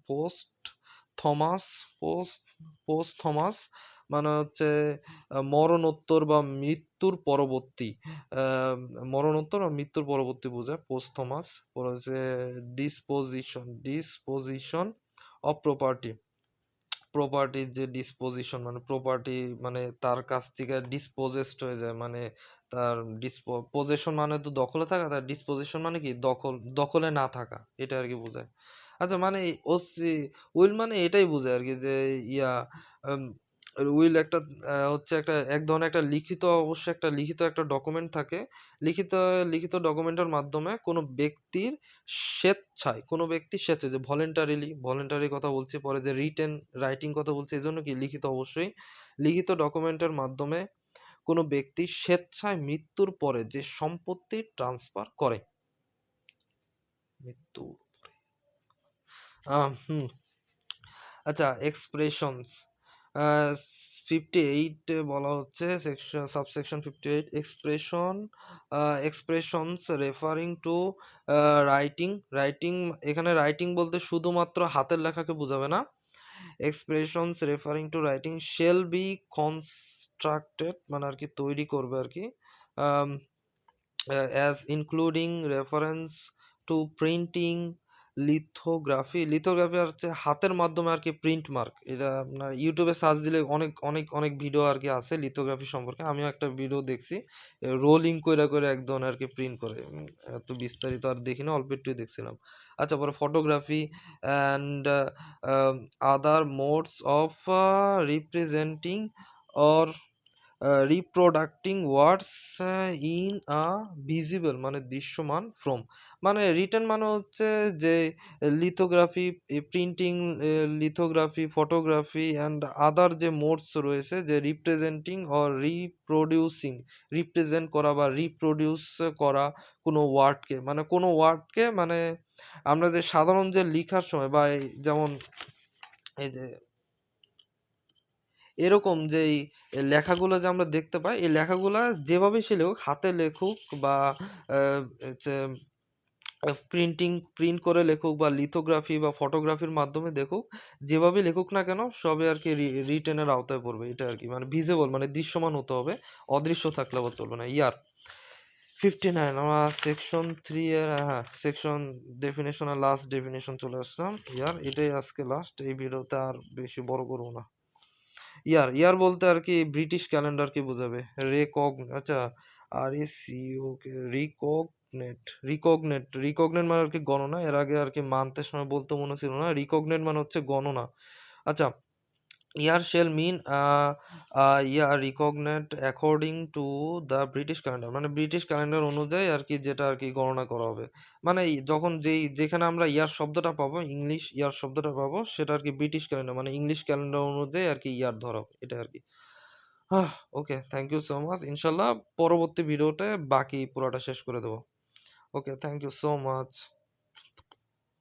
thomas post posthumous মানে হচ্ছে মরণোত্তর বা মৃত্যুর পরবর্তী, আহ, মরণোত্তর বা মৃত্যুর পরবর্তী বোঝায় পোস্ট থমাস। পরে হচ্ছে ডিসপোজিশন অফ প্রপার্টি। প্রপার্টির যে ডিসপোজিশন মানে প্রপার্টি মানে তার কাছ থেকে ডিসপোজেসড হয়ে যায়, মানে তার পজেশন মানে তো দখলে থাকা, তার ডিসপোজিশন মানে কি দখলে না থাকা, এটা আর কি বোঝায়। আচ্ছা মানে উইল মানে এটাই বোঝায় আর কি যে ইয়া উইল একটা হচ্ছে একটা এক ধরনের একটা লিখিত, অবশ্যই একটা লিখিত একটা ডকুমেন্ট থাকে। লিখিত লিখিত ডকুমেন্টের মাধ্যমে কোনো ব্যক্তির স্বেচ্ছায়, কোনো ব্যক্তি স্বেচ্ছায় যে ভলেন্টারি কথা বলছি, পরে যে রাইটিং কথা বলছি, এই জন্য কি লিখিত, অবশ্যই লিখিত ডকুমেন্টের মাধ্যমে কোনো ব্যক্তি স্বেচ্ছায় মৃত্যুর পরে যে সম্পত্তি ট্রান্সফার করে। মৃত্যু হুম। আচ্ছা এক্সপ্রেশনস 58 বলা হচ্ছে, section subsection 58 expressions referring to writing. এখানে রাইটিং বলতে শুধুমাত্র হাতের লেখাকে বোঝাবে না। Expressions referring to writing shall be constructed মানে আর কি তৈরি করবে আর কি, as including reference to printing, lithography হচ্ছে হাতের মাধ্যমে আর কি প্রিন্ট মার্ক। এটা আপনার ইউটিউবে সার্চ দিলে অনেক অনেক অনেক ভিডিও আর কি আছে লিথোগ্রাফি সম্পর্কে, আমিও একটা ভিডিও দেখছি, রোলিং করে করে একদম আর কি প্রিন্ট করে। এত বিস্তারিত আর দেখি না, অল্প একটুই দেখছিলাম। আচ্ছা পরে photography and other modes of representing or reproducing words in a visible মানে দৃশ্যমান ফ্রম, মানে রিটেন মানে হচ্ছে যে lithography, printing, lithography, photography and other যে মোডস রয়েছে, যে রিপ্রেজেন্টিং অর রিপ্রেজেন্ট করা বা রিপ্রোডিউস করা কোনো ওয়ার্ডকে, মানে কোনো ওয়ার্ডকে, মানে আমরা যে সাধারণ যে লিখার সময় বা যেমন এই যে এরকম যে এই লেখাগুলো যে আমরা দেখতে পাই, এই লেখাগুলা যেভাবে সে লেখুক, হাতে লেখুক বা হচ্ছে প্রিন্ট করে লেখুক বা লিথোগ্রাফি বা ফটোগ্রাফির মাধ্যমে দেখুক, যেভাবে লেখুক না কেন সবই আর কি রিটেনের আওতায় পড়বে। এটা আর কি মানে ভিজিবল মানে দৃশ্যমান হতে হবে, অদৃশ্য থাকলে আবার চলবে না। 59 আমরা সেকশন 3 এর, হ্যাঁ সেকশন ডেফিনেশন আর লাস্ট ডেফিনেশন চলে আসলাম। এটাই আজকে লাস্ট, এই ভিডিওতে আর বেশি বড় করবো না। ইয়ার বলতে আরকি ব্রিটিশ ক্যালেন্ডারকে বোঝাবে। আচ্ছা, রিকগনেট, রিকগনেট মানে আরকি গণনা। এর আগে আরকি মান্থের সময় বলতে মনে ছিল না। রিকগনেট মানে হচ্ছে গণনা। আচ্ছা, ইয়ার shall mean year recognized according to the British calendar, মানে ব্রিটিশ ক্যালেন্ডার অনুযায়ী আরকি যেটা আরকি গণনা করা হবে। মানে যখন যেখানে আমরা ইয়ার শব্দটা পাবো, ইংলিশ ইয়ার শব্দটা পাবো সেটা আরকি ব্রিটিশ ক্যালেন্ডার মানে ইংলিশ ক্যালেন্ডার অনুযায়ী আরকি ইয়ার ধরা হবে। এটা আরকি। ওকে, থ্যাংক ইউ সো মাচ। ইনশাআল্লাহ পরবর্তী ভিডিওতে বাকি পুরাটা শেষ করে দেব। ওকে, থ্যাংক ইউ সো মাচ।